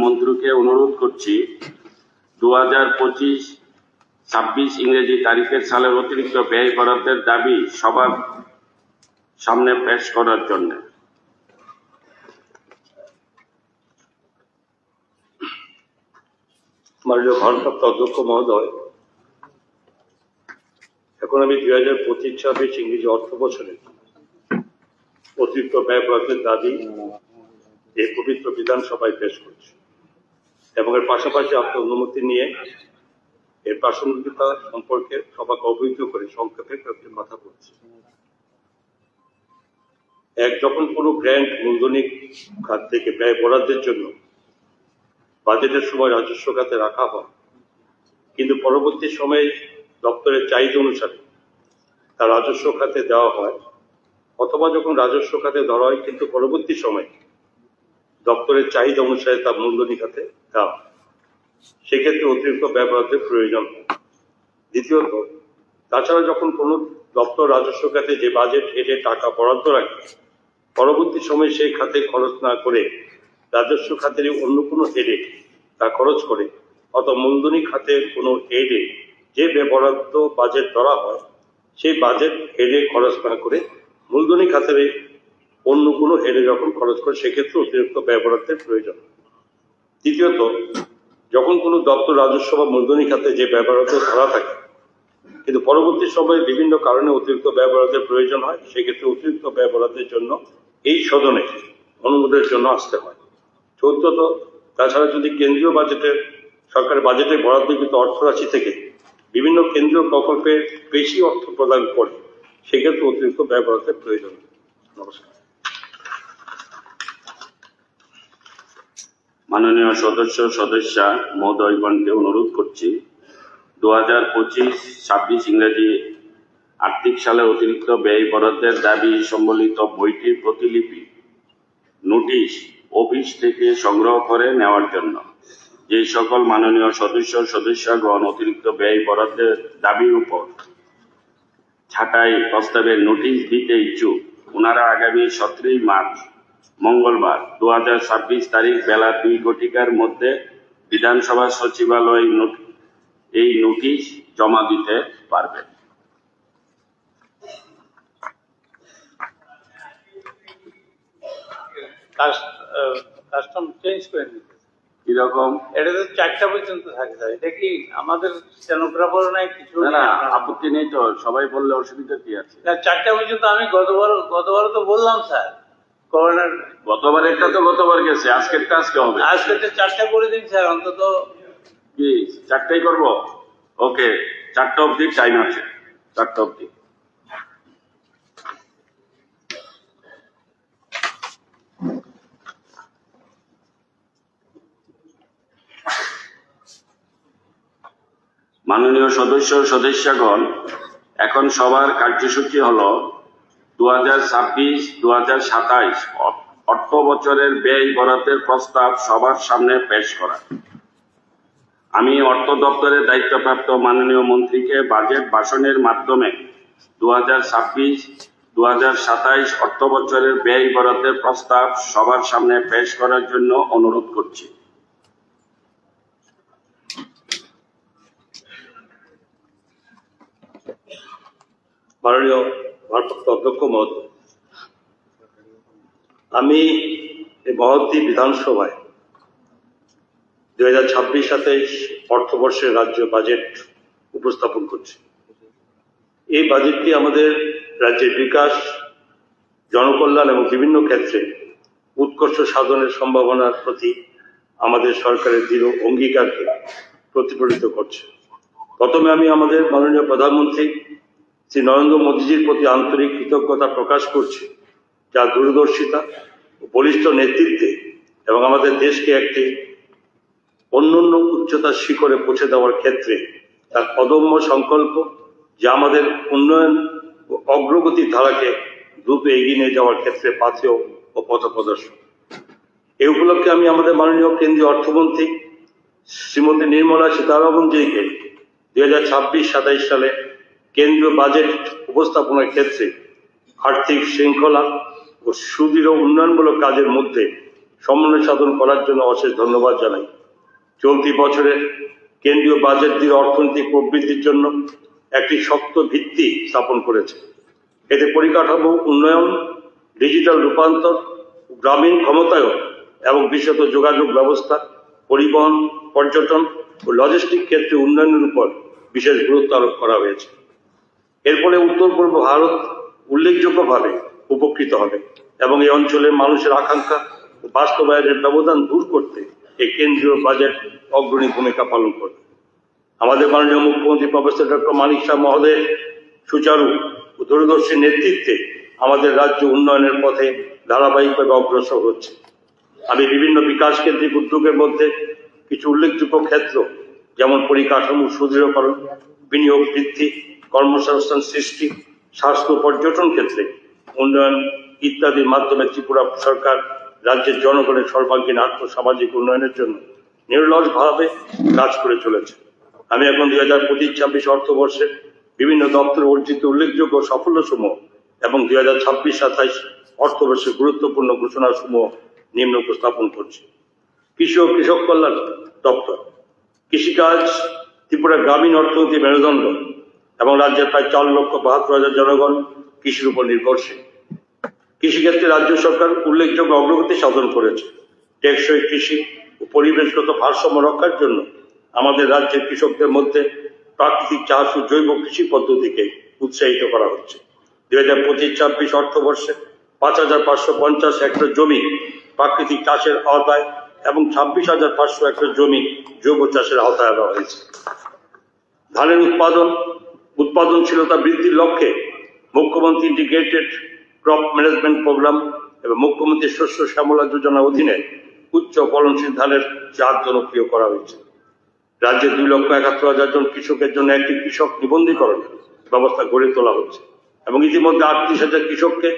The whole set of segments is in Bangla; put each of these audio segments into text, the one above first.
মন্ত্রীকে অনুরোধ করছি 2025-26 ইংরেজি তারিখের সালের অতিরিক্ত ব্যয় বরাদ্দের দাবি সবার সামনে পেশ করার জন্য। মাননীয় ভারপ্রাপ্ত অধ্যক্ষ মহোদয়, এখন আমি 2025-26 ইংরেজি অর্থ বছরে অতিরিক্ত ব্যয় বরাদ্দের দাবি এই পবিত্র বিধানসভায় পেশ করছি এবং এর পাশাপাশি আপনার অনুমতি নিয়ে এর প্রাসঙ্গিকতা সম্পর্কে সবাইকে অবহিত করে সংক্ষেপে কয়েকটি কথা বলছি। যখন কোনো গ্র্যান্ট মূলধনী খাত থেকে ব্যয় বরাদ্দের জন্য বাজেটের সময় রাজস্ব খাতে রাখা হয়, কিন্তু পরবর্তী সময়ে দপ্তরের চাহিদা অনুসারে তা রাজস্ব খাতে দেওয়া হয়, অথবা যখন রাজস্ব খাতে ধরা হয় কিন্তু পরবর্তী সময়ে দপ্তরের চাহিদা অনুসারে তা মূলধনী খাতে দেওয়া হয়, সেক্ষেত্রে অতিরিক্ত ব্যয় বরাদ্দের প্রয়োজন হয়। দ্বিতীয়ত, তাছাড়া যখন কোনো দপ্তর রাজস্ব খাতে যে বাজেট হেডে টাকা বরাদ্দ রাখে, পরবর্তী সময়ে সেই খাতে খরচ না করে রাজস্ব খাতের অন্য কোনো হেডে তা খরচ করে, অথবা মূলধনী খাতের কোনো হেডে যে ব্যয় বরাদ্দ বাজেট ধরা হয় সেই বাজেট হেডে খরচ না করে মূলধনী খাতের অন্য কোনো হেডে যখন খরচ করে, সেক্ষেত্রে অতিরিক্ত ব্যয় বরাদ্দের প্রয়োজন। তৃতীয়ত, যখন কোনো দপ্তর রাজস্ব বা মূলধনী খাতে যে ব্যয় বরাদ্দ ধরা থাকে কিন্তু পরবর্তী সময়ে বিভিন্ন কারণে অতিরিক্ত ব্যয় বরাদ্দের প্রয়োজন হয়, সেক্ষেত্রে অতিরিক্ত ব্যয় বরাদ্দের জন্য এই সদনে অনুমোদনের জন্য আসতে হয়। চতুর্থত, তাছাড়া যদি কেন্দ্রীয় বাজেটের সরকারের বাজেটে বরাদ্দকৃত অর্থরাশি থেকে বিভিন্ন কেন্দ্রীয় প্রকল্পে বেশি অর্থ প্রদান করে, সেক্ষেত্রে অতিরিক্ত ব্যয় বরাদ্দের প্রয়োজন। নমস্কার। মাননীয় সদস্যা মহোদয়গণকে অনুরোধ করছি 2025-26 ইংরেজি আর্থিক সালে অতিরিক্ত ব্যয় বরাদ্দের দাবি সম্বলিত বইটির প্রতিলিপি নোটিশ অফিস থেকে সংগ্রহ করে নেওয়ার জন্য। যে সকল মাননীয় সদস্যগণ অতিরিক্ত ব্যয় বরাদ্দের দাবির উপর ছাঁটাই প্রস্তাবের নোটিশ দিতে ইচ্ছুক, ওনারা আগামী 17 মার্চ মঙ্গলবার 2026 তারিখ বেলা 2 ঘটিকার মধ্যে বিধানসভা সচিবালয় এই নোটিশ জমা দিতে পারবেন। কাস্টম চেঞ্জ করে নিতে কিরকম? এটা তো 4টা পর্যন্ত থাকে স্যার। এটা কি আমাদের স্টেনোগ্রাফার নাই কিছু? না, আপত্তি নেই তো, সবাই বললে অসুবিধা কি আছে? 4টা পর্যন্ত আমি গতবার তো বললাম স্যার। করোনার গতবার একটা তো গতবার গেছে, আজকেরটা আজকে হবে। আজকে 4টা করে দিন স্যার অন্তত। কি 4টাই করবো? ওকে, 4টা অবধি টাইম আছে, 4টা অবধি। মাননীয় সদস্যগণ, এখন সবার কার্যসূচি হল 2026-2027 অর্থ বছরের ব্যয় বরাদ্দের প্রস্তাব সবার সামনে পেশ করা। আমি অর্থ দপ্তরের দায়িত্বপ্রাপ্ত মাননীয় মন্ত্রীকে বাজেট ভাষণের মাধ্যমে 2026-2027 অর্থ বছরের ব্যয় বরাদ্দের প্রস্তাব সবার সামনে পেশ করার জন্য অনুরোধ করছি। মাননীয় ভারপ্রাপ্ত অধ্যক্ষ মহোদয়, আমি এই মহতী বিধানসভায় 2026-27 অর্থবর্ষের রাজ্য বাজেট উপস্থাপন করছি। এই বাজেটটি আমাদের রাজ্যের বিকাশ, জনকল্যাণ এবং বিভিন্ন ক্ষেত্রে উৎকর্ষ সাধনের সম্ভাবনার প্রতি আমাদের সরকারের দৃঢ় অঙ্গীকারকে প্রতিফলিত করছে। প্রথমে আমি আমাদের মাননীয় প্রধানমন্ত্রী শ্রী নরেন্দ্র মোদীজির প্রতি আন্তরিক কৃতজ্ঞতা প্রকাশ করছি, যার দূরদর্শিতা ও বলিষ্ঠ নেতৃত্বে এবং আমাদের দেশকে একটি অন্যান্য উচ্চতার শিখরে পৌঁছে দেওয়ার ক্ষেত্রে তার অদম্য সংকল্প, যা আমাদের উন্নয়ন ও অগ্রগতির ধারাকে দ্রুত এগিয়ে নিয়ে যাওয়ার ক্ষেত্রে পাথেয় ও পথপ্রদর্শক। এই উপলক্ষে আমি আমাদের মাননীয় কেন্দ্রীয় অর্থমন্ত্রী শ্রীমতী নির্মলা সীতারামনজিকে 2026-27 সালে কেন্দ্রীয় বাজেট উপস্থাপনার ক্ষেত্রে আর্থিক শৃঙ্খলা ও সুদৃঢ় উন্নয়নমূলক কাজের মধ্যে সমন্বয় সাধন করার জন্য অশেষ ধন্যবাদ জানাই। চলতি বছরে কেন্দ্রীয় বাজেট দিয়ে অর্থনৈতিক প্রবৃদ্ধির জন্য একটি শক্ত ভিত্তি স্থাপন করেছে। এতে পরিকাঠামো উন্নয়ন, ডিজিটাল রূপান্তর, গ্রামীণ ক্ষমতায়ন এবং বিশেষত যোগাযোগ ব্যবস্থা, পরিবহন, পর্যটন ও লজিস্টিক ক্ষেত্রে উন্নয়নের উপর বিশেষ গুরুত্ব আরোপ করা হয়েছে। এর ফলে উত্তর পূর্ব ভারত উল্লেখযোগ্যভাবে উপকৃত হবে এবং এই অঞ্চলের মানুষের আকাঙ্ক্ষা ও বাস্তবায়নের ব্যবধান দূর করতে এই কেন্দ্রীয় বাজেট অগ্রণী ভূমিকা পালন করবে। আমাদের মাননীয় মুখ্যমন্ত্রী প্রফেসর ডক্টর মানিক শাহ মহোদয়ের সুচারু ও দূরদর্শী নেতৃত্বে আমাদের রাজ্য উন্নয়নের পথে ধারাবাহিকভাবে অগ্রসর হচ্ছে। আমি বিভিন্ন বিকাশ কেন্দ্রিক উদ্যোগের মধ্যে কিছু উল্লেখযোগ্য ক্ষেত্র যেমন পরিকাঠামো সুদৃঢ়করণ, বিনিয়োগ বৃদ্ধি, কর্মসংস্থান সৃষ্টি, স্বাস্থ্য, পর্যটন ক্ষেত্রে উন্নয়ন ইত্যাদির মাধ্যমে ত্রিপুরা সরকার রাজ্যের জনগণের সর্বাঙ্গীন আর্থসামাজিক উন্নয়নের জন্য নিরলসভাবে কাজ করে চলেছে। আমি এখন 2025-26 অর্থবর্ষে বিভিন্ন দপ্তরে অর্জিত উল্লেখযোগ্য সাফল্যসমূহ এবং 2026-27 অর্থবর্ষের গুরুত্বপূর্ণ ঘোষণাসমূহ নিম্ন উপস্থাপন করছি। কৃষি ও কৃষক কল্যাণ দপ্তর। কৃষিকাজ ত্রিপুরা গ্রামীণ অর্থনীতি মেরুদণ্ড এবং রাজ্যের প্রায় 4,72,000 জনগণ কৃষির উপর নির্ভরশীল। কৃষিক্ষেত্রে রাজ্য সরকার উল্লেখযোগ্য অগ্রগতি সাধন করেছে। টেকসই কৃষি ও পরিবেশগত ভারসাম্য রক্ষার জন্য আমাদের রাজ্যের কৃষকদের মধ্যে প্রাকৃতিক চাষ ও জৈব কৃষি পদ্ধতিকে উৎসাহিত করা হচ্ছে। 2025-26 অর্থবর্ষে 5,550 হেক্টর জমি প্রাকৃতিক চাষের আওতায় এবং 26,500 হেক্টর জমি জৈব চাষের আওতায় আনা হয়েছে। ধানের উৎপাদনশীলতা বৃদ্ধির লক্ষ্যে মুখ্যমন্ত্রী ইন্টিগ্রেটেড ক্রপ ম্যানেজমেন্ট প্রোগ্রাম এবং মুখ্যমন্ত্রী শস্য শ্যামলা যোজনার অধীনে উচ্চ ফলনশীল ধানের জাত জনপ্রিয় করা হয়েছে। রাজ্যে 2,71,000 জন কৃষকের জন্য একটি কৃষক নিবন্ধীকরণ ব্যবস্থা গড়ে তোলা হচ্ছে এবং ইতিমধ্যে 38,000 কৃষককে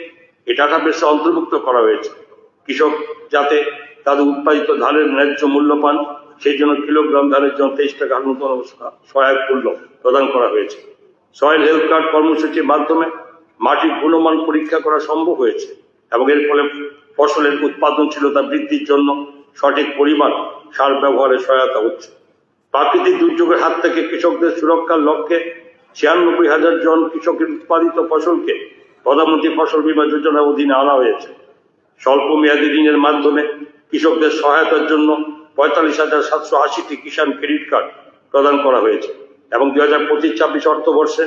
এই ডাটাবেসে অন্তর্ভুক্ত করা হয়েছে। কৃষক যাতে তাদের উৎপাদিত ধানের ন্যায্য মূল্য পান সেই জন্য কিলোগ্রাম ধানের জন্য 23 টাকা ন্যূনতম সহায়ক মূল্য প্রদান করা হয়েছে। সয়েল হেলথ কার্ড কর্মসূচির মাধ্যমে মাটির গুণমান পরীক্ষা করা সম্ভব হয়েছে এবং এর ফলে ফসলের উৎপাদনশীলতা বৃদ্ধির জন্য সঠিক পরিমাণ সার ব্যবহারে সহায়তা হচ্ছে। প্রাকৃতিক দুর্যোগের হাত থেকে কৃষকদের সুরক্ষার লক্ষ্যে 96,000 জন কৃষকের উৎপাদিত ফসলকে প্রধানমন্ত্রী ফসল বীমা যোজনার অধীনে আনা হয়েছে। স্বল্প মেয়াদী ঋণের মাধ্যমে কৃষকদের সহায়তার জন্য 45,780টি কিষাণ ক্রেডিট কার্ড প্রদান করা হয়েছে এবং 2025-26 অর্থবর্ষে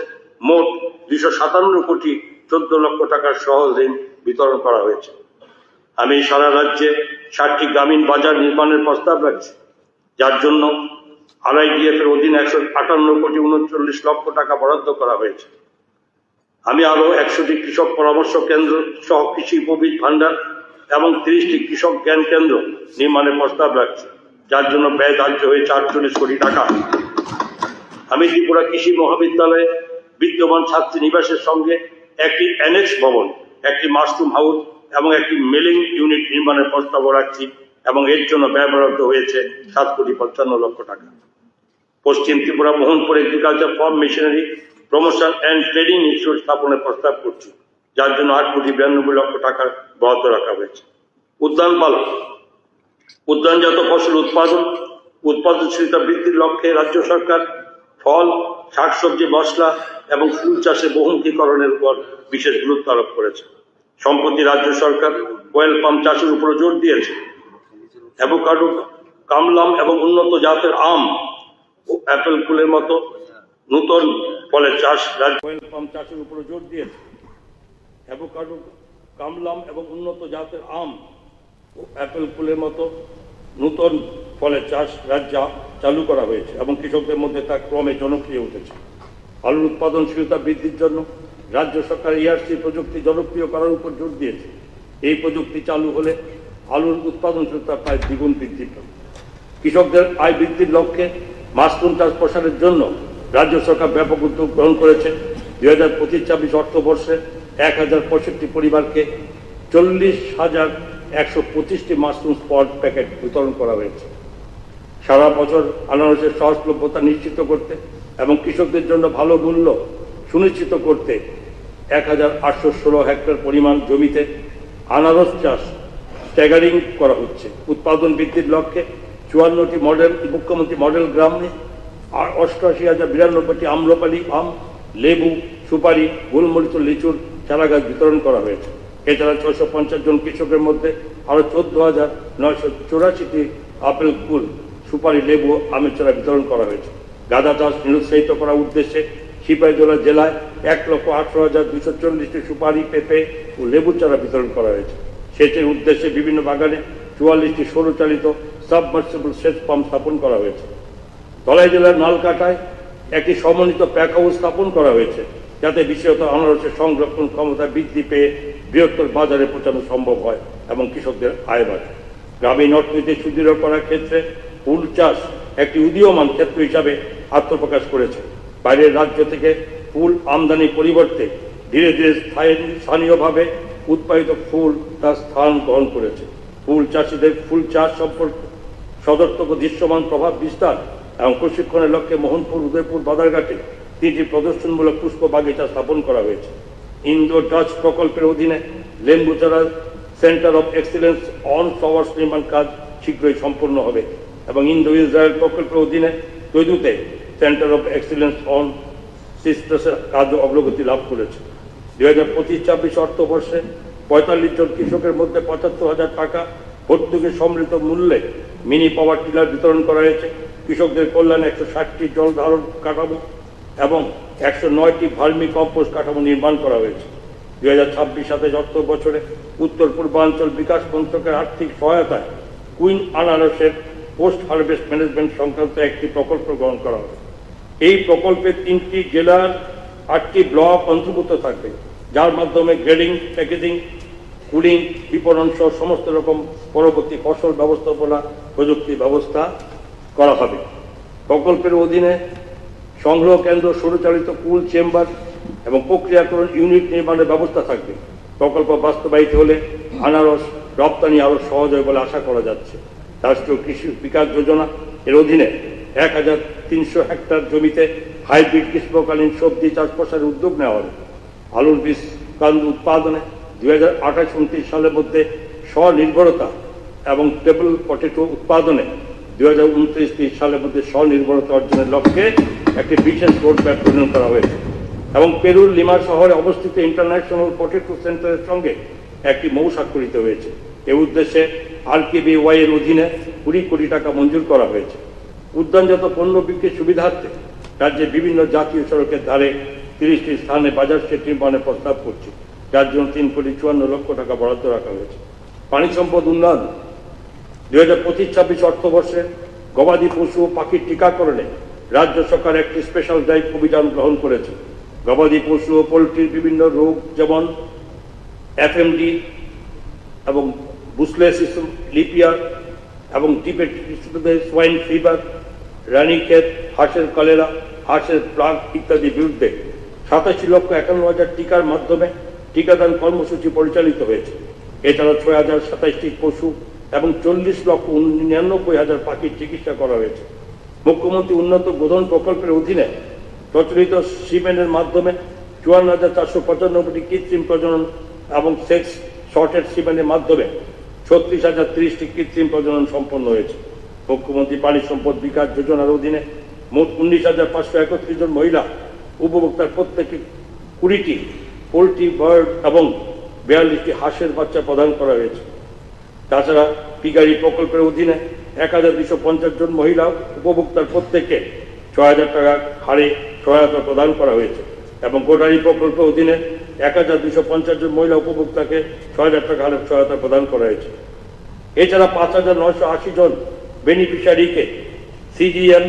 মোট 257 কোটি 14 লক্ষ টাকার সহজ ঋণ বিতরণ করা হয়েছে। আমি সারা রাজ্যে 60টি গ্রামীণ বাজার নির্মাণের প্রস্তাব রাখছি, যার জন্য RIDF এর অধীনে 158 কোটি 39 লক্ষ টাকা বরাদ্দ করা হয়েছে। আমি আরো 100টি কৃষক পরামর্শ কেন্দ্র সহ কৃষি উপবীজ ভান্ডার এবং 30টি কৃষক জ্ঞান কেন্দ্র নির্মাণের প্রস্তাব রাখছি, যার জন্য ব্যয় ধার্য হয়ে 48 কোটি টাকা। আমি ত্রিপুরা কৃষি মহাবিদ্যালয়ে বিদ্যমান ছাত্রী নিবাসের সঙ্গে একটি অ্যানেক্স ভবন, একটি মাশরুম হাউস এবং একটি মেলিং ইউনিট নির্মাণের প্রস্তাব রাখছি এবং এর জন্য ব্যয় বরাদ্দ হয়েছে 7,55 লক্ষ টাকা। পশ্চিম Tripura Mohanpur agriculture farm machinery promotion and trading institute স্থাপনের প্রস্তাব করছি, যার জন্য 8,92 লক্ষ টাকা বরাদ্দ রাখা হয়েছে। উদ্যান পালন, উদ্যানজাত ফসল উৎপাদনশীলতা বৃদ্ধির লক্ষ্যে রাজ্য সরকার ফল, শাকসবজি, মশলা এবং ফুল চাষে বহুমুখীকরণের উপর বিশেষ গুরুত্ব আরোপ করেছে। সম্প্রতি রাজ্য সরকার কোয়েল পাম চাষের উপর জোর দিয়েছে। অ্যাভোকাডো, কামলাম এবং উন্নত জাতের আম ও অ্যাপেল ফুলের মতো নতুন ফলের চাষ কোয়েল পাম চাষের উপর জোর দিয়েছে। অ্যাভোকাডো, কামলাম এবং উন্নত জাতের আম ও অ্যাপেল ফুলের মতো নতুন ফলের চাষ রাজ্যে চালু করা হয়েছে এবং কৃষকদের মধ্যে তা ক্রমে জনপ্রিয় উঠেছে। আলুর উৎপাদনশীলতা বৃদ্ধির জন্য রাজ্য সরকার ERC প্রযুক্তি জনপ্রিয় করার উপর জোর দিয়েছে। এই প্রযুক্তি চালু হলে আলুর উৎপাদনশীলতা প্রায় দ্বিগুণ বৃদ্ধি পাবে। কৃষকদের আয় বৃদ্ধির লক্ষ্যে মাশরুম চাষ প্রসারের জন্য রাজ্য সরকার ব্যাপক উদ্যোগ গ্রহণ করেছে। 2025-26 অর্থবর্ষে 1065 পরিবারকে 40,125টি মাশরুম স্পট প্যাকেট বিতরণ করা হয়েছে। সারা বছর আনারসের সহজলভ্যতা নিশ্চিত করতে এবং কৃষকদের জন্য ভালো মূল্য সুনিশ্চিত করতে 1,816 হেক্টর পরিমাণ জমিতে আনারস চাষ স্ট্যাগারিং করা হচ্ছে। উৎপাদন বৃদ্ধির লক্ষ্যে 54টি মডেল মুখ্যমন্ত্রী মডেল গ্রামে আর 88,092টি আম্রপালি, আম, লেবু, সুপারি, গোলমরিচ ও লিচুর চারা গাছ বিতরণ করা হয়েছে। এছাড়া 650 জন কৃষকের মধ্যে আরও 14,984টি আপেল, কুল, সুপারি, লেবু, আমের চারা বিতরণ করা হয়েছে। গাঁদা চাষ নিরুৎসাহিত করার উদ্দেশ্যে সিপাহীজলা জেলায় 1,18,240টি সুপারি, পেঁপে ও লেবু চারা বিতরণ করা হয়েছে। সেচের উদ্দেশ্যে বিভিন্ন বাগানে 44টি সৌরচালিত সাবমার্সিবল সেচ পাম্প স্থাপন করা হয়েছে। ধলাই জেলার নালকাটায় একটি সমন্বিত প্যাক হাউস স্থাপন করা হয়েছে, যাতে বিশেষত আনারসের সংরক্ষণ ক্ষমতা বৃদ্ধি পেয়ে বৃহত্তর বাজারে পৌঁছানো সম্ভব হয় এবং কৃষকদের আয় বাড়ে। গ্রামীণ অর্থনীতি সুদৃঢ় করার ক্ষেত্রে ফুল চাষ একটি উদীয়মান ক্ষেত্র হিসাবে আত্মপ্রকাশ করেছে। বাইরের রাজ্য থেকে ফুল আমদানির পরিবর্তে ধীরে ধীরে স্থানীয়ভাবে উৎপাদিত ফুল তার স্থান গ্রহণ করেছে। ফুল চাষিদের ফুল চাষ সম্পর্কে সদর্থক ও দৃশ্যমান প্রভাব বিস্তার এবং প্রশিক্ষণের লক্ষ্যে মোহনপুর, উদয়পুর, বাদারঘাটে 3টি প্রদর্শনমূলক পুষ্প বাগিচা স্থাপন করা হয়েছে। ইন্দো ডাচ প্রকল্পের অধীনে Lembucherra centre of excellence on flowers নির্মাণ কাজ শীঘ্রই সম্পন্ন হবে এবং ইন্দো ইসরায়েল প্রকল্পের অধীনে তৈদুতে সেন্টার অফ এক্সিলেন্স অন সিস্টাসের কাজ অগ্রগতি লাভ করেছে। 2025-26 অর্থবর্ষে 45 জন কৃষকের মধ্যে 75,000 টাকা ভর্তুকি সম্মিলিত মূল্যে মিনি পাওয়ার টিলার বিতরণ করা হয়েছে। কৃষকদের কল্যাণে 160টি জল ধারণ কাঠামো এবং 109টি ভার্মি কম্পোস্ট কাঠামো নির্মাণ করা হয়েছে। 2026-27 অর্থ বছরে উত্তর পূর্বাঞ্চল বিকাশ মন্ত্রকের আর্থিক সহায়তায় কুইন আনারসের পোস্ট হারভেস্ট ম্যানেজমেন্ট সংক্রান্ত একটি প্রকল্প গ্রহণ করা হবে। এই প্রকল্পে 3টি জেলার 8টি ব্লক অন্তর্ভুক্ত থাকবে, যার মাধ্যমে গ্রেডিং, প্যাকেজিং, কুলিং, বিপণন সহ সমস্ত রকম পরবর্তী ফসল ব্যবস্থাপনা প্রযুক্তি ব্যবস্থা করা হবে। প্রকল্পের অধীনে সংগ্রহ কেন্দ্র, সৌরচালিত কুল চেম্বার এবং প্রক্রিয়াকরণ ইউনিট নির্মাণের ব্যবস্থা থাকবে। প্রকল্প বাস্তবায়িত হলে আনারস রপ্তানি আরও সহজ হবে বলে আশা করা যাচ্ছে। রাষ্ট্রীয় কৃষি বিকাশ যোজনা এর অধীনে 1,300 হেক্টর জমিতে হাইব্রিড গ্রীষ্মকালীন সবজি চাষ প্রসারের উদ্যোগ নেওয়া হবে। আলুর বীজ কান্দ উৎপাদনে 2028-29 সালের মধ্যে স্বনির্ভরতা এবং টেবল পটেটো উৎপাদনে 2029-30 সালের মধ্যে স্বনির্ভরতা অর্জনের লক্ষ্যে একটি বিশেষ রোডম্যাপ প্রণয়ন করা হয়েছে এবং পেরুর লিমা শহরে অবস্থিত ইন্টারন্যাশনাল পটেটো সেন্টারের সঙ্গে একটি মৌ স্বাক্ষরিত হয়েছে। এ উদ্দেশ্যে RKBY এর অধীনে 20 কোটি টাকা মঞ্জুর করা হয়েছে। উদ্যানজাত পণ্য বিক্রির সুবিধার্থে রাজ্যের বিভিন্ন জাতীয় সড়কের ধারে 30টি স্থানে বাজার সেট নির্মাণের প্রস্তাব করছে, যার জন্য 3,54 লক্ষ টাকা বরাদ্দ রাখা হয়েছে। পানি সম্পদ উন্নয়ন 2025-26 অর্থবর্ষে গবাদি পশু ও পাখির টিকাকরণে রাজ্য সরকার একটি স্পেশাল ড্রাইভ অভিযান গ্রহণ করেছে। গবাদি পশু ও পোলট্রির বিভিন্ন রোগ যেমন FMD এবং বুসলেসিস, লিপিয়ার এবং সোয়াইন ফিভার, রানীক্ষেত, হাঁসের কলেরা, হাঁসের প্লাগ ইত্যাদির বিরুদ্ধে 87,51,000 টিকার মাধ্যমে টিকাদান কর্মসূচি পরিচালিত হয়েছে। এছাড়া 6,027টি পশু এবং 40,99,000 পাখির চিকিৎসা করা হয়েছে। মুখ্যমন্ত্রী উন্নত বোধন প্রকল্পের অধীনে প্রচলিত সিমেন্টের মাধ্যমে 54,495টি কৃত্রিম প্রজনন এবং সেক্স শর্টেড সিমেন্টের মাধ্যমে 36,030টি কৃত্রিম প্রজনন সম্পন্ন হয়েছে। মুখ্যমন্ত্রী পানি সম্পদ বিকাশ যোজনার অধীনে মোট 19,531 জন মহিলা উপভোক্তার প্রত্যেকে 20টি পোলট্রি, বার্ড এবং 42টি হাঁসের বাচ্চা প্রদান করা হয়েছে। তাছাড়া পিগারি প্রকল্পের অধীনে 1,250 জন মহিলা উপভোক্তার প্রত্যেককে 6,000 টাকা হারে সহায়তা প্রদান করা হয়েছে এবং গোটারি প্রকল্পের অধীনে 1,250 জন মহিলা উপভোক্তাকে 6,000 টাকা হারে সহায়তা প্রদান করা হয়েছে। এছাড়া 5,980 জন বেনিফিশিয়ারিকে CGM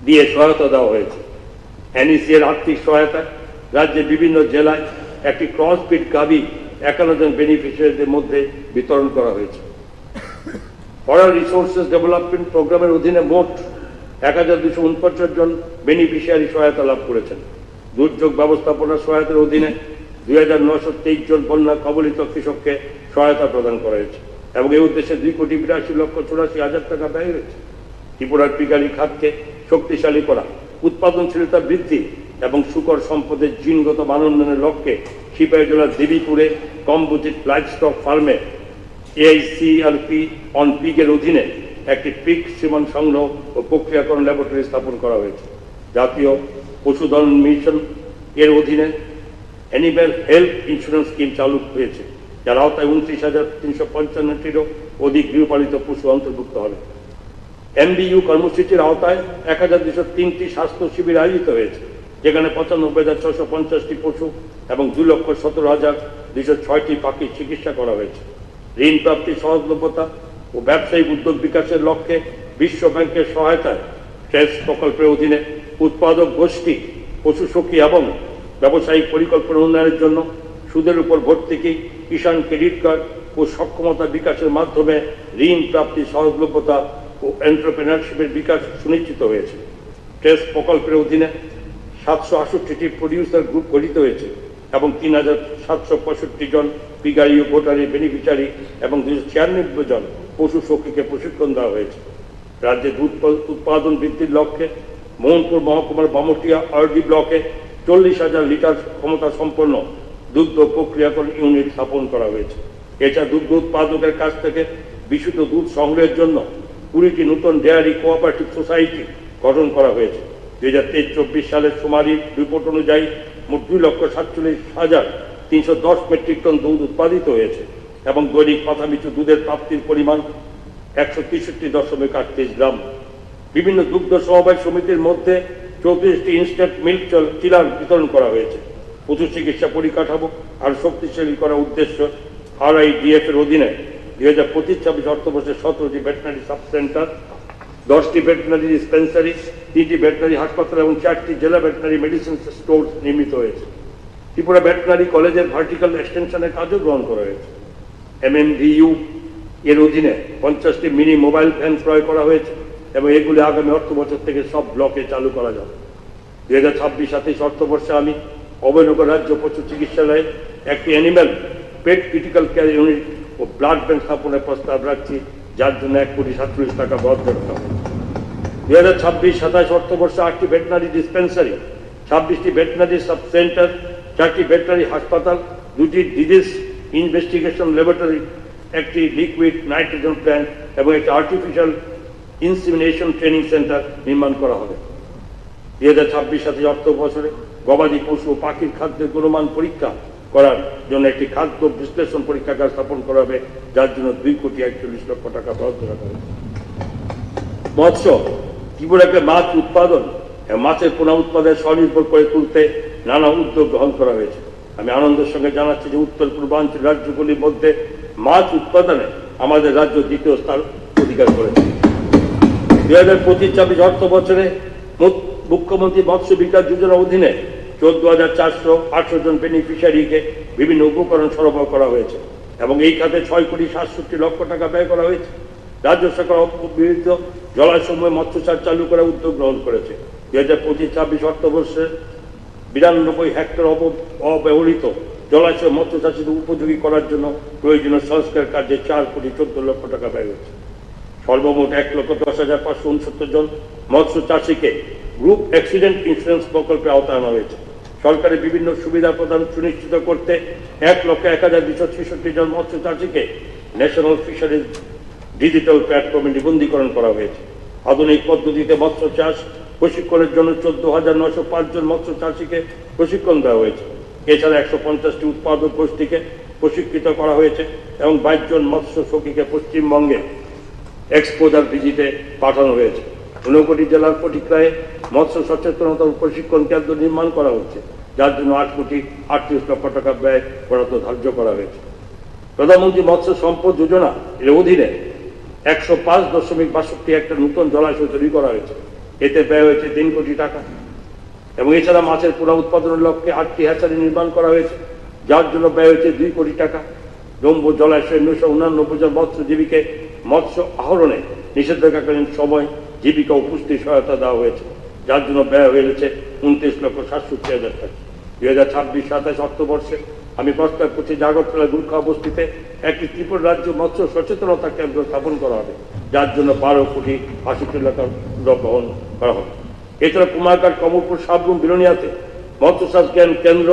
দিয়ে সহায়তা দেওয়া হয়েছে। NEC এর আর্থিক সহায়তা রাজ্যের বিভিন্ন জেলায় একটি ক্রসবিট গাভী 51 জন বেনিফিশিয়ারিদের মধ্যে বিতরণ করা হয়েছে। ফরেন রিসোর্সেস ডেভেলপমেন্ট প্রোগ্রামের অধীনে মোট 1,249 জন বেনিফিশিয়ারি সহায়তা লাভ করেছেন। দুর্যোগ ব্যবস্থাপনা সহায়তার অধীনে 2,923 জন বন্যা কবলিত কৃষককে সহায়তা প্রদান করা হয়েছে এবং এই উদ্দেশ্যে 2,82,84,000 টাকা ব্যয় হয়েছে। ত্রিপুরার পিগারি খাতকে শক্তিশালী করা, উৎপাদনশীলতা বৃদ্ধি এবং শুকর সম্পদের জিনগত মান উন্নয়নের লক্ষ্যে সিপাহীজলার দেবীপুরে কম্পোজিট লাইভস্টক ফার্মে AICRP অন পিকের অধীনে একটি পিক সীমান সংগ্রহ ও প্রক্রিয়াকরণ ল্যাবরেটরি স্থাপন করা হয়েছে। জাতীয় পশুধন মিশন এর অধীনে অ্যানিম্যাল হেলথ ইন্স্যুরেন্স স্কিম চালু হয়েছে, যার আওতায় 29,355টিরও অধিক গৃহপালিত পশু অন্তর্ভুক্ত হবে। MBU কর্মসূচির আওতায় 1,203টি স্বাস্থ্য শিবির আয়োজিত হয়েছে, যেখানে 95,650টি পশু এবং 2,17,206টি পাখির চিকিৎসা করা হয়েছে। ঋণ প্রাপ্তি সহজলভ্যতা ও ব্যবসায়িক উদ্যোগ বিকাশের লক্ষ্যে বিশ্ব ব্যাংকের সহায়তায় ট্রেস প্রকল্পের অধীনে উৎপাদক গোষ্ঠী, পশু সখী এবং ব্যবসায়িক পরিকল্পনা উন্নয়নের জন্য সুদের উপর ভর্তুকি, কিষাণ ক্রেডিট কার্ড ও সক্ষমতা বিকাশের মাধ্যমে ঋণ প্রাপ্তি সহজলভ্যতা ও এন্টারপ্রেনারশিপের বিকাশ সুনিশ্চিত হয়েছে। ট্রেস প্রকল্পের অধীনে 768টি প্রডিউসার গ্রুপ গঠিত হয়েছে এবং 3,765 জন পিগারি ও গোটারি বেনিফিশিয়ারি এবং 296 জন পশু সখীকে প্রশিক্ষণ দেওয়া হয়েছে। রাজ্যে দুধ উৎপাদন বৃদ্ধির লক্ষ্যে মোহনপুর মহকুমার বামটিয়া আরডি ব্লকে 40,000 লিটার ক্ষমতা সম্পন্ন দুগ্ধ প্রক্রিয়াকরণ ইউনিট স্থাপন করা হয়েছে। এছাড়া দুগ্ধ উৎপাদকের কাছ থেকে বিশুদ্ধ দুধ সংগ্রহের জন্য 20টি নতুন ডেয়ারি কোঅপারেটিভ সোসাইটি গঠন করা হয়েছে। 2023-24 সালের সুমারি রিপোর্ট অনুযায়ী মোট 2,47,310 মেট্রিক টন দুধ উৎপাদিত হয়েছে এবং দৈনিক মাথাপিছু দুধের প্রাপ্তির পরিমাণ 163.38 গ্রাম। বিভিন্ন দুগ্ধ সমবায় সমিতির মধ্যে 34টি ইনস্ট্যান্ট মিল্ক চিলার বিতরণ করা হয়েছে। পশু চিকিৎসা পরিকাঠামো আর শক্তিশালী করার উদ্দেশ্য RIDF এর অধীনে 2025-26 অর্থবর্ষে 17টি ভেটেরিনারি সাব সেন্টার, 10টি ভেটেরিনারি ডিসপেন্সারি, 3টি ভেটেরিনারি হাসপাতাল এবং 4টি জেলা ভেটেরিনারি মেডিসিন স্টোর নির্মিত হয়েছে। ত্রিপুরা ভেটেরিনারি কলেজের ভার্টিক্যাল এক্সটেনশনের কাজও গ্রহণ করা হয়েছে। MMVU এর অধীনে 50টি মিনি মোবাইল ভ্যান ক্রয় করা হয়েছে এবং এগুলি আগামী অর্থ বছর থেকে সব ব্লকে চালু করা যাবে। 2026-27 অর্থবর্ষে আমি অভয়নগর রাজ্য পশু চিকিৎসালয়ে একটি অ্যানিম্যাল পেট ক্রিটিক্যাল কেয়ার ইউনিট ও ব্লাড ব্যাংক স্থাপনের প্রস্তাব রাখছি, যার জন্য 1,47,00,000 টাকা বরাদ্দ রাখা হবে। 2026-27 অর্থবর্ষে 8টি ভেটেরিনারি ডিসপেন্সারি, 26টি ভেটেরিনারি সাব সেন্টার, 4টি ভেটেরিনারি হাসপাতাল, 2টি ডিজিজ ইনভেস্টিগেশন ল্যাবরেটরি, একটি লিকুইড নাইট্রোজেন প্ল্যান্ট এবং একটি আর্টিফিশিয়াল ইনসিমিনেশন ট্রেনিং সেন্টার নির্মাণ করা হবে। 2026-27 অর্থ বছরে গবাদি পশু ও পাখির খাদ্যের গুণমান পরীক্ষা করার জন্য একটি খাদ্য বিশ্লেষণ পরীক্ষাগার স্থাপন করা হবে, যার জন্য 2,41,00,000 টাকা বরাদ্দ রাখা হয়েছে। মৎস্য ত্রিপুরাকে মাছ উৎপাদন এবং মাছের পোনা উৎপাদনে স্বনির্ভর করে তুলতে নানা উদ্যোগ গ্রহণ করা হয়েছে। আমি আনন্দের সঙ্গে জানাচ্ছি যে উত্তর পূর্বাঞ্চল রাজ্যগুলির মধ্যে মাছ উৎপাদনে আমাদের রাজ্য দ্বিতীয় স্থান অধিকার করেছে। 2025-26 অর্থ বছরে মুখ্যমন্ত্রী মৎস্য বিকাশ যোজনার অধীনে 14,418 জন বেনিফিশিয়ারিকে বিভিন্ন উপকরণ সরবরাহ করা হয়েছে এবং এই খাতে 6,67,00,000 টাকা ব্যয় করা হয়েছে। রাজ্য সরকার অব্যবহৃত জলাশয়ে মৎস্য চাষ চালু করার উদ্যোগ গ্রহণ করেছে। 2025-26 অর্থবর্ষে 92 হেক্টর অব্যবহৃত জলাশয় মৎস্য চাষীদের উপযোগী করার জন্য প্রয়োজনীয় সংস্কার কার্যে 4,14,00,000 টাকা ব্যয় হয়েছে। সর্বমোট 1,10,569 জন মৎস্য চাষীকে গ্রুপ অ্যাক্সিডেন্ট ইন্স্যুরেন্স প্রকল্পে আওতায় আনা হয়েছে। সরকারের বিভিন্ন সুবিধা প্রদান সুনিশ্চিত করতে 1,01,266 জন মৎস্য চাষীকে ন্যাশনাল ফিশারিজ ডিজিটাল প্ল্যাটফর্মে নিবন্ধীকরণ করা হয়েছে। আধুনিক পদ্ধতিতে মৎস্য চাষ প্রশিক্ষণের জন্য 14,905 জন মৎস্য চাষীকে প্রশিক্ষণ দেওয়া হয়েছে। এছাড়া 150টি উৎপাদক গোষ্ঠীকে প্রশিক্ষিত করা হয়েছে এবং 22 জন মৎস্য সখীকে পশ্চিমবঙ্গে এক্সপোজার ভিজিটে পাঠানো হয়েছে। 59 জেলার পটিকরায়ে মৎস্য সচেতনতা ও প্রশিক্ষণ কেন্দ্র নির্মাণ করা হচ্ছে, যার জন্য 8,38,00,000 টাকা ব্যয় বরাদ্দ ধার্য করা হয়েছে। প্রধানমন্ত্রী মৎস্য সম্পদ যোজনা এর অধীনে 105.62 হেক্টর নতুন জলাশয় তৈরি করা হয়েছে। এতে ব্যয় হয়েছে 3 কোটি টাকা এবং এছাড়া মাছের পোনা উৎপাদনের লক্ষ্যে 8টি হ্যাচারি নির্মাণ করা হয়েছে, যার জন্য ব্যয় হয়েছে 2 কোটি টাকা। জম্বু জলাশয়ে 989 জন মৎস্যজীবীকে মৎস্য আহরণে নিষেধাজ্ঞাকালীন সময় জীবিকা ও পুষ্টি সহায়তা দেওয়া হয়েছে, যার জন্য ব্যয় হয়েছে 29,67,000 টাকা। 2026-27 অর্থবর্ষে আমি প্রস্তাব করছি যে আগরতলা গুর্খা বস্তিতে একটি ত্রিপুরা রাজ্য মৎস্য সচেতনতা কেন্দ্র স্থাপন করা হবে, যার জন্য 12,80,00,000 টাকা গ্রহণ করা হবে। এছাড়া কুমারঘাট, কমলপুর, সাবরুম, বিলোনিয়াতে মৎস্য চাষ জ্ঞান কেন্দ্র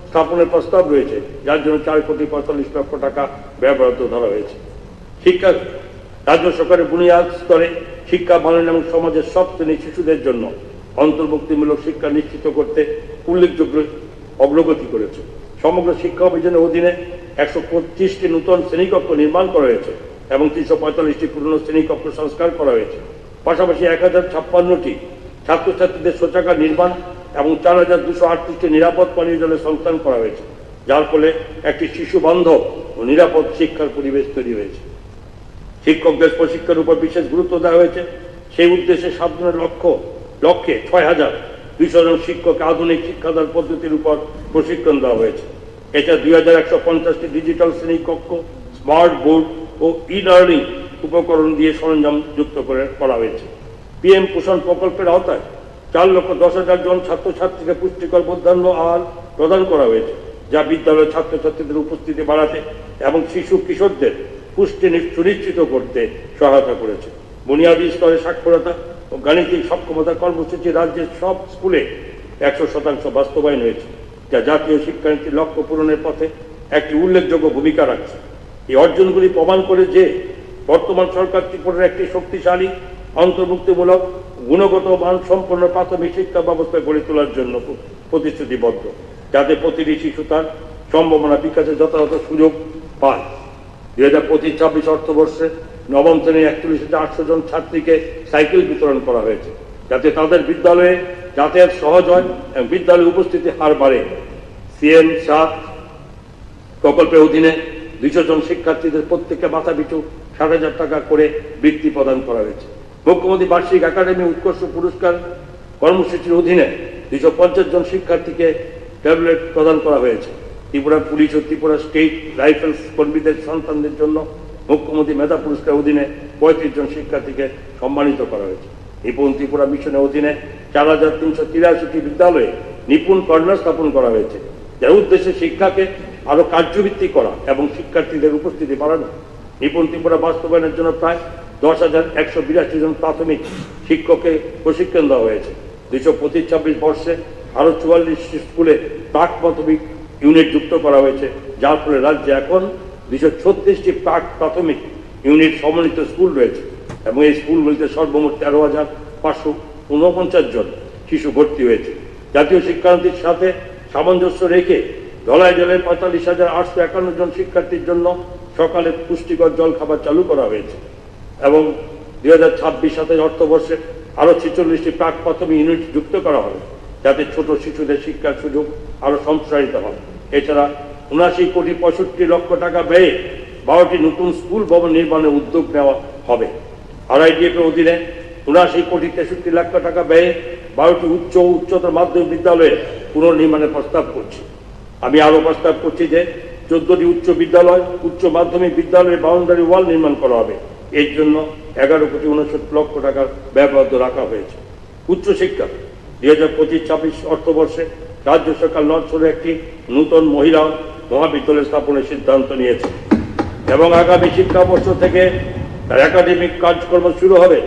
স্থাপনের প্রস্তাব রয়েছে, যার জন্য 4,45,00,000 টাকা ব্যয় বরাদ্দ ধরা হয়েছে। শিক্ষা রাজ্য সরকারের বুনিয়াদ স্তরে শিক্ষা মানন এবং সমাজের সব শ্রেণীর শিশুদের জন্য অন্তর্ভুক্তিমূলক শিক্ষা নিশ্চিত করতে উল্লেখযোগ্য অগ্রগতি করেছে। সমগ্র শিক্ষা অভিযানের অধীনে 125টি নূতন শ্রেণীকক্ষ নির্মাণ করা হয়েছে এবং 345টি পুরনো শ্রেণীকক্ষ সংস্কার করা হয়েছে। পাশাপাশি 1056টি ছাত্রছাত্রীদের শৌচাগার নির্মাণ এবং 4238টি নিরাপদ পানীয় জলের সংস্থান করা হয়েছে, যার ফলে একটি শিশু বান্ধব ও নিরাপদ শিক্ষার পরিবেশ তৈরি হয়েছে। শিক্ষকদের প্রশিক্ষণের উপর বিশেষ গুরুত্ব দেওয়া হয়েছে। সেই উদ্দেশ্যে 7 দিনের লক্ষ্যে 6200 জন শিক্ষককে আধুনিক শিক্ষাদান পদ্ধতির উপর প্রশিক্ষণ দেওয়া হয়েছে। এটা 2150টি ডিজিটাল শ্রেণীকক্ষ, স্মার্ট বোর্ড ও ই লার্নিং উপকরণ দিয়ে সরঞ্জাম যুক্ত করা হয়েছে। PM পোষণ প্রকল্পের আওতায় 4,10,000 জন ছাত্রছাত্রীকে পুষ্টিকর মধ্যাহ্ন আহার প্রদান করা হয়েছে, যা বিদ্যালয়ের ছাত্রছাত্রীদের উপস্থিতি বাড়াতে এবং শিশু কিশোরদের পুষ্টি সুনিশ্চিত করতে সহায়তা করেছে। বুনিয়াদী স্তরে সাক্ষরতা ও গাণিতিক সক্ষমতা কর্মসূচি রাজ্যের সব স্কুলে 100% বাস্তবায়ন হয়েছে, যা জাতীয় শিক্ষানীতির লক্ষ্য পূরণের পথে একটি উল্লেখযোগ্য ভূমিকা রাখছে। এই অর্জনগুলি প্রমাণ করে যে বর্তমান সরকার ত্রিপুরার একটি শক্তিশালী অন্তর্ভুক্তিমূলক গুণগত মান সম্পন্ন প্রাথমিক শিক্ষা ব্যবস্থা গড়ে তোলার জন্য প্রতিশ্রুতিবদ্ধ, যাতে প্রতিটি শিশু তার সম্ভাবনা বিকাশের যথাযথ সুযোগ পায়। 2025-26 অর্থবর্ষে নবম শ্রেণীর 41,800 জন ছাত্রীকে সাইকেল বিতরণ করা হয়েছে, যাতে তাদের বিদ্যালয়ে যাতায়াত সহজ হয় এবং বিদ্যালয়ে উপস্থিতি হার বাড়ে। CM 7 প্রকল্পের অধীনে 200 জন শিক্ষার্থীদের প্রত্যেককে মাথা পিছু 60,000 টাকা করে বৃত্তি প্রদান করা হয়েছে। মুখ্যমন্ত্রী বার্ষিক একাডেমি উৎকর্ষ পুরস্কার কর্মসূচির অধীনে 250 জন শিক্ষার্থীকে ট্যাবলেট প্রদান করা হয়েছে। ত্রিপুরা পুলিশ ও ত্রিপুরা স্টেট রাইফেলস কর্মীদের সন্তানদের জন্য মুখ্যমন্ত্রী মেধা পুরস্কার অধীনে 35 জন শিক্ষার্থীকে সম্মানিত করা হয়েছে। নিপুণ ত্রিপুরা মিশনের অধীনে 4,383টি বিদ্যালয়ে নিপুণ কর্নার স্থাপন করা হয়েছে, যার উদ্দেশ্যে শিক্ষাকে আরো কার্যভিত্তিক করা এবং শিক্ষার্থীদের উপস্থিতি বাড়ানো। নিপুণ ত্রিপুরা বাস্তবায়নের জন্য প্রায় 10,182 জন প্রাথমিক শিক্ষককে প্রশিক্ষণ দেওয়া হয়েছে। 2025-26 বর্ষে আরো 44 স্কুলে প্রাক প্রাথমিক ইউনিট যুক্ত করা হয়েছে, যার ফলে রাজ্যে এখন 236টি প্রাক প্রাথমিক ইউনিট সমন্বিত স্কুল রয়েছে এবং এই স্কুলগুলিতে সর্বমোট 13,549 জন শিশু ভর্তি হয়েছে। জাতীয় শিক্ষানীতির সাথে সামঞ্জস্য রেখে ধলাই জেলায় 45,851 জন শিক্ষার্থীর জন্য সকালে পুষ্টিকর জল খাবার চালু করা হয়েছে এবং 2026-27 অর্থবর্ষে আরো 46টি প্রাক প্রাথমিক ইউনিট যুক্ত করা হবে, যাতে ছোট শিশুদের শিক্ষার সুযোগ আরো সম্প্রসারিত হয়। এছাড়া 79,65,00,000 টাকা ব্যয়ে 12টি নতুন স্কুল ভবন নির্মাণের উদ্যোগ নেওয়া হবে। RIDF এর অধীনে 79,63,00,000 টাকা ব্যয়ে 12টি উচ্চ ও উচ্চতর মাধ্যমিক বিদ্যালয়ে পুনর্নির্মাণের প্রস্তাব করছি। আমি আরো প্রস্তাব করছি যে 14টি উচ্চ বিদ্যালয়, উচ্চ মাধ্যমিক বিদ্যালয়ে বাউন্ডারি ওয়াল নির্মাণ করা হবে। এর জন্য 11,69,00,000 টাকার ব্যয়বরাদ্দ রাখা হয়েছে। উচ্চশিক্ষা 2025-26 অর্থবর্ষে রাজ্য সরকার নর্থরে একটি নূতন মহিলা মহাবিদ্যালয় স্থাপনের সিদ্ধান্ত নিয়েছে এবং আগামী শিক্ষাবর্ষ থেকে তার একাডেমিক কার্যক্রম শুরু হবে।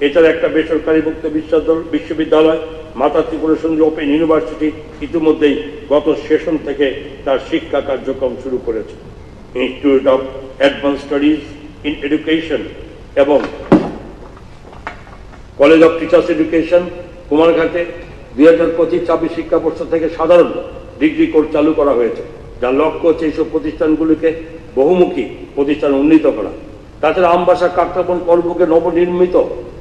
এছাড়া একটা বেসরকারি মুক্ত বিশ্ববিদ্যালয় মাতা ত্রিপুরা সুন্দরী ওপেন ইউনিভার্সিটি ইতিমধ্যেই গত সেশন থেকে তার শিক্ষা কার্যক্রম শুরু করেছে। Institute of advance studies in education এবং কলেজ অফ টিচার্স এডুকেশন কুমারঘাটে 2025-26 শিক্ষাবর্ষ থেকে সাধারণ ডিগ্রি কোর্স চালু করা হয়েছে, যার লক্ষ্য হচ্ছে এইসব প্রতিষ্ঠানগুলিকে বহুমুখী প্রতিষ্ঠানে উন্নীত করা। তাছাড়া আমবাসা, কাকরাবন, করবুকে নবনির্মিত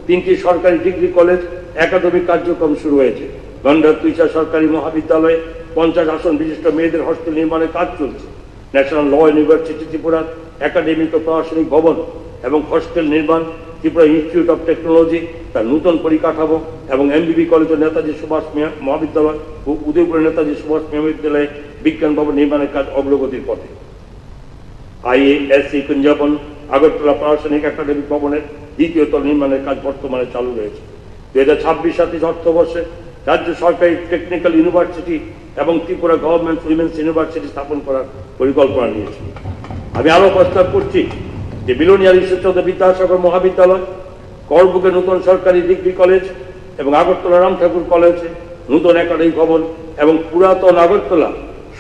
3টি সরকারি ডিগ্রি কলেজ একাডেমিক কার্যক্রম শুরু হয়েছে। গন্ডার তুইসা সরকারি মহাবিদ্যালয়ে 50 আসন বিশিষ্ট মেয়েদের হস্টেল নির্মাণের কাজ চলছে। ন্যাশনাল ল ইউনিভার্সিটি ত্রিপুরার একাডেমিক ও প্রশাসনিক ভবন এবং হস্টেল নির্মাণ, ত্রিপুরা ইনস্টিটিউট অফ টেকনোলজি তার নূতন পরিকাঠামো এবং MBB কলেজ ও নেতাজি সুভাষ মহাবিদ্যালয় ও উদয়পুরের নেতাজি সুভাষ মহাবিদ্যালয়ে বিজ্ঞান ভবন নির্মাণের কাজ অগ্রগতির পথে। IASC কুঞ্জাবন আগরতলা প্রশাসনিক একাডেমিক ভবনের 2য় তল নির্মাণের কাজ বর্তমানে চালু রয়েছে। 2026-27 অর্থবর্ষে রাজ্য সরকারি টেকনিক্যাল ইউনিভার্সিটি এবং ত্রিপুরা গভর্নমেন্ট উইমেন্স ইউনিভার্সিটি স্থাপন করার পরিকল্পনা নিয়েছে। আমি আরো প্রস্তাব করছি যে বিলোনিয়ার ঈশ্বরচন্দ্র বিদ্যাসাগর মহাবিদ্যালয়, করবুকে নতুন সরকারি ডিগ্রি কলেজ এবং আগরতলা রাম ঠাকুর কলেজে নতুন একাডেমিক ভবন এবং পুরাতন আগরতলা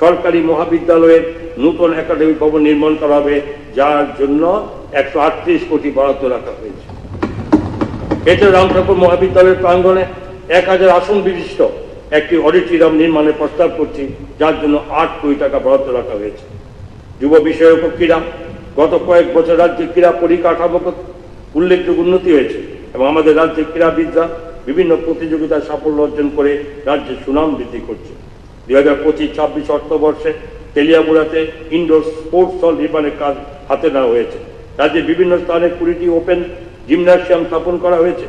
সরকারি মহাবিদ্যালয়ের নতুন একাডেমিক ভবন নির্মাণ করা হবে, যার জন্য 138 কোটি বরাদ্দ রাখা হয়েছে। এছাড়া রাম ঠাকুর মহাবিদ্যালয়ের প্রাঙ্গণে 1000 আসন বিশিষ্ট একটি অডিটোরিয়াম নির্মাণের প্রস্তাব করছি, যার জন্য 8 কোটি টাকা বরাদ্দ রাখা হয়েছে। যুব বিষয়ক ও ক্রীড়া, গত কয়েক বছর রাজ্যের ক্রীড়া পরিকাঠামোগত উল্লেখযোগ্য উন্নতি হয়েছে এবং আমাদের রাজ্যের ক্রীড়াবিদরা বিভিন্ন প্রতিযোগিতায় সাফল্য অর্জন করে রাজ্যের সুনাম বৃদ্ধি করছে। 2025-26 অর্থবর্ষে তেলিয়ামুড়াতে ইনডোর স্পোর্টস হল নির্মাণের কাজ হাতে নেওয়া হয়েছে। রাজ্যের বিভিন্ন স্থানে 20টি ওপেন জিমন্যাসিয়াম স্থাপন করা হয়েছে।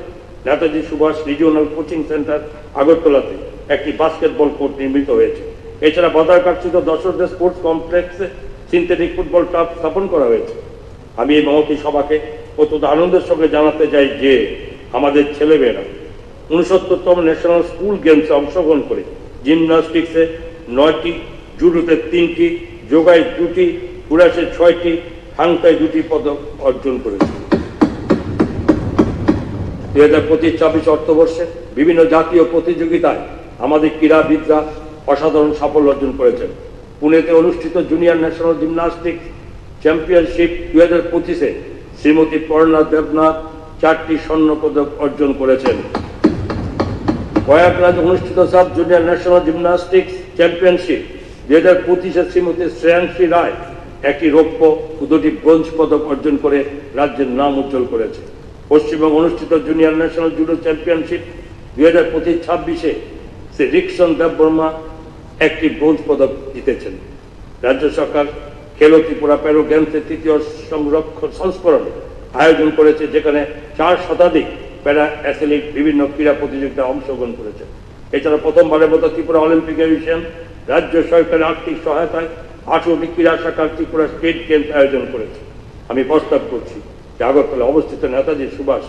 Netaji Subhas regional coaching centre আগরতলাতে একটি বাস্কেটবল কোর্ট নির্মিত হয়েছে। এছাড়া বাদারঘাটস্থিত দর্শকদের স্পোর্টস কমপ্লেক্সে সিনথেটিক ফুটবল টার্ফ স্থাপন করা হয়েছে। আমি এই মহতী সভাকে অত্যন্ত আনন্দের সঙ্গে জানাতে চাই যে আমাদের ছেলেমেয়েরা 69তম ন্যাশনাল স্কুল গেমসে অংশগ্রহণ করে জিমন্যাস্টিক্সে 9টি, জুডোতে 3টি, যোগায় 2টি, কুরাশে 6টি, হাংতায় 2টি পদক অর্জন করেছে। 2025-26 অর্থবর্ষে বিভিন্ন জাতীয় প্রতিযোগিতায় আমাদের ক্রীড়াবিদরা অসাধারণ সাফল্য অর্জন করেছেন। পুনেতে অনুষ্ঠিত জুনিয়র ন্যাশনাল জিমন্যাস্টিক্স চ্যাম্পিয়নশিপ 2025-এ শ্রীমতী পর্ণা দেবনাথ 4টি স্বর্ণ পদক অর্জন করেছেন। প্রয়াগরাজ অনুষ্ঠিত sub junior national gymnastics championship 2025-এ শ্রীমতী শ্রেয়াংশী রায় 1টি রৌপ্য ও 2টি ব্রোঞ্জ পদক অর্জন করে রাজ্যের নাম উজ্জ্বল করেছে। পশ্চিমবঙ্গ অনুষ্ঠিত জুনিয়র ন্যাশনাল জুডো চ্যাম্পিয়নশিপ 2025-26-এ শ্রী রিকশন দেববর্মা 1টি ব্রোঞ্জ পদক জিতেছেন। রাজ্য সরকার খেলো ত্রিপুরা প্যারো গেমসের 3য় সংস্করণ আয়োজন করেছে, যেখানে 4 শতাধিক প্যারা অ্যাথলিট বিভিন্ন ক্রীড়া প্রতিযোগিতায় অংশগ্রহণ করেছে। এছাড়া প্রথমবারের মতো ত্রিপুরা অলিম্পিক এডিশন রাজ্য সরকারের আর্থিক সহায়তায় 18টি ক্রীড়া শাখার ত্রিপুরা স্টেট গেমস আয়োজন করেছে। আমি প্রস্তাব করছি যে আগরতলা অবস্থিত নেতাজি সুভাষ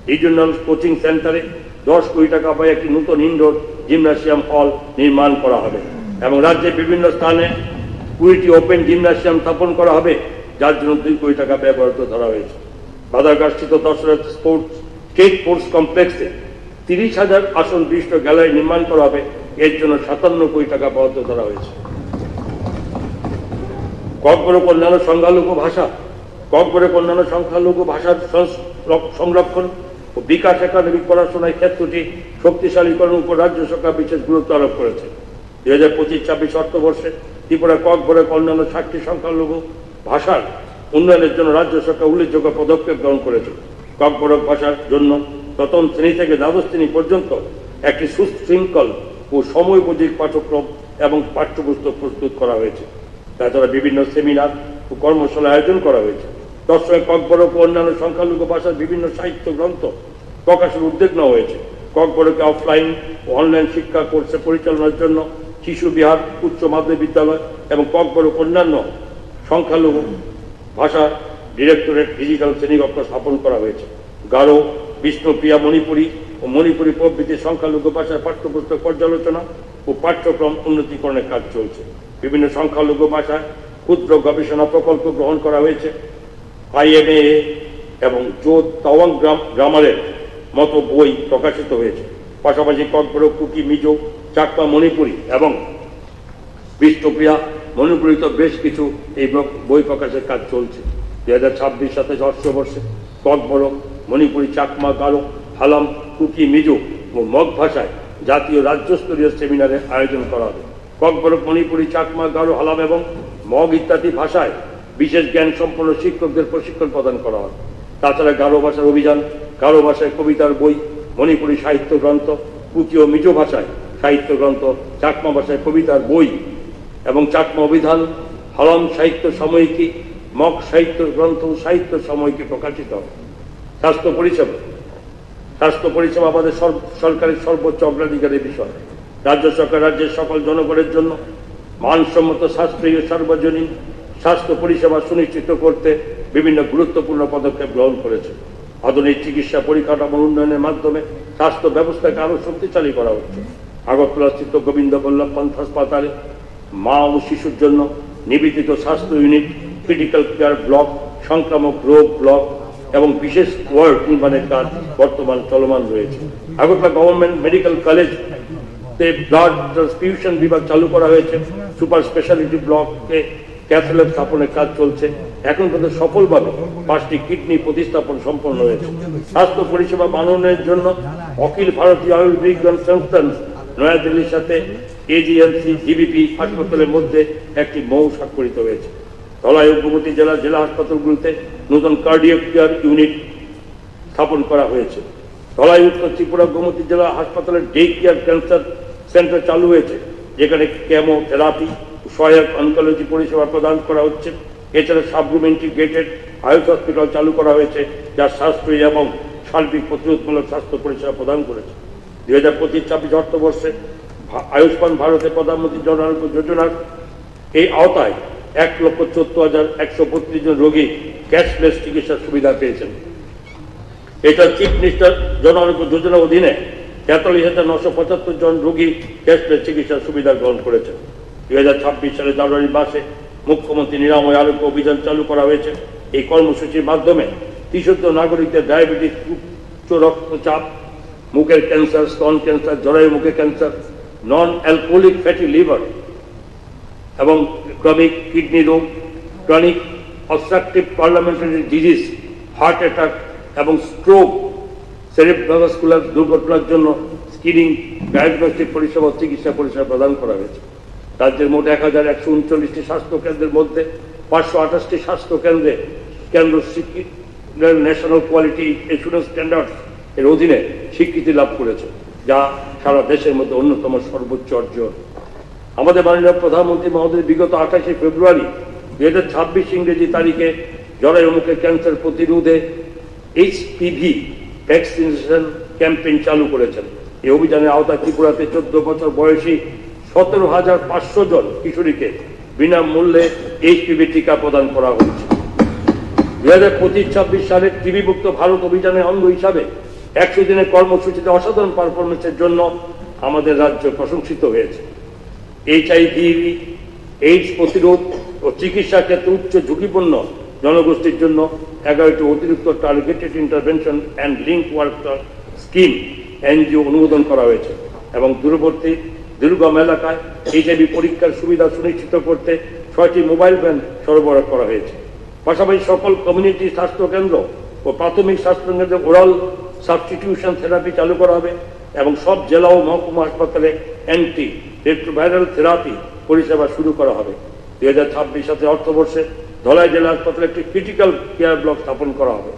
রিজিওনাল কোচিং সেন্টারে 10 কোটি টাকা ব্যয়ে একটি নতুন ইনডোর জিমন্যাসিয়াম হল নির্মাণ করা হবে এবং রাজ্যের বিভিন্ন স্থানে 20টি ওপেন জিমন্যাসিয়াম স্থাপন করা হবে, যার জন্য 2 কোটি টাকা ব্যয় বরাদ্দ ধরা হয়েছে। বাদারঘাটস্থিত দর্শক স্টেট স্পোর্টস কমপ্লেক্সে 30,000 আসন বিশিষ্ট গ্যালারি নির্মাণ করা হবে, এর জন্য 57 কোটি টাকা বরাদ্দ ধরা হয়েছে। ককবরক অন্যান্য সংখ্যালঘু ভাষার সংরক্ষণ ও বিকাশ একাডেমিক পড়াশোনার ক্ষেত্রটি শক্তিশালীকরণের উপর রাজ্য সরকার বিশেষ গুরুত্ব আরোপ করেছে। 2025-26 অর্থবর্ষে ত্রিপুরা ককবরক অন্যান্য 60টি সংখ্যালঘু ভাষার উন্নয়নের জন্য রাজ্য সরকার উল্লেখযোগ্য পদক্ষেপ গ্রহণ করেছে। ককবরক ভাষার জন্য প্রথম শ্রেণী থেকে দ্বাদশ শ্রেণী পর্যন্ত একটি সুশৃঙ্খল ও সময়োপযোগী পাঠ্যক্রম এবং পাঠ্যপুস্তক প্রস্তুত করা হয়েছে। তাছাড়া বিভিন্ন সেমিনার ও কর্মশালা আয়োজন করা হয়েছে। দর্শক ককবরক ও অন্যান্য সংখ্যালঘু ভাষার বিভিন্ন সাহিত্য গ্রন্থ প্রকাশের উদ্যোগ নেওয়া হয়েছে। ককবরকে অফলাইন ও অনলাইন শিক্ষা কোর্সে পরিচালনার জন্য শিশু বিহার উচ্চ মাধ্যমিক বিদ্যালয় এবং ককবরক অন্যান্য সংখ্যালঘু ভাষা ডিরেক্টরেট ডিজিটাল শ্রেণীকক্ষ স্থাপন করা হয়েছে। গারো, বিষ্ণুপ্রিয়া মণিপুরী ও মণিপুরী প্রভৃতি সংখ্যালঘু ভাষার পাঠ্যপুস্তক পর্যালোচনা ও পাঠ্যক্রম উন্নতিকরণের কাজ চলছে। বিভিন্ন সংখ্যালঘু ভাষায় ক্ষুদ্র গবেষণা প্রকল্প গ্রহণ করা হয়েছে। IMA এবং জো তাওয়াং গ্রামারের মতো বই প্রকাশিত হয়েছে। পাশাপাশি ককবরক, কুকি, মিজো, চাকমা মণিপুরী এবং বিষ্ণুপ্রিয়া মণিপুরীতে বেশ কিছু এই বই প্রকাশের কাজ চলছে। 2026-27 অর্থবর্ষে ককবরক, মণিপুরী, চাকমা, গারো, হালাম, কুকি, মিজো ও মগ ভাষায় জাতীয় রাজ্যস্তরীয় সেমিনারের আয়োজন করা হবে। ককবরক, মণিপুরী, চাকমা, গারো, হালাম এবং মগ ইত্যাদি ভাষায় বিশেষ জ্ঞান সম্পন্ন শিক্ষকদের প্রশিক্ষণ প্রদান করা হয়। তাছাড়া গারো ভাষার অভিযান, গারো ভাষায় কবিতার বই, মণিপুরী সাহিত্য গ্রন্থ, কুকি ও মিজো ভাষায় সাহিত্য গ্রন্থ, চাকমা ভাষায় কবিতার বই এবং চাকমা অভিধান, হালাম সাহিত্য সাময়িকী, মগ সাহিত্য গ্রন্থ ও সাহিত্য সাময়িকী প্রকাশিত হবে। স্বাস্থ্য পরিষেবা আমাদের সরকারের সর্বোচ্চ অগ্রাধিকারের বিষয়। রাজ্য সরকার রাজ্যের সকল জনগণের জন্য মানসম্মত শাস্ত্রীয় সার্বজনীন স্বাস্থ্য পরিষেবা সুনিশ্চিত করতে বিভিন্ন গুরুত্বপূর্ণ পদক্ষেপ গ্রহণ করেছে। আধুনিক চিকিৎসা পরিকাঠামোর উন্নয়নের মাধ্যমে স্বাস্থ্য ব্যবস্থাকে আরও শক্তিশালী করা হচ্ছে। আগরতলাস্থিত গোবিন্দ বল্লভ পন্থ হাসপাতালে মা ও শিশুর জন্য নিবেদিত স্বাস্থ্য ইউনিট, ক্রিটিক্যাল কেয়ার ব্লক, সংক্রামক রোগ ব্লক এবং বিশেষ ওয়ার্ড নির্মাণের কাজ বর্তমান চলমান রয়েছে। আগরতলা গভর্নমেন্ট মেডিকেল কলেজে ব্লাড ট্রান্সফিউশন বিভাগ চালু করা হয়েছে। সুপার স্পেশালিটি ব্লকে ক্যাথল্যাব স্থাপনের কাজ চলছে। এখন পর্যন্ত সফলভাবে 5টি কিডনি প্রতিস্থাপন সম্পন্ন হয়েছে। স্বাস্থ্য পরিষেবা মাননের জন্য অখিল ভারতীয় আয়ুর্বিজ্ঞান সংস্থান নয়াদিল্লির সাথে এজিএমসি জিবিপি হাসপাতালের মধ্যে একটি মৌ স্বাক্ষরিত হয়েছে। ধলাই ও গোমতী জেলার জেলা হাসপাতালগুলিতে নতুন কার্ডিয়াক কেয়ার ইউনিট স্থাপন করা হয়েছে। ধলাই উত্তর ত্রিপুরা গোমতী জেলা হাসপাতালের ডে কেয়ার ক্যান্সার সেন্টার চালু হয়েছে, যেখানে কেমোথেরাপি সহায়ক অনকোলজি পরিষেবা প্রদান করা হচ্ছে। এছাড়া সাবরুম ইন্টিগ্রেটেড আয়ুষ হসপিটাল চালু করা হয়েছে, যা সাশ্রয়ী এবং সার্বিক প্রতিরোধমূলক স্বাস্থ্য পরিষেবা প্রদান করেছে। 2025-26 অর্থবর্ষে আয়ুষ্মান ভারতের প্রধানমন্ত্রী জন আরোগ্য যোজনার এই আওতায় 1,14,132 জন রোগী ক্যাশলেস চিকিৎসার সুবিধা পেয়েছেন। এছাড়া চিফ মিনিস্টার জন আরোগ্য যোজনার অধীনে 43,975 জন রোগী ক্যাশলেস চিকিৎসার সুবিধা গ্রহণ করেছেন। 2026 সালের জানুয়ারি মাসে মুখ্যমন্ত্রী নিরাময় আরোগ্য অভিযান চালু করা হয়েছে। এই কর্মসূচির মাধ্যমে 63 নাগরিকদের ডায়াবেটিস, উচ্চ রক্তচাপ, মুখের ক্যান্সার, স্তন ক্যান্সার, জরায়ু মুখের cancer, non alcoholic fatty liver এবং ক্রমিক কিডনি রোগ, chronic obstructive parliamentary disease, heart attack এবং স্ট্রোক, সেরিব্রাসকুলার দুর্ঘটনার জন্য স্ক্রিনিং, ডায়াগনস্টিক পরিষেবা ও চিকিৎসা পরিষেবা প্রদান করা হয়েছে। রাজ্যের মোট 1,139টি স্বাস্থ্য কেন্দ্রের মধ্যে 528টি স্বাস্থ্য কেন্দ্র ন্যাশনাল কোয়ালিটি এসুরেন্স স্ট্যান্ডার্ডস এর অধীনে স্বীকৃতি লাভ করেছে, যা সারা দেশের মধ্যে অন্যতম সর্বোচ্চ অর্জন। আমাদের মাননীয় প্রধানমন্ত্রী মহোদয় বিগত 28 ফেব্রুয়ারি 2026 ইংরেজি তারিখে জরায়ু মুখের ক্যান্সার প্রতিরোধে HPV ভ্যাকসিনেশন ক্যাম্পেইন চালু করেছেন। এই অভিযানের আওতায় ত্রিপুরাতে 14 বছর বয়সী 17,500 জন কিশোরীকে বিনামূল্যে HPV টিকা প্রদান করা হয়েছে। 2025-26 সালের টিবি মুক্ত ভারত অভিযানের অঙ্গ হিসাবে 100 দিনের কর্মসূচিতে অসাধারণ পারফরমেন্সের জন্য আমাদের রাজ্য প্রশংসিত হয়েছে। HIV এইডস প্রতিরোধ ও চিকিৎসা ক্ষেত্রে উচ্চ ঝুঁকিপূর্ণ জনগোষ্ঠীর জন্য 11টি অতিরিক্ত targeted intervention and link worker scheme NGO অনুমোদন করা হয়েছে এবং দূরবর্তী দুর্গম এলাকায় HIV পরীক্ষার সুবিধা সুনিশ্চিত করতে 6টি মোবাইল ভ্যান সরবরাহ করা হয়েছে। পাশাপাশি সকল কমিউনিটি স্বাস্থ্যকেন্দ্র ও প্রাথমিক স্বাস্থ্যকেন্দ্রে ওরাল সাবস্টিটিউশন থেরাপি চালু করা হবে এবং সব জেলা ও মহকুমা হাসপাতালে অ্যান্টি রেট্রোভাইরাল থেরাপি পরিষেবা শুরু করা হবে। 2026 অর্থবর্ষে ধলাই জেলা হাসপাতালে একটি ক্রিটিক্যাল কেয়ার ব্লক স্থাপন করা হবে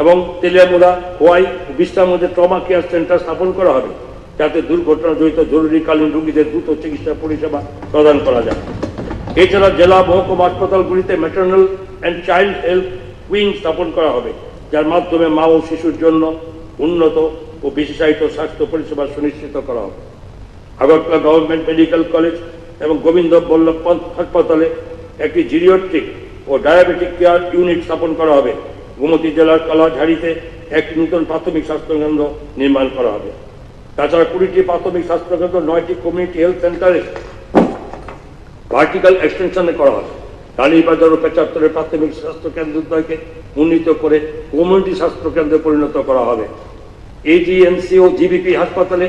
এবং তেলিয়ামুড়া, খোয়াই ও বিশ্রামগঞ্জে ট্রমা কেয়ার সেন্টার স্থাপন করা হবে, যাতে দুর্ঘটনা জড়িত জরুরিকালীন রোগীদের দ্রুত চিকিৎসা পরিষেবা প্রদান করা যায়। এছাড়া জেলা মহকুমা হাসপাতালগুলিতে maternal and child health wing স্থাপন করা হবে, যার মাধ্যমে মা ও শিশুর জন্য উন্নত ও বিশেষায়িত স্বাস্থ্য পরিষেবা সুনিশ্চিত করা হবে। আগরতলা গভর্নমেন্ট মেডিকেল কলেজ এবং গোবিন্দ বল্লভ পন্থ হাসপাতালে একটি জিরিয়াট্রিক ও ডায়াবেটিক কেয়ার ইউনিট স্থাপন করা হবে। গোমতী জেলার কালাঝাড়িতে একটি নতুন প্রাথমিক স্বাস্থ্যকেন্দ্র নির্মাণ করা হবে। তাছাড়া 20টি প্রাথমিক স্বাস্থ্যকেন্দ্র, 9টি কমিউনিটি হেলথ সেন্টারে ভার্টিক্যাল এক্সটেনশনে করা হবে। রানীবাজার ও পেচাত্তরের প্রাথমিক স্বাস্থ্যকেন্দ্রদ্বয়কে উন্নীত করে কমিউনিটি স্বাস্থ্যকেন্দ্রে পরিণত করা হবে। AGNC ও GBP হাসপাতালে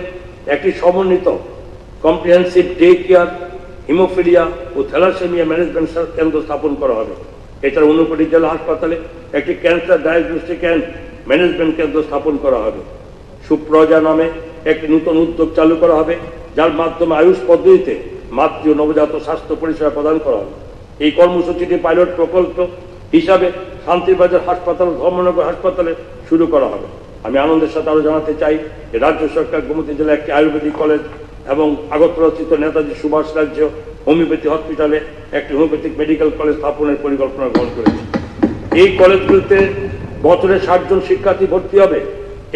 একটি সমন্বিত কম্প্রিহেন্সিভ ডে কেয়ার, হিমোফিলিয়া ও থ্যালাসেমিয়া ম্যানেজমেন্ট কেন্দ্র স্থাপন করা হবে। এছাড়া 49 জেলা হাসপাতালে একটি ক্যান্সার ডায়াগনস্টিক অ্যান্ড ম্যানেজমেন্ট কেন্দ্র স্থাপন করা হবে। সুপ্রজা নামে একটি নতুন উদ্যোগ চালু করা হবে, যার মাধ্যমে আয়ুষ পদ্ধতিতে মাতৃ ও নবজাত স্বাস্থ্য পরিষেবা প্রদান করা হবে। এই কর্মসূচিটি পাইলট প্রকল্প হিসাবে শান্তিবাজার হাসপাতাল, ধর্মনগর হাসপাতালে শুরু করা হবে। আমি আনন্দের সাথে আরো জানাতে চাই যে রাজ্য সরকার গোমতী জেলায় একটি আয়ুর্বেদিক কলেজ এবং আগরতলাস্থিত নেতাজি সুভাষ রাজ্য হোমিওপ্যাথি হসপিটালে একটি হোমিওপ্যাথিক মেডিকেল কলেজ স্থাপনের পরিকল্পনা গ্রহণ করেছে। এই কলেজগুলিতে বছরে 60 জন শিক্ষার্থী ভর্তি হবে।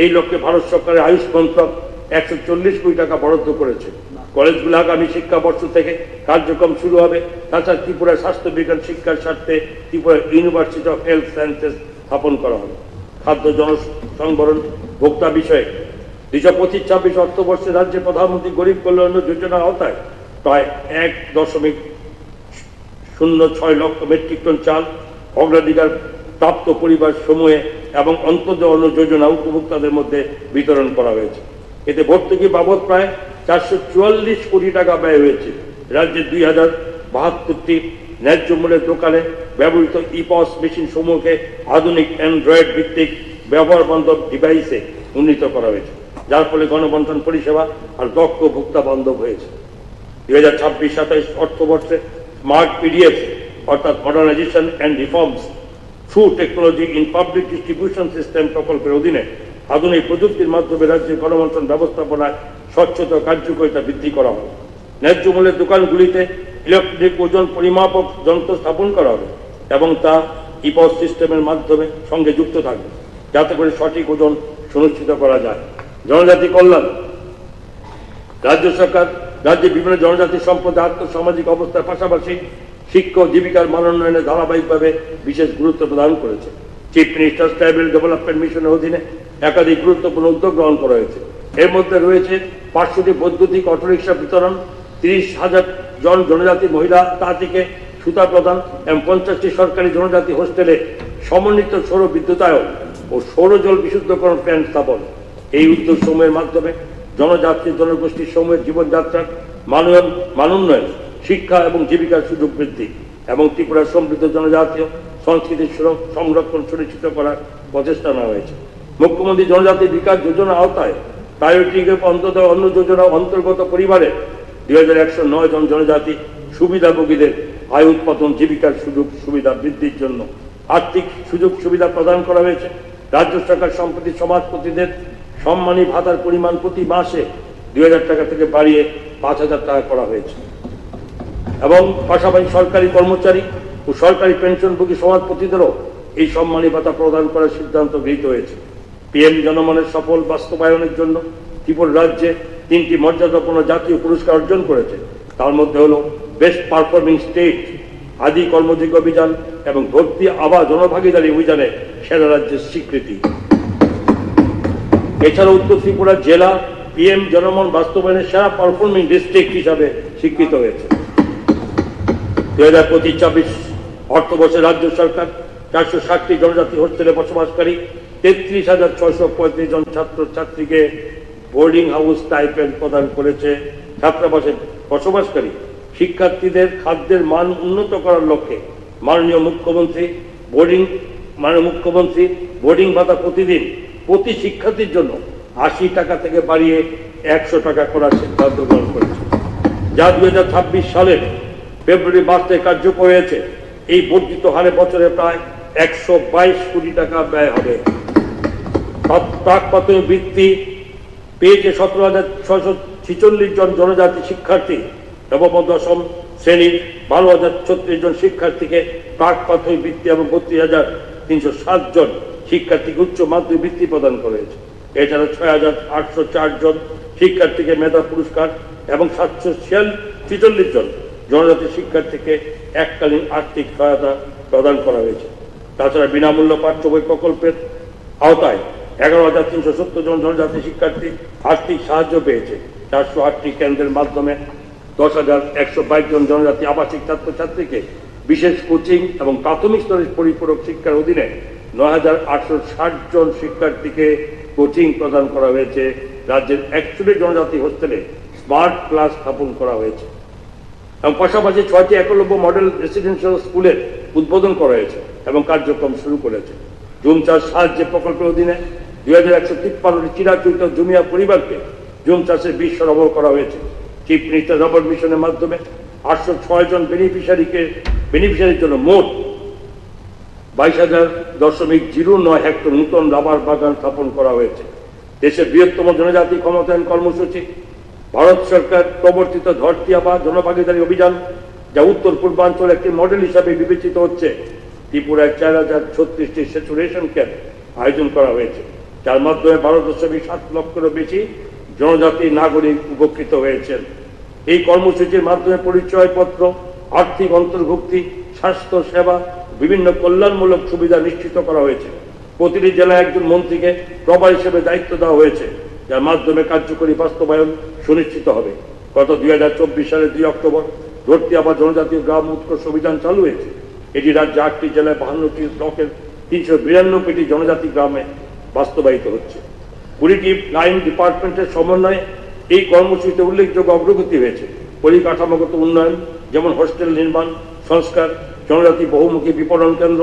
এই লক্ষ্যে ভারত সরকারের আয়ুষ মন্ত্রক 140 কোটি টাকা বরাদ্দ করেছে। কলেজগুলো আগামী শিক্ষাবর্ষ থেকে কার্যক্রম শুরু হবে। তাছাড়া ত্রিপুরার স্বাস্থ্য বিজ্ঞান শিক্ষার স্বার্থে Tripura university of health sciences স্থাপন করা হবে। খাদ্য জনসংবরণ ভোক্তা বিষয়ে 2025-26 অর্থবর্ষে রাজ্যের প্রধানমন্ত্রী গরিব কল্যাণ যোজনার আওতায় প্রায় 1.06 লক্ষ মেট্রিক টন চাল অগ্রাধিকার প্রাপ্ত পরিবার সমূহে এবং অন্তর্জল যোজনা উপভোক্তাদের মধ্যে বিতরণ করা হয়েছে। এতে ভর্তুকি বাবদ প্রায় 444 কোটি টাকা ব্যয় হয়েছে। রাজ্যের 2072টি ন্যায্য মূল্যের দোকানে ব্যবহৃত ইপস মেশিন সমূহকে আধুনিক অ্যান্ড্রয়েড ভিত্তিক ব্যবহার বান্ধব ডিভাইসে উন্নীত করা হয়েছে, যার ফলে গণবন্টন পরিষেবা আর দক্ষ ভোক্তা বান্ধব হয়েছে। 2026-27 অর্থবর্ষে স্মার্ট পিডিএস অর্থাৎ modernisation and reforms through technology in public distribution system প্রকল্পের অধীনে আধুনিক প্রযুক্তির মাধ্যমে রাজ্যের গণবন্টন ব্যবস্থাপনায় স্বচ্ছতা কার্যকারিতা বৃদ্ধি করা হবে। ন্যায্য মূল্যের দোকানগুলিতে ইলেকট্রনিক ওজন পরিমাপক যন্ত্র স্থাপন করা হবে এবং তা ইপস সিস্টেমের মাধ্যমে সঙ্গে যুক্ত থাকবে, যাতে করে সঠিক ওজন সুনিশ্চিত করা যায়। জনজাতি কল্যাণ। রাজ্য সরকার রাজ্যে বিভিন্ন জনজাতি সম্প্রদায় আর্থসামাজিক অবস্থার পাশাপাশি শিক্ষা ও জীবিকার মানোন্নয়নে ধারাবাহিকভাবে বিশেষ গুরুত্ব প্রদান করেছে। চিফ মিনিস্টার্স ট্রাইবাল ডেভেলপমেন্ট মিশনের অধীনে একাধিক গুরুত্বপূর্ণ উদ্যোগ গ্রহণ করা হয়েছে। এর মধ্যে রয়েছে 500টি বৈদ্যুতিক অটোরিকশা বিতরণ, 30,000 জন জনজাতি মহিলা তাঁতিকে সুতা প্রদান এবং 50টি সরকারি জনজাতি হোস্টেলে সমন্বিত সৌর বিদ্যুতায়ন ও সৌর জল বিশুদ্ধকরণ প্ল্যান্ট স্থাপন। এই উদ্যোগ সমূহের মাধ্যমে জনজাতি জনগোষ্ঠীর সমূহের জীবনযাত্রার মানোন্নয়ন, শিক্ষা এবং জীবিকার সুযোগ বৃদ্ধি এবং ত্রিপুরার সমৃদ্ধ জনজাতীয় সংস্কৃতির সংরক্ষণ সুনিশ্চিত করার প্রচেষ্টা নেওয়া হয়েছে। মুখ্যমন্ত্রী জনজাতি বিকাশ যোজনা আওতায় প্রায়োরিটি অন্তর্গত অন্য যোজনা অন্তর্গত পরিবারে 2109 জন জনজাতি সুবিধাভোগীদের আয় উৎপাদন, জীবিকার সুযোগ সুবিধা বৃদ্ধির জন্য আর্থিক সুযোগ সুবিধা প্রদান করা হয়েছে। রাজ্য সরকার সম্প্রতি সমাজপতিদের সম্মানী ভাতার পরিমাণ প্রতি মাসে 2,000 টাকা থেকে বাড়িয়ে 5,000 টাকা করা হয়েছে এবং পাশাপাশি সরকারি কর্মচারী ও সরকারি পেনশনভোগী সমাজপতিদেরও এই সম্মানী ভাতা প্রদান করার সিদ্ধান্ত গৃহীত হয়েছে। পিএম জনমনের সফল বাস্তবায়নের জন্য ত্রিপুরা রাজ্যে 3টি মর্যাদাপূর্ণ জাতীয় পুরস্কার অর্জন করেছে। তার মধ্যে হল বেস্ট পারফর্মিং স্টেট, আদি কর্মযোগ্য অভিযান এবং ভর্তি আবার জনভাগিদারি অভিযানে সেরা রাজ্যের স্বীকৃতি। এছাড়া উত্তর ত্রিপুরা জেলা পিএম জনমন বাস্তবায়নের সেরা পারফর্মিং ডিস্ট্রিক্ট হিসাবে স্বীকৃত হয়েছে। 2025-26 অর্থবর্ষে রাজ্য সরকার 460টি জনজাতি হোস্টেলে বসবাসকারী 33,635 জন ছাত্রছাত্রীকে বোর্ডিং হাউস স্টাইপেন্ড প্রদান করেছে। ছাত্রাবাসে বসবাসকারী শিক্ষার্থীদের খাদ্যের মান উন্নত করার লক্ষ্যে মাননীয় মুখ্যমন্ত্রী বোর্ডিং ভাতা প্রতিদিন প্রতি শিক্ষার্থীর জন্য 80 টাকা থেকে বাড়িয়ে 100 টাকা করার সিদ্ধান্ত গ্রহণ করেছে, যা 2026 সালের ফেব্রুয়ারি মাসে কার্যকর হয়েছে। এই বর্ধিত হারে বছরে প্রায় 122 কোটি টাকা ব্যয় হবে। প্রাক প্রাথমিক বৃত্তি পেয়েছে 17,646 জন জনজাতি শিক্ষার্থী এবং 10ম শ্রেণীর 12,036 জন শিক্ষার্থীকে প্রাক প্রাথমিক বৃত্তি এবং 32,307 জন শিক্ষার্থীকে উচ্চ মাধ্যমিক বৃত্তি প্রদান করা হয়েছে। এছাড়া 6,804 জন শিক্ষার্থীকে মেধা পুরস্কার এবং 746 জন জনজাতি শিক্ষার্থীকে এককালীন আর্থিক সহায়তা প্রদান করা হয়েছে। তাছাড়া বিনামূল্য পাঠ্য বই প্রকল্পের আওতায় 11,370 জন জনজাতি শিক্ষার্থী আর্থিক সাহায্য পেয়েছে। 408টি কেন্দ্রের মাধ্যমে 10,122 জন জনজাতি আবাসিক ছাত্রছাত্রীকে বিশেষ কোচিং এবং প্রাথমিক স্তরের পরিপূরক শিক্ষার অধীনে 9,860 জন শিক্ষার্থীকে কোচিং প্রদান করা হয়েছে। রাজ্যের 61 জনজাতি হোস্টেলে স্মার্ট ক্লাস স্থাপন করা হয়েছে এবং পাশাপাশি 6টি একলব্য মডেল রেসিডেন্সিয়াল স্কুলের উদ্বোধন করা হয়েছে এবং কার্যক্রম শুরু করেছে। জুম চাষ সাহায্য প্রকল্পের অধীনে 2,153টি চিরাচরিত জমিয়া পরিবারকে জুম চাষের বীজ সরবরাহ করা হয়েছে। চিফ মিনিস্টার রবার্ট মিশনের মাধ্যমে 806 জন বেনিফিশিয়ারির জন্য মোট 22,009 হেক্টর নূতন রাবার বাগান স্থাপন করা হয়েছে। দেশের বৃহত্তম জনজাতি ক্ষমতায়ন কর্মসূচি ভারত সরকার প্রবর্তিত ধরতি আবা জনভাগিদারি অভিযান, যা উত্তর পূর্বাঞ্চলে একটি মডেল হিসাবে বিবেচিত হচ্ছে। ত্রিপুরায় 4,036টি স্যাচুরেশন ক্যাম্প আয়োজন করা হয়েছে, যার মাধ্যমে ভারতবর্ষে 7 লক্ষেরও বেশি জনজাতি নাগরিক উপকৃত হয়েছেন। এই কর্মসূচির মাধ্যমে পরিচয়পত্র, আর্থিক অন্তর্ভুক্তি, স্বাস্থ্য সেবা, বিভিন্ন কল্যাণমূলক সুবিধা নিশ্চিত করা হয়েছে। প্রতিটি জেলায় একজন মন্ত্রীকে প্রভার হিসেবে দায়িত্ব দেওয়া হয়েছে, যার মাধ্যমে কার্যকরী বাস্তবায়ন সুনিশ্চিত হবে। গত 2024 সালের 2 অক্টোবর ধরতি আবা জনজাতীয় গ্রাম উৎকর্ষ অভিযান চালু হয়েছে। এটি রাজ্যে 8টি জেলায় 52টি ব্লকের 392টি জনজাতি গ্রামে বাস্তবায়িত হচ্ছে। 20টি লাইন ডিপার্টমেন্টের সমন্বয়ে এই কর্মসূচিতে উল্লেখযোগ্য অগ্রগতি হয়েছে। পরিকাঠামোগত উন্নয়ন, যেমন হোস্টেল নির্মাণ, সংস্কার, জনজাতি বহুমুখী বিপণন কেন্দ্র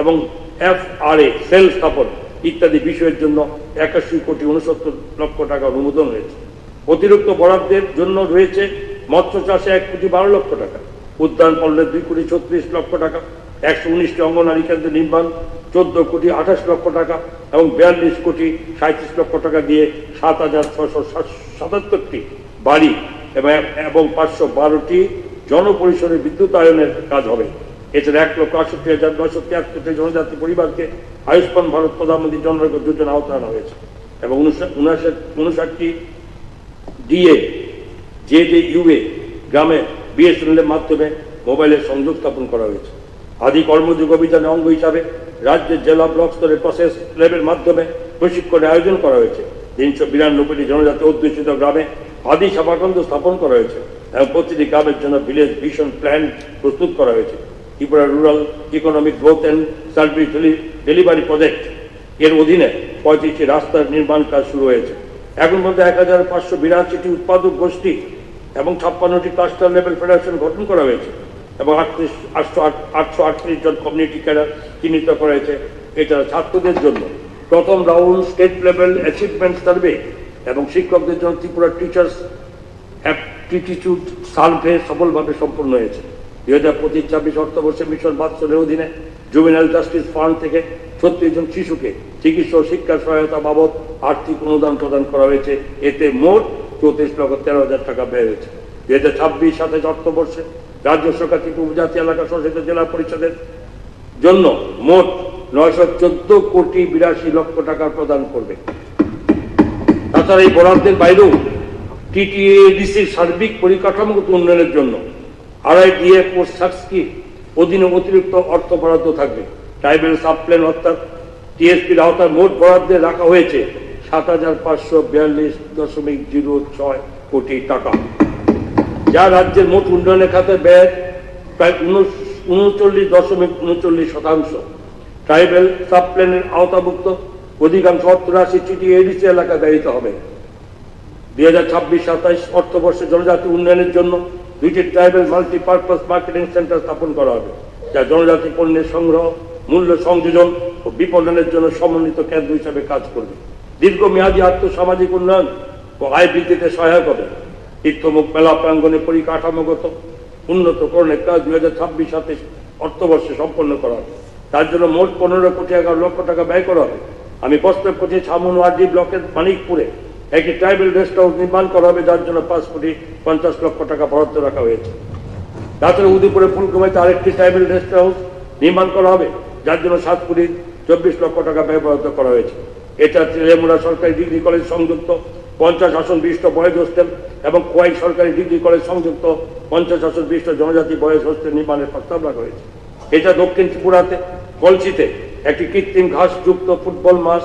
এবং FRA সেল স্থাপন ইত্যাদি বিষয়ের জন্য 81,69,00,000 টাকা অনুমোদন হয়েছে। অতিরিক্ত বরাদ্দের জন্য রয়েছে মৎস্য চাষে 1,12,00,000 টাকা, উদ্যান পণ্যের 2,36,00,000 টাকা, 119টি অঙ্গনারী কেন্দ্র নির্মাণ 14,28,00,000 টাকা এবং 42,37,00,000 টাকা দিয়ে 7,677টি বাড়ি এবং 512টি জনপরিসরের বিদ্যুতায়নের কাজ হবে। এছাড়া 1,68,973 জনজাতি পরিবারকে আয়ুষ্মান ভারত প্রধানমন্ত্রী জন আরোগ্য যোজনা আওতায় আনা হয়েছে এবং 59টি DA JJUA গ্রামে BSNL এর মাধ্যমে মোবাইলের সংযোগ স্থাপন করা হয়েছে। আদি কর্মযোগ অভিযানের অঙ্গ হিসাবে রাজ্যের জেলা ব্লক স্তরে প্রসেস ল্যাবের মাধ্যমে প্রশিক্ষণের আয়োজন করা হয়েছে। 392টি জনজাতি অধ্যুষিত গ্রামে আদি সভাকেন্দ্র স্থাপন করা হয়েছে এবং প্রতিটি গ্রামের জন্য ভিলেজ ভিশন প্ল্যান প্রস্তুত করা হয়েছে। Tripura rural economic growth and service delivery project এর অধীনে 35টি রাস্তার নির্মাণ কাজ শুরু হয়েছে। এখন মধ্যে 1,582টি উৎপাদক গোষ্ঠী এবং 56টি ক্লাস্টার লেভেল ফেডারেশন গঠন করা হয়েছে এবং 838 জন কমিউনিটি ক্যাডার চিহ্নিত করা হয়েছে। এছাড়া ছাত্রদের জন্য প্রথম round state level achievement survey এবং শিক্ষকদের জন্য ত্রিপুরা টিচার্স অ্যাপটিটিউড সার্ভে সফলভাবে সম্পন্ন হয়েছে। 2025-26 অর্থবর্ষে মিশন বাৎসল্যের অধীনে জুভেনাইল জাস্টিস ফান্ড থেকে 36 জন শিশুকে চিকিৎসা ও শিক্ষা সহায়তা বাবদ আর্থিক অনুদান প্রদান করা হয়েছে। এতে মোট 34,13,000 টাকা ব্যয় হয়েছে। 2026-27 অর্থবর্ষে রাজ্য সরকার ত্রিপুরা উপজাতি এলাকা স্বশাসিত জেলা পরিষদের জন্য মোট 914,82 টাকা প্রদান করবে। তাছাড়া এই বরাদ্দের বাইরেও TTADCর সার্বিক পরিকাঠামোগত উন্নয়নের জন্য RIDA পোস্ট সাকসকি অধীনে অতিরিক্ত অর্থ বরাদ্দ থাকবে। ট্রাইবেল সাবপ্ল্যান অর্থাৎ TSPর আওতায় মোট বরাদ্দে রাখা হয়েছে 7,542.06 কোটি টাকা, যা রাজ্যের মোট উন্নয়নের খাতে ব্যয় প্রায় 39.39%। ট্রাইবেল সাবপ্ল্যানের আওতাভুক্ত অধিকাংশ অর্থ রাশি TTADC এলাকায় ব্যয়িত হবে। 2026-27 অর্থবর্ষে জনজাতি উন্নয়নের জন্য 2টি ট্রাইবেল মাল্টিপারপাস মার্কেটিং সেন্টার স্থাপন করা হবে, যা জনজাতি পণ্যের সংগ্রহ, মূল্য সংযোজন ও বিপণনের জন্য সমন্বিত কেন্দ্র হিসাবে কাজ করবে। দীর্ঘমেয়াদী আর্থসামাজিক উন্নয়ন ও আয় বৃদ্ধিতে সহায়ক হবে। তীর্থমুখ মেলা প্রাঙ্গনে পরিকাঠামোগত উন্নতকরণের কাজ 2026-27 অর্থবর্ষে সম্পন্ন করা হবে। তার জন্য মোট 15,11,00,000 টাকা ব্যয় করা হবে। আমি প্রস্তাব করছি ছামুন RD ব্লকের মানিকপুরে একটি ট্রাইবেল রেস্ট হাউস নির্মাণ করা হবে, যার জন্য 5,50,00,000 টাকা বরাদ্দ রাখা হয়েছে। তাছাড়া উদয়পুরে ফুলকুমাইতে আরেকটি ট্রাইবেল রেস্ট হাউস নির্মাণ করা হবে, যার জন্য 7,24,00,000 টাকা ব্যয় বরাদ্দ করা হয়েছে। এছাড়া ত্রিলেমুড়া সরকারি ডিগ্রি কলেজ সংযুক্ত 50 আসন বিশিষ্ট বয়েজ হোস্টেল এবং কোয়াই সরকারি ডিগ্রি কলেজ সংযুক্ত 50 আসন বিশিষ্ট জনজাতি বয়েজ হোস্টেল নির্মাণের প্রস্তাব রাখা হয়েছে। এছাড়া দক্ষিণ ত্রিপুরাতে কলসিতে একটি কৃত্রিম ঘাসযুক্ত ফুটবল মাঠ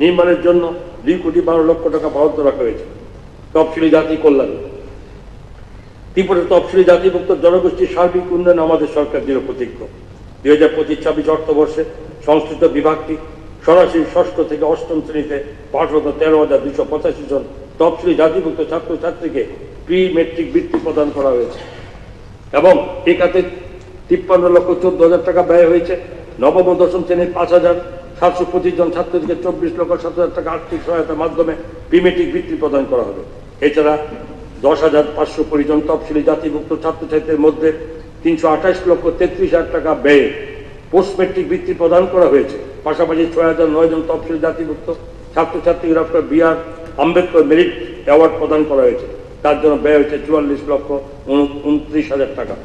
নির্মাণের জন্য 2,12,00,000 টাকা বরাদ্দ রাখা হয়েছে। তফসিলি জাতি কল্যাণ ত্রিপুরা তফসিলি জাতিভুক্ত জনগোষ্ঠীর সার্বিক উন্নয়ন আমাদের সরকার দৃঢ় প্রতিজ্ঞ। 2025-26 অর্থবর্ষে সংশ্লিষ্ট বিভাগটি সরাসরি ষষ্ঠ থেকে অষ্টম শ্রেণীতে পাঠরত 13,285 জন তফসিলি জাতিভুক্ত ছাত্রছাত্রীকে প্রি মেট্রিক বৃত্তি প্রদান করা হয়েছে এবং এ খাতে 53,14,000 টাকা ব্যয় হয়েছে। নবম ও দশম শ্রেণীর 5,725 জন ছাত্রীকে 24,07,000 টাকা আর্থিক সহায়তার মাধ্যমে প্রি মেট্রিক বৃত্তি প্রদান করা হবে। এছাড়া 10,520 জন তফসিলি জাতিভুক্ত ছাত্রছাত্রীদের মধ্যে 328,33,000 টাকা ব্যয়ে পোস্ট মেট্রিক বৃত্তি প্রদান করা হয়েছে। পাশাপাশি 6,009 জন তফসিলি জাতিভুক্ত ছাত্রছাত্রীকে doctor B.R. Ambedkar merit award প্রদান করা হয়েছে, তার জন্য ব্যয় হয়েছে 44,29,000 টাকা।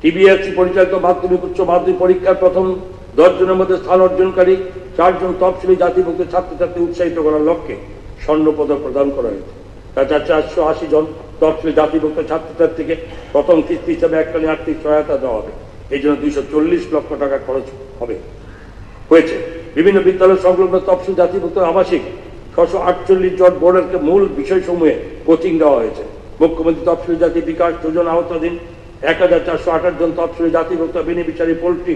TBSC পরিচালিত মাধ্যমিক উচ্চ মাধ্যমিক পরীক্ষার প্রথম 10 জনের মধ্যে স্থান অর্জনকারী 4 জন তফসিলি জাতিভুক্ত ছাত্রছাত্রী উৎসাহিত করার লক্ষ্যে স্বর্ণপদক প্রদান করা হয়েছে। তাছাড়া 480 জন তফসিলি জাতিভুক্ত ছাত্রছাত্রীকে প্রথম কিস্তি হিসাবে এককালীন আর্থিক সহায়তা দেওয়া হবে। এই জন্য 240,00,000 টাকা খরচ হয়েছে। বিভিন্ন বিদ্যালয় সংলগ্ন তফসিল জাতিভুক্ত আবাসিক 648 জন বোর্ডেরকে মূল বিষয়সমূহে কোচিং দেওয়া হয়েছে। মুখ্যমন্ত্রী তফসিলি জাতি বিকাশ যোজনা আওতাধীন 1,428 জন তফসিলি জাতিভুক্ত বেনিফিশিয়ারি পোল্ট্রি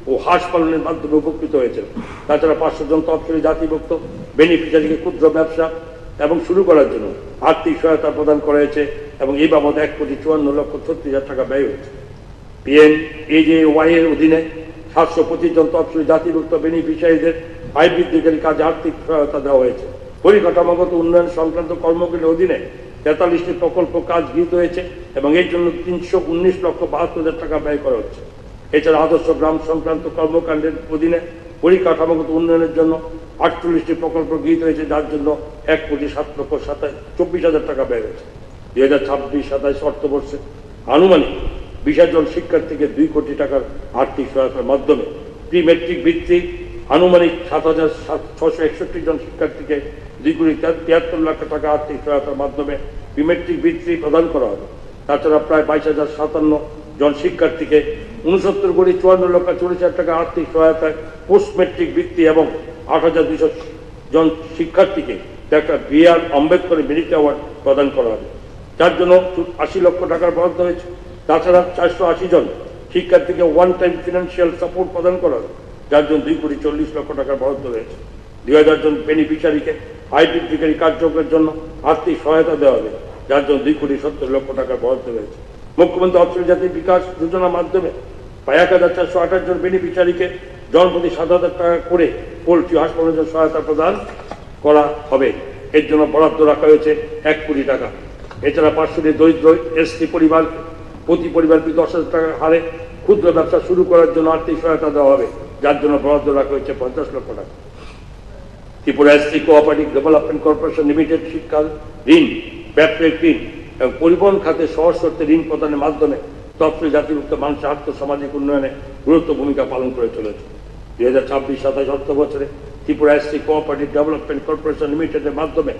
ও হাঁস পালনের মাধ্যমে উপকৃত হয়েছে। তাছাড়া 500 জন তফসিলি জাতিভুক্ত বেনিফিশিয়ারিকে ক্ষুদ্র ব্যবসা এবং শুরু করার জন্য আর্থিক সহায়তা প্রদান করা হয়েছে এবং এই বাবদ 1,54,36,000 টাকা ব্যয় হয়েছে। PNAJY এর অধীনে 725 জন তফসিলি জাতিভুক্ত বেনিফিশিয়ারিদের আয় বৃদ্ধিকারী কাজে আর্থিক সহায়তা দেওয়া হয়েছে। পরিকাঠামোগত উন্নয়ন সংক্রান্ত কর্মগুলির অধীনে 43টি প্রকল্প কাজ গৃহীত হয়েছে এবং এর জন্য 319,72,000 টাকা ব্যয় করা হচ্ছে। এছাড়া আদর্শ গ্রাম সংক্রান্ত কর্মকাণ্ডের অধীনে পরিকাঠামোগত উন্নয়নের জন্য 48টি প্রকল্প গৃহীত হয়েছে, যার জন্য 1,07,24,000 টাকা ব্যয় হয়েছে। 2026-27 অর্থবর্ষে আনুমানিক 20,000 জন শিক্ষার্থীকে 2 কোটি টাকার আর্থিক সহায়তার মাধ্যমে প্রি মেট্রিক ভিত্তিক আনুমানিক 7,661 জন শিক্ষার্থীকে 2,73 লাখ টাকা আর্থিক সহায়তার মাধ্যমে প্রি মেট্রিক ভিত্তি প্রদান করা হবে। তাছাড়া প্রায় 22,057 জন শিক্ষার্থীকে 69,54,40,000 টাকা আর্থিক সহায়তায় পোস্ট মেট্রিক ভিত্তি এবং 8,200 জন শিক্ষার্থীকে doctor B.R. Ambedkar merit award প্রদান করা হবে, যার জন্য 80 লক্ষ টাকার বরাদ্দ হয়েছে। তাছাড়া 480 জন শিক্ষার্থীকে ওয়ান টাইম ফিনান্সিয়াল সাপোর্ট প্রদান করা হবে, যার জন্য 2,40 লক্ষ টাকার বরাদ্দ হয়েছে। 2,000 জন বেনিফিশিয়ারিকে আয় বৃদ্ধিকারী কার্যক্রমের জন্য আর্থিক সহায়তা দেওয়া হবে, যার জন্য 2,70 লক্ষ টাকার বরাদ্দ হয়েছে। মুখ্যমন্ত্রী অর্থ জাতীয় বিকাশ যোজনার মাধ্যমে প্রায় 1,428 জন বেনিফিশিয়ারিকে জনপ্রতি 7,000 টাকা করে পোল্ট্রি হাসপাতালের সহায়তা প্রদান করা হবে। এর জন্য বরাদ্দ রাখা হয়েছে 1 কোটি টাকা। এছাড়া 500টি দরিদ্র SC পরিবার প্রতি পরিবারকে 10,000 টাকা হারে ক্ষুদ্র ব্যবসা শুরু করার জন্য আর্থিক সহায়তা দেওয়া হবে, যার জন্য বরাদ্দ রাখা হয়েছে 50 লক্ষ টাকা। Tripura SC cooperative development corporation limited শিক্ষা ঋণ, ব্যবসায়িক ঋণ এবং পরিবহন খাতে সহজ শর্তে ঋণ প্রদানের মাধ্যমে তফসিলি জাতিভুক্ত মানুষের আর্থসামাজিক উন্নয়নে গুরুত্ব ভূমিকা পালন করে চলেছে। 2026-27 অর্থ বছরে Tripura SC cooperative development corporation লিমিটেডের মাধ্যমে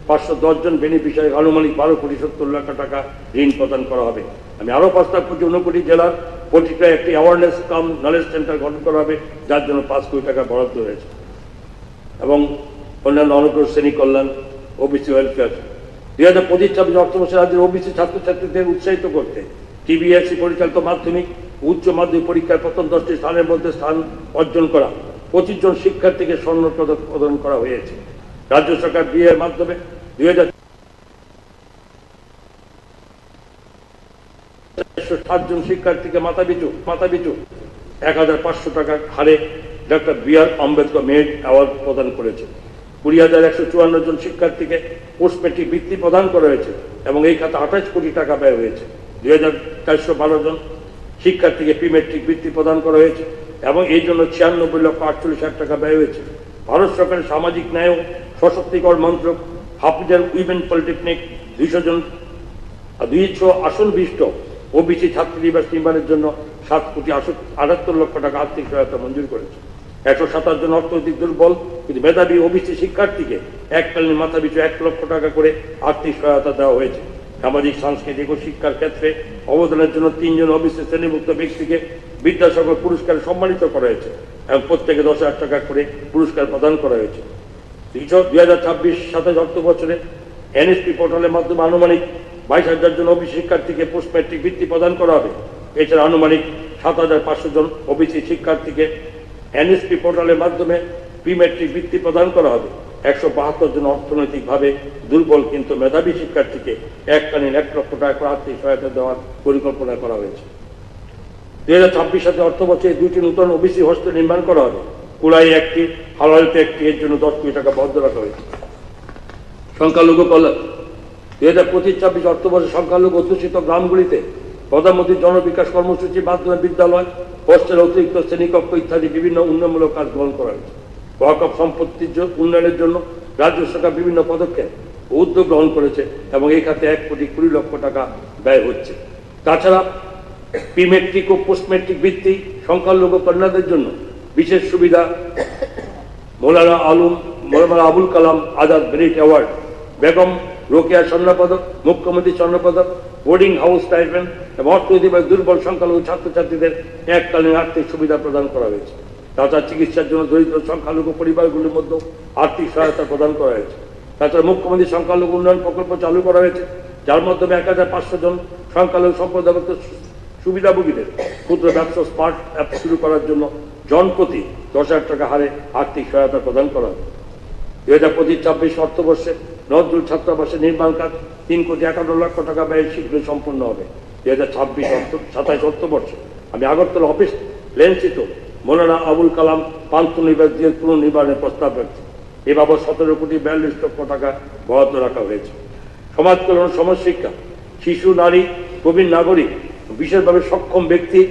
510 জন বেনিফিশিয়ারি আনুমানিক 12,70 লাখ টাকা ঋণ প্রদান করা হবে। আমি আরও প্রস্তাব করছি 29 জেলার প্রতিটা একটি অ্যাওয়ারনেস কাম নলেজ সেন্টার গঠন করা হবে, যার জন্য 5 কোটি টাকা বরাদ্দ রয়েছে। এবং অন্যান্য অনুগ্রহ শ্রেণী কল্যাণ, OBC ওয়েলফেয়ার। 2025-26 অর্থবর্ষে রাজ্যের OBC ছাত্রছাত্রীদের উৎসাহিত করতে TBSC পরিচালিত মাধ্যমিক উচ্চ মাধ্যমিক পরীক্ষার প্রথম 10টি স্থানের মধ্যে স্থান অর্জন করা 25 জন শিক্ষার্থীকে স্বর্ণ পদক প্রদান করা হয়েছে। রাজ্য সরকার বিএর মাধ্যমে 2,407 জন শিক্ষার্থীকে মাথাপিছু 1,500 টাকা হারে doctor B.R. Ambedkar merit award প্রদান করেছে। 20,154 জন শিক্ষার্থীকে পোস্ট মেট্রিক বৃত্তি প্রদান করা হয়েছে এবং এই খাতে 28 কোটি টাকা ব্যয় হয়েছে। 2,412 জন শিক্ষার্থীকে প্রি মেট্রিক বৃত্তি প্রদান করা হয়েছে এবং এই জন্য 96,48,000 টাকা ব্যয় হয়েছে। ভারত সরকারের সামাজিক ন্যায় ও সশক্তিকরণ মন্ত্রক হাফিজার উইমেন পলিটেকনিক 200 আসন বিশিষ্ট OBC ছাত্রীনিবাস নির্মাণের জন্য 7,78 লক্ষ টাকা আর্থিক সহায়তা মঞ্জুর করেছে। 127 জন অর্থনৈতিক দুর্বল কিন্তু মেধাবী OBC শিক্ষার্থীকে এককালীন মাথাপিছু 1 লক্ষ টাকা করে আর্থিক সহায়তা দেওয়া হয়েছে। সামাজিক সাংস্কৃতিক ও শিক্ষার ক্ষেত্রে অবদানের জন্য 3 জন OBC শ্রেণীভুক্ত ব্যক্তিকে বিদ্যাসাগর পুরস্কারে সম্মানিত করা হয়েছে এবং প্রত্যেকে 10,000 টাকা করে পুরস্কার প্রদান করা হয়েছে। 2026-27 অর্থ বছরে NSP পোর্টালের মাধ্যমে আনুমানিক 22,000 জন OBC শিক্ষার্থীকে পোস্ট ম্যাট্রিক বৃত্তি প্রদান করা হবে। এছাড়া আনুমানিক 7,500 জন OBC শিক্ষার্থীকে NSP পোর্টালের মাধ্যমে প্রি ম্যাট্রিক বৃত্তি প্রদান করা হবে। 172 জন অর্থনৈতিকভাবে দুর্বল কিন্তু মেধাবী শিক্ষার্থীকে এককালীন 1 লক্ষ টাকা করে আর্থিক সহায়তা দেওয়ার পরিকল্পনা করা হয়েছে। 2026 অর্থ বছরে 2টি নতুন OBC হোস্টেল নির্মাণ করা হবে। কুলাই একটি, হালালতে একটি, এর জন্য 10 কোটি টাকা বরাদ্দ রাখা হয়েছে। সংখ্যালঘু কল্যাণ 2025-26 অর্থ বছরে সংখ্যালঘু অধ্যুষিত গ্রামগুলিতে প্রধানমন্ত্রী জনবিকাশ কর্মসূচির মাধ্যমে বিদ্যালয়, হোস্টেল, অতিরিক্ত শ্রেণীকক্ষ ইত্যাদি বিভিন্ন উন্নয়নমূলক কাজ গ্রহণ করা হয়েছে। ওয়াকফ সম্পত্তির উন্নয়নের জন্য রাজ্য সরকার বিভিন্ন পদক্ষেপ ও উদ্যোগ গ্রহণ করেছে এবং এই খাতে 1,20 লক্ষ টাকা ব্যয় হচ্ছে। তাছাড়া প্রি মেট্রিক ও পোস্ট মেট্রিক ভিত্তিক সংখ্যালঘু কন্যাদের জন্য বিশেষ সুবিধা মৌলানা আবুল কালাম আজাদ মেরিট অ্যাওয়ার্ড, বেগম রোকেয়া স্বর্ণপদক, মুখ্যমন্ত্রী স্বর্ণপদক, বোর্ডিং হাউস স্টাইপেন্ড এবং অর্থনৈতিকভাবে দুর্বল সংখ্যালঘু ছাত্রছাত্রীদের এককালীন আর্থিক সুবিধা প্রদান করা হয়েছে। তাছাড়া চিকিৎসার জন্য দরিদ্র সংখ্যালঘু পরিবারগুলির মধ্যে আর্থিক সহায়তা প্রদান করা হয়েছে। তাছাড়া মুখ্যমন্ত্রী সংখ্যালঘু উন্নয়ন প্রকল্প চালু করা হয়েছে, যার মাধ্যমে 1,500 জন সংখ্যালঘু সম্প্রদায়গত সুবিধাভোগীদের ক্ষুদ্র ব্যবসা স্মার্ট অ্যাপ শুরু করার জন্য জনপ্রতি 10,000 টাকা হারে আর্থিক সহায়তা প্রদান করা হবে। 2025-26 অর্থবর্ষে নজরুল ছাত্রাবাসের নির্মাণ কাজ 3,51 লক্ষ টাকা ব্যয়ে শীঘ্রই সম্পন্ন হবে। 2026-27 অর্থবর্ষে আমি আগরতলা অফিস লেনস্থিত মৌলানা আবুল কালাম পান্থনিবাসের পুনর্নির্মাণের প্রস্তাব রাখছি। এ বাবদ 17,42,00,000 টাকা বরাদ্দ রাখা হয়েছে। সমাজ কল্যাণ, সমাজশিক্ষা, শিশু, নারী, প্রবীণ নাগরিক, বিশেষভাবে সক্ষম ব্যক্তি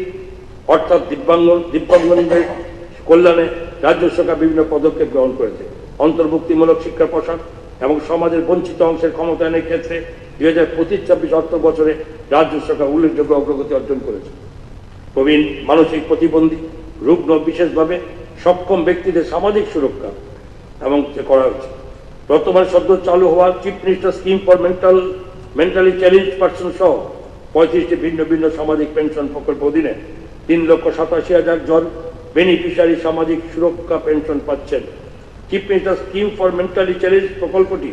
অর্থাৎ দিব্যাঙ্গদের কল্যাণে রাজ্য সরকার বিভিন্ন পদক্ষেপ গ্রহণ করেছে। অন্তর্ভুক্তিমূলক শিক্ষার প্রসার এবং সমাজের বঞ্চিত অংশের ক্ষমতায়নের ক্ষেত্রে 2025-26 অর্থ বছরে রাজ্য সরকার উল্লেখযোগ্য অগ্রগতি অর্জন করেছে। প্রবীণ, মানসিক প্রতিবন্ধী, রুগ্ন, বিশেষভাবে সক্ষম ব্যক্তিদের সামাজিক সুরক্ষা এবং করা হচ্ছে। বর্তমানে সদ্য চালু হওয়া chief minister scheme for mentally challenge person সহ 35টি ভিন্ন ভিন্ন সামাজিক পেনশন প্রকল্প অধীনে 3,87,000 জন বেনিফিশিয়ারি সামাজিক সুরক্ষা পেনশন পাচ্ছেন। Chief minister scheme for mentally challenge প্রকল্পটি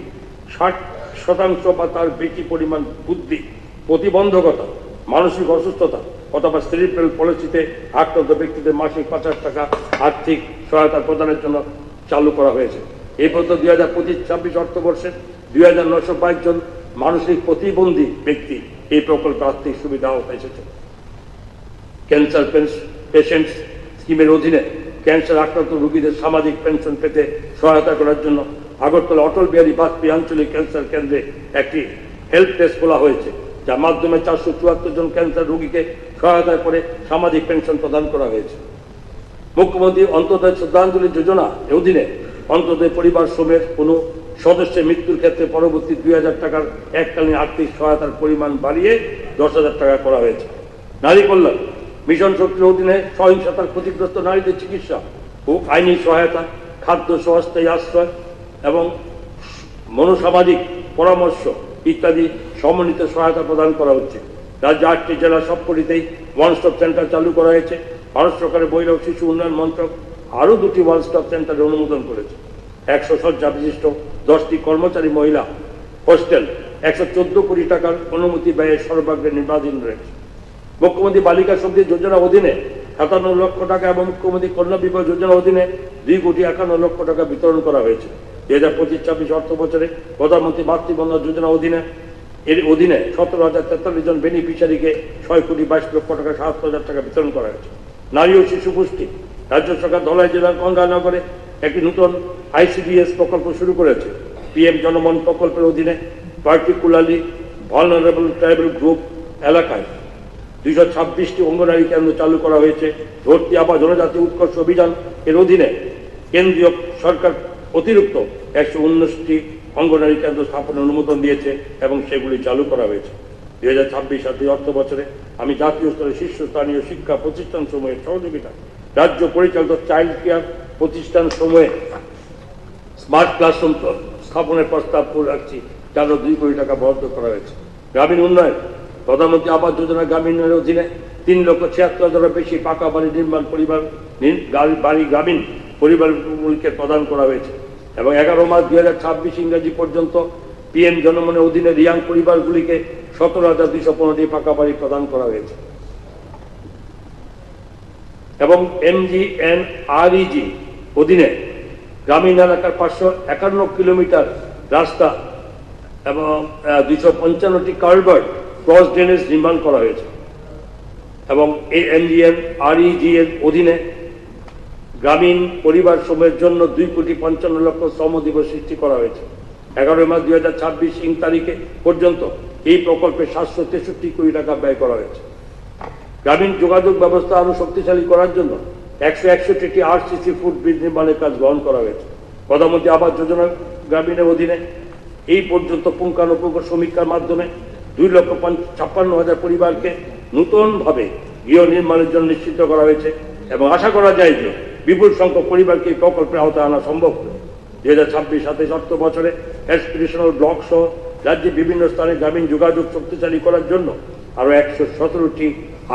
60% বা তার বেশি পরিমাণ বুদ্ধি প্রতিবন্ধকতা, মানসিক অসুস্থতা অথবা সেরিব্রাল পলিসিতে আক্রান্ত ব্যক্তিদের মাসিক 50 টাকা আর্থিক সহায়তা প্রদানের জন্য চালু করা হয়েছে। এই পর্যন্ত 2025-26 অর্থবর্ষে 2,922 জন মানসিক প্রতিবন্ধী ব্যক্তি এই প্রকল্পে আর্থিক সুবিধা এসেছে। ক্যান্সার পেশেন্টস স্কিমের অধীনে ক্যান্সার আক্রান্ত রোগীদের সামাজিক পেনশন পেতে সহায়তা করার জন্য আগরতলা অটল বিহারী বাজপেয়ী আঞ্চলিক ক্যান্সার কেন্দ্রে একটি হেল্প ডেস্ক খোলা হয়েছে, যার মাধ্যমে 474 জন ক্যান্সার রোগীকে সহায়তা করে সামাজিক পেনশন প্রদান করা হয়েছে। মুখ্যমন্ত্রী অন্তোদয় শ্রদ্ধাঞ্জলি যোজনা অধীনে অন্তোদয় পরিবার শ্রমের কোনো সদস্যের মৃত্যুর ক্ষেত্রে পরবর্তী 2,000 টাকার এককালীন আর্থিক সহায়তার পরিমাণ বাড়িয়ে 10,000 টাকা করা হয়েছে। নারী কল্যাণ মিশন শক্তির অধীনে সহিংসতার ক্ষতিগ্রস্ত নারীদের চিকিৎসা ও আইনি সহায়তা, খাদ্য, স্বস্থায়ী আশ্রয় এবং মনোসামাজিক পরামর্শ ইত্যাদি সমন্বিত সহায়তা প্রদান করা হচ্ছে। রাজ্যে 8টি জেলা সবকটিতেই ওয়ান স্টপ সেন্টার চালু করা হয়েছে। ভারত সরকারের মহিলা ও শিশু উন্নয়ন মন্ত্রক আরও 2টি ওয়ান স্টপ সেন্টারের অনুমোদন করেছে। 100 শয্যা বিশিষ্ট 10টি কর্মচারী মহিলা হোস্টেল 114 কোটি টাকার অনুমতি ব্যয়ে সর্বাগ্রে নির্মাণাধীন রয়েছে। মুখ্যমন্ত্রী বালিকা শক্তি যোজনা অধীনে 57 লক্ষ টাকা এবং মুখ্যমন্ত্রী কন্যা বিবাহ যোজনা অধীনে 2,51,00,000 টাকা বিতরণ করা হয়েছে। 2025-26 অর্থ বছরে প্রধানমন্ত্রী মাতৃবন্ধন যোজনা এর অধীনে 17,043 জন বেনিফিশিয়ারিকে 6,22,00,000 টাকা 7,000 টাকা বিতরণ করা হয়েছে। নারী ও শিশু পুষ্টি রাজ্য সরকার ধলাই জেলার গঙ্গানগরে একটি নতুন ICDS প্রকল্প শুরু করেছে। PM জনমন প্রকল্পের অধীনে পার্টিকুলারলি ভালনারেবল ট্রাইবাল গ্রুপ এলাকায় 226টি অঙ্গনওয়াড়ি কেন্দ্র চালু করা হয়েছে। ধরতি আবা জনজাতি উৎকর্ষ অভিযান এর অধীনে কেন্দ্রীয় সরকার অতিরিক্ত 119টি অঙ্গনওয়াড়ি কেন্দ্র স্থাপনের অনুমোদন দিয়েছে এবং সেগুলি চালু করা হয়েছে। 2026-27 অর্থ বছরে আমি জাতীয় স্তরে শীর্ষস্থানীয় শিক্ষা প্রতিষ্ঠান সমূহের সহযোগিতা রাজ্য পরিচালিত চাইল্ড কেয়ার প্রতিষ্ঠান সমূহে স্মার্ট ক্লাসরুম স্থাপনের প্রস্তাব রাখছি, যার 2 কোটি টাকা বরাদ্দ করা হয়েছে। গ্রামীণ উন্নয়ন প্রধানমন্ত্রী আবাস যোজনা গ্রামীণ উন্নয়নের অধীনে 3,76,000 বেশি পাকা বাড়ি নির্মাণ গ্রামীণ পরিবারগুলিকে প্রদান করা হয়েছে এবং 11 মার্চ 2026 ইংরেজি পর্যন্ত PM জনমনের অধীনে রিয়াং পরিবারগুলিকে 17,215টি পাকা বাড়ি প্রদান করা হয়েছে এবং MGNREG অধীনে গ্রামীণ এলাকার 551 কিলোমিটার রাস্তা এবং 255টি কালভার্ট ক্রস ড্রেনেজ নির্মাণ করা হয়েছে এবং MGNREG এর অধীনে গ্রামীণ পরিবার সমূহের জন্য 2,55,00,000 শ্রম দিবস সৃষ্টি করা হয়েছে। 11 মার্চ 2026 ইং তারিখে পর্যন্ত এই প্রকল্পে 763 কোটি টাকা ব্যয় করা হয়েছে। গ্রামীণ যোগাযোগ ব্যবস্থা আরো শক্তিশালী করার জন্য 161টি RCC ফুট ব্রিজ নির্মাণের কাজ গ্রহণ করা হয়েছে। প্রধানমন্ত্রী আবাস যোজনা গ্রামীণের অধীনে এই পর্যন্ত পুঙ্খানুপুঙ্খ সমীক্ষার মাধ্যমে 2,56,000 পরিবারকে নতুনভাবে গৃহ নির্মাণের জন্য নিশ্চিত করা হয়েছে এবং আশা করা যায় যে বিপুল সংখ্যক পরিবারকে এই প্রকল্পে আওতায় আনা সম্ভব। 2026-27 অর্থ বছরে অ্যাসপিরেশনাল ব্লক সহ রাজ্যে বিভিন্ন স্থানে গ্রামীণ যোগাযোগ শক্তিশালী করার জন্য আরো 117টি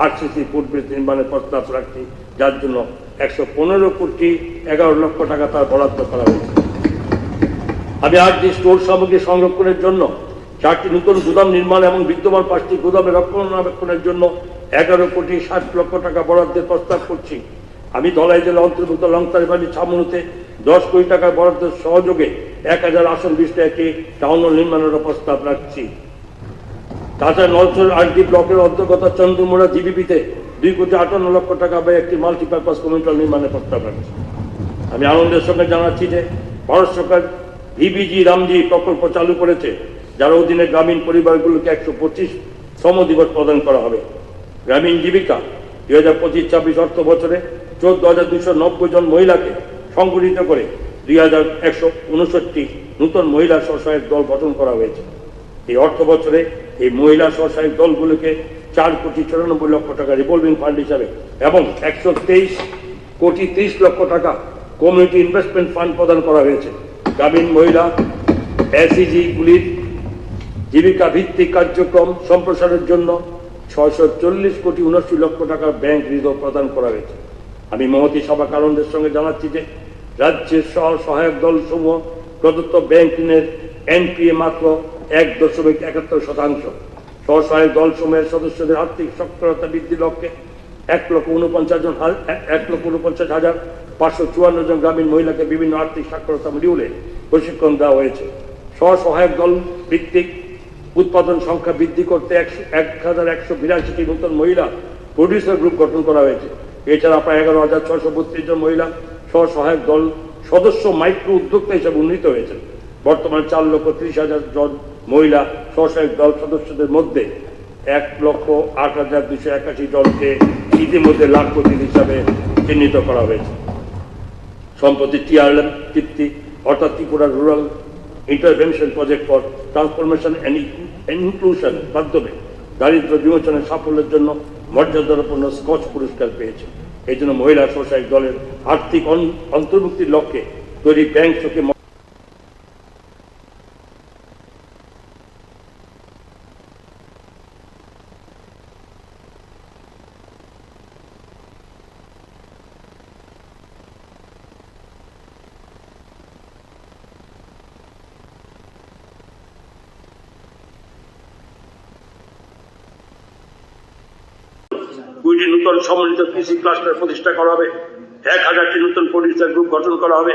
RCC ফুট ব্রিজ নির্মাণের প্রস্তাব রাখছি, যার জন্য 115,11,00,000 টাকা তার বরাদ্দ করা হয়েছে। আমি 8টি স্টোর সামগ্রী সংরক্ষণের জন্য 4টি নতুন গুদাম নির্মাণ এবং বিদ্যমান 5টি গুদামের রক্ষণাবেক্ষণের জন্য 11,60,00,000 টাকা বরাদ্দের প্রস্তাব করছি। আমি ধলাই জেলা অন্তর্ভুক্ত লংতারবাড়ি ছামনুতে 10 কোটি টাকার বরাদ্দের সহযোগে 1000 আসন বিশিষ্ট একটি টাউন হল নির্মাণের প্রস্তাব রাখছি। তাছাড়া নলছড় RD ব্লকের অন্তর্গত চন্দ্রমুড়া GBPতে 2,58,00,000 টাকা ব্যয়ে একটি মাল্টিপারপাস কমিউনিটি হল নির্মাণের প্রস্তাব রাখছে। আমি আনন্দের সঙ্গে জানাচ্ছি যে ভারত সরকার ভিবিজি রামজি প্রকল্প চালু করেছে, যার অধীনে গ্রামীণ পরিবারগুলোকে 125 শ্রম দিবস প্রদান করা হবে। গ্রামীণ জীবিকা 2025-26 অর্থ বছরে 14,290 জন মহিলাকে সংগঠিত করে 2,159 নতুন মহিলা স্বসহায়ক দল গঠন করা হয়েছে। এই অর্থ বছরে এই মহিলা স্বসহায়ক দলগুলোকে 4,94,00,000 টাকা রিভলভিং ফান্ড হিসাবে এবং 123,30,00,000 টাকা কমিউনিটি ইনভেস্টমেন্ট ফান্ড প্রদান করা হয়েছে। গ্রামীণ মহিলা এসইজি-গুলির জীবিকা ভিত্তিক কার্যক্রম সম্প্রসারের জন্য 640,79,00,000 টাকার ব্যাংক ঋণ প্রদান করা হয়েছে। আমি মহতী সভা কারণদের সঙ্গে জানাচ্ছি যে রাজ্যের সহায়ক দল সমূহ প্রদত্ত ব্যাংক ঋণের এনপিএ মাত্র 1.71%। স্বসহায়ক দল সমূহের সদস্যদের আর্থিক সক্ষমতা বৃদ্ধির লক্ষ্যে 1,49,554 জন গ্রামীণ মহিলাকে বিভিন্ন আর্থিক সাক্ষরতা মডিউলে প্রশিক্ষণ দেওয়া হয়েছে। স্বসহায়ক দল ভিত্তিক উৎপাদন সংখ্যা বৃদ্ধি করতে 1,182টি নতুন মহিলা প্রডিউসার গ্রুপ গঠন করা হয়েছে। এছাড়া প্রায় 11,632 জন মহিলা স্বসহায়ক দল সদস্য মাইক্রো উদ্যোক্তা হিসেবে উন্নীত হয়েছেন। বর্তমানে 4,30,000 জন মহিলা স্বসহায়ক দল সদস্যদের মধ্যে 1,08,281 জনকে ইতিমধ্যে লাখপতি হিসাবে চিহ্নিত করা হয়েছে। সম্প্রতি টিআরএম তৃপ্তি অর্থাৎ Tripura rural intervention project for transformation and inclusion মাধ্যমে দারিদ্র বিমোচনের সাফল্যের জন্য মর্যাদাপূর্ণ স্কচ পুরস্কার পেয়েছে। এই জন্য মহিলা স্বসহায়ক দলের আর্থিক অন্তর্ভুক্তির লক্ষ্যে তৈরি ব্যাংক থেকে দুইটি নতুন সম্মিলিত কৃষি ক্লাস্টার প্রতিষ্ঠা করা হবে, 1,000টি নতুন প্রডিউসার গ্রুপ গঠন করা হবে,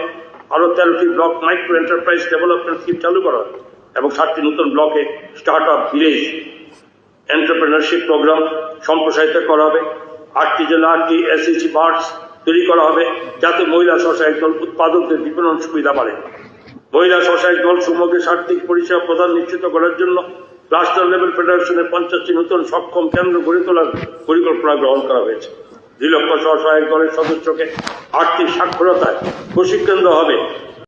আরো 13টি block micro enterprise development scheme চালু করা হবে এবং 7টি নতুন ব্লকে startup village entrepreneurship programme সম্প্রসারিত করা হবে। 8টি জেলা 8টি এসএসজি বার্ডস তৈরি করা হবে, যাতে মহিলা স্বসহায়ক দল উৎপাদকদের বিপণন সুবিধা বাড়ে। মহিলা স্বসহায়ক দল সমূহকে আর্থিক পরিষেবা প্রদান নিশ্চিত করার জন্য ক্লাস্টার লেভেল ফেডারেশনের 50টি নতুন সক্ষম কেন্দ্র গড়ে তোলার পরিকল্পনা গ্রহণ করা হয়েছে। 2 লক্ষ স্বসহায়ক দলের সদস্যকে আর্থিক সাক্ষরতায় প্রশিক্ষণ দেওয়া হবে।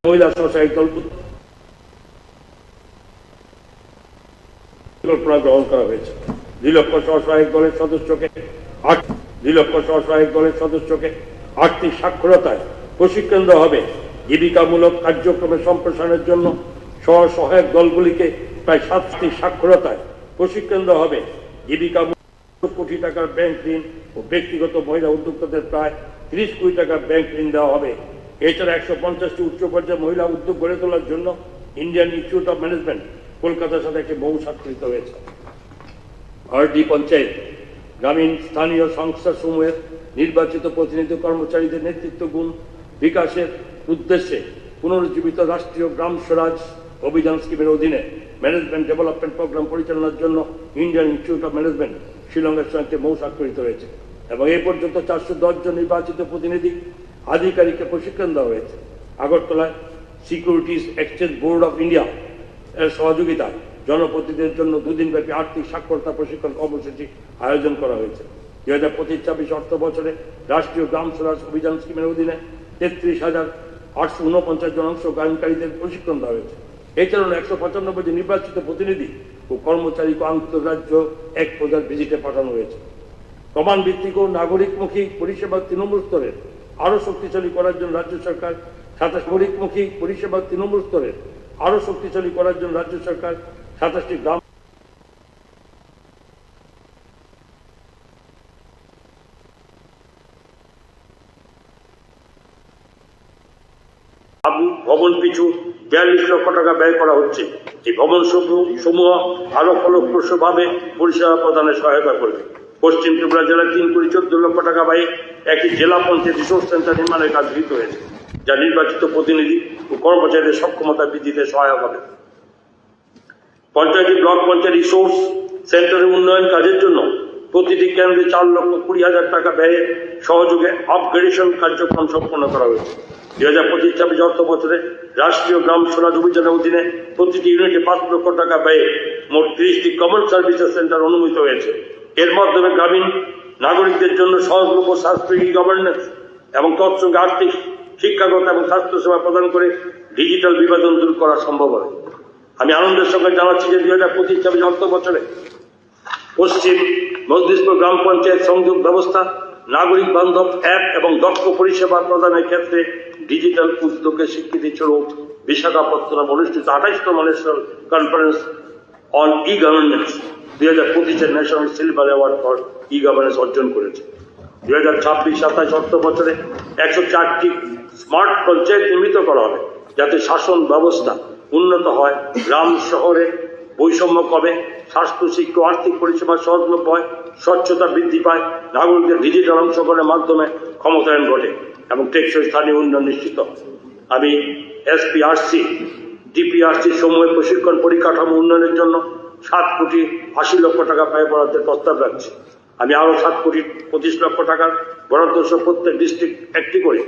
মহিলা স্বসহায়ক দল পরিকল্পনা গ্রহণ করা হয়েছে। 2 লক্ষ স্বসহায়ক দলের সদস্যকে আর্থিক সাক্ষরতায় প্রশিক্ষণ দেওয়া হবে। জীবিকামূলক কার্যক্রমের সম্প্রসারণের জন্য স্বসহায়ক দলগুলিকে প্রায় 7টি সাক্ষরতায় প্রশিক্ষণ দেওয়া হবে। জীবিকা কোটি টাকার ব্যাংক ঋণ ও ব্যক্তিগত মহিলা উদ্যোক্তাদের প্রায় 30 কোটি টাকার ব্যাংক ঋণ দেওয়া হবে। এছাড়া 150টি উচ্চ পর্যায়ে মহিলা উদ্যোগ গড়ে তোলার জন্য ইন্ডিয়ান ইনস্টিটিউট অফ ম্যানেজমেন্ট কলকাতার সাথে একটি বহু স্বাক্ষরিত হয়েছে। আরডি পঞ্চায়েত গ্রামীণ স্থানীয় সংস্থা সমূহের নির্বাচিত প্রতিনিধি কর্মচারীদের নেতৃত্ব গুণ বিকাশের উদ্দেশ্যে পুনরুজ্জীবিত রাষ্ট্রীয় গ্রাম স্বরাজ অভিযান স্কিমের অধীনে ম্যানেজমেন্ট ডেভেলপমেন্ট প্রোগ্রাম পরিচালনার জন্য ইন্ডিয়ান ইনস্টিটিউট অফ ম্যানেজমেন্ট শিলংয়ের সঙ্গে বহু স্বাক্ষরিত হয়েছে এবং এই পর্যন্ত 410 জন নির্বাচিত প্রতিনিধি আধিকারিককে প্রশিক্ষণ দেওয়া হয়েছে। আগরতলায় securities exchange board of India এর সহযোগিতায় জনপ্রতিনিধিদের জন্য 2 দিনব্যাপী আর্থিক সাক্ষরতা প্রশিক্ষণ কর্মসূচি আয়োজন করা হয়েছে। 2025-26 অর্থ বছরে রাষ্ট্রীয় গ্রাম স্বরাজ অভিযান স্কিমের অধীনে 33,849 জন অংশগ্রহণকারীদের প্রশিক্ষণ দেওয়া হয়েছে। এছাড়াও 195 জন নির্বাচিত প্রতিনিধি ও কর্মচারীকে আন্তঃরাজ্য এক প্রজার ভিজিটে পাঠানো হয়েছে। প্রমাণ ভিত্তিক ও নাগরিকমুখী পরিষেবা তৃণমূল স্তরের আরো শক্তিশালী করার জন্য রাজ্য সরকার 27টি গ্রাম ভবন পিছু 42 লক্ষ টাকা ব্যয় করা হচ্ছে। এই ভবন সমূহ আরো ফলপ্রসূভাবে পরিষেবা প্রদানে সহায়তা করবে। পশ্চিম ত্রিপুরা জেলায় 3,14 লক্ষ টাকা ব্যয়ে একটি জেলা পঞ্চায়েত রিসোর্স সেন্টার নির্মাণের কাজ গৃহীত হয়েছে, যা নির্বাচিত প্রতিনিধি ও কর্মচারীদের সক্ষমতা বৃদ্ধিতে সহায়ক হবে। পঞ্চায়েত ব্লক পঞ্চায়েত রিসোর্স সেন্টারের উন্নয়ন কাজের জন্য প্রতিটি কেন্দ্রে 4,20,000 টাকা ব্যয়ে সহযোগে আপগ্রেডেশন কার্যক্রম সম্পন্ন করা হয়েছে। 2025-26 অর্থ বছরে রাষ্ট্রীয় গ্রাম স্বরাজ অভিযানের অধীনে প্রতিটি ইউনিটে 5 লক্ষ টাকা ব্যয়ে মোট 30টি কমন সার্ভিসেস সেন্টার অনুমোদিত হয়েছে। এর মাধ্যমে গ্রামীণ নাগরিকদের জন্য সহজলভ্য স্বাস্থ্য গভর্নেন্স এবং তৎসঙ্গে আর্থিক, শিক্ষাগত এবং স্বাস্থ্যসেবা প্রদান করে ডিজিটাল বিভাজন দূর করা সম্ভব হবে। আমি আনন্দের সঙ্গে জানাচ্ছি যে 2025-26 অর্থ বছরে পশ্চিম মজলিসপুর গ্রাম পঞ্চায়েত সংযোগ ব্যবস্থা, নাগরিক বান্ধব অ্যাপ এবং দক্ষ পরিষেবা প্রদানের ক্ষেত্রে ডিজিটাল উদ্যোগের স্বীকৃতি স্বরূপ বিশাখাপত্তনম অনুষ্ঠিত 28তম national conference on e governance 2025 national silver award for e governance অর্জন করেছে। 2026-27 অর্থ বছরে 104টি স্মার্ট পঞ্চায়েত নির্মিত করা হবে, যাতে শাসন ব্যবস্থা উন্নত হয়, গ্রাম শহরে বৈষম্য কমে, স্বাস্থ্য, শিক্ষা, আর্থিক পরিষেবা সহজলভ্য হয়, স্বচ্ছতা বৃদ্ধি পায়, নাগরিকদের ডিজিটাল অংশগ্রহণের মাধ্যমে ক্ষমতায়ন ঘটে এবং টেকসই স্থানীয় উন্নয়ন নিশ্চিত হয়। আমি এসপিআরসি, ডিপিআরসি সমূহের প্রশিক্ষণ পরিকাঠামো উন্নয়নের জন্য 7,80,00,000 টাকা ব্যয় বরাদ্দের প্রস্তাব রাখছি। আমি আরো 7,25,00,000 টাকার বরাদ্দ সহ প্রত্যেক ডিস্ট্রিক্ট একটি করে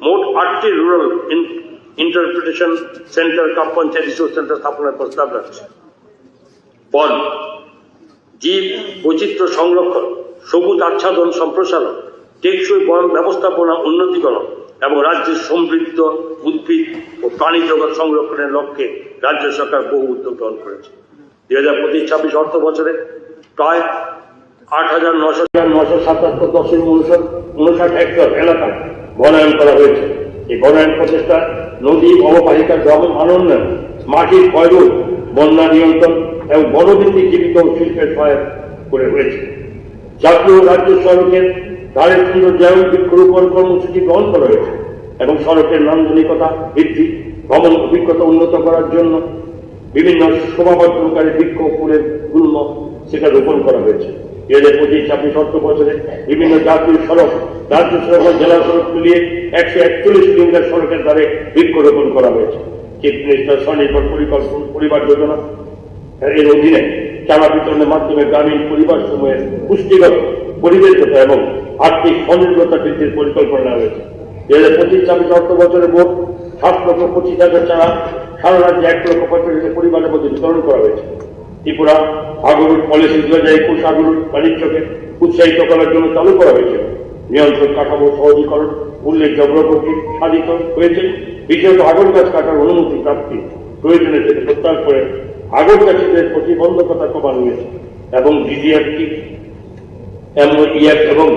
মোট 8টি রুরাল ইন্টারপ্রিটেশন সেন্টার কাম পঞ্চায়েত রিসোর্স সেন্টার স্থাপনের প্রস্তাব রাখছি। বন, জীব বৈচিত্র্য সংরক্ষণ, সবুজ আচ্ছাদন সম্প্রসারণ, টেকসই বন ব্যবস্থাপনা উন্নতিকরণ এবং রাজ্যের সমৃদ্ধ উদ্ভিদ ও প্রাণী জগৎ সংরক্ষণের লক্ষ্যে রাজ্য সরকার বহু উদ্যোগ গ্রহণ করেছে। 2025-26 অর্থ বছরে প্রায় 8,977.59 হেক্টর এলাকায় বনায়ন করা হয়েছে। এই বনায়ন প্রচেষ্টা নদী অববাহিকা গ্রাম মানোন্নয়ন, মাটির ক্ষয়রোধ, বন্যা নিয়ন্ত্রণ এবং বনভিত্তিক জীবিকা ও শিল্পের সহায়ক করে হয়েছে। জাতীয় রাজ্য সড়কের ধারে সৌন্দর্যায়ন বৃক্ষরোপণ কর্মসূচি গ্রহণ করা হয়েছে এবং সড়কের নান্দনিকতা বৃদ্ধি, ভ্রমণ অভিজ্ঞতা উন্নত করার জন্য বিভিন্ন শোভাবর্ধনকারী বৃক্ষ, ফুলের গুল্ম সেটা রোপণ করা হয়েছে। 2025-26 অর্থ বছরে বিভিন্ন জাতীয় সড়ক, রাজ্য সড়ক ও জেলা সড়ক মিলিয়ে 141 কিলোমিটার সড়কের ধারে বৃক্ষরোপণ করা হয়েছে। চিফ মিনিস্টার স্বনির্ভর পরিবার যোজনা এর অধীনে চারা বিতরণের মাধ্যমে গ্রামীণ পরিবার সমূহের পুষ্টিগত, পরিবেশগত এবং আর্থিক স্বনির্ভরতা বৃদ্ধির পরিকল্পনা নেওয়া হয়েছে। 2025-26 অর্থ বছরে মোট 7,25,000 চারা সারা রাজ্যে 1,45,000 পরিবারের মধ্যে বিতরণ করা হয়েছে। ত্রিপুরা আগরুট পলিসি 2021 আগরুট বাণিজ্যকে উৎসাহিত করার জন্য চালু করা হয়েছে। নিয়ন্ত্রণ কাঠামো সহজীকরণ উল্লেখযোগ্য গতি সাধিত হয়েছে। বিশেষত আগর গাছ কাটার অনুমতি প্রাপ্তি প্রয়োজনের থেকে প্রত্যাহার করে আগর গাছের প্রতিবন্ধকতা কমানো হয়েছে এবং ডিজিএফটি, এমওইএফ এবং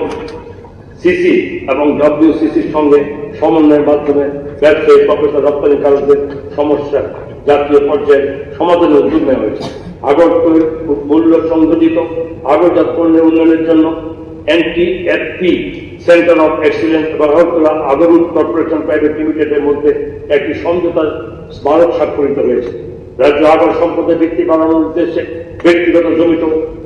সিসি এবং ডব্লিউসিসির সঙ্গে সমন্বয়ের মাধ্যমে ব্যবসায়ী প্রফেসর রপ্তানিকারকদের সমস্যা জাতীয় পর্যায়ে সমাধানের উদ্যোগ নেওয়া হয়েছে। আগর মূল্য সংযোজিত আগরজাত পণ্যের উন্নয়নের জন্য এনটিএফপি সেন্টার অফ এক্সিলেন্স এবং আগরতলা আগরুট কর্পোরেশন প্রাইভেট লিমিটেডের মধ্যে একটি সমঝোতার স্মারক স্বাক্ষরিত হয়েছে। রাজ্য আগর সম্পদের বৃদ্ধি বাড়ানোর উদ্দেশ্যে ব্যক্তিগত জমিত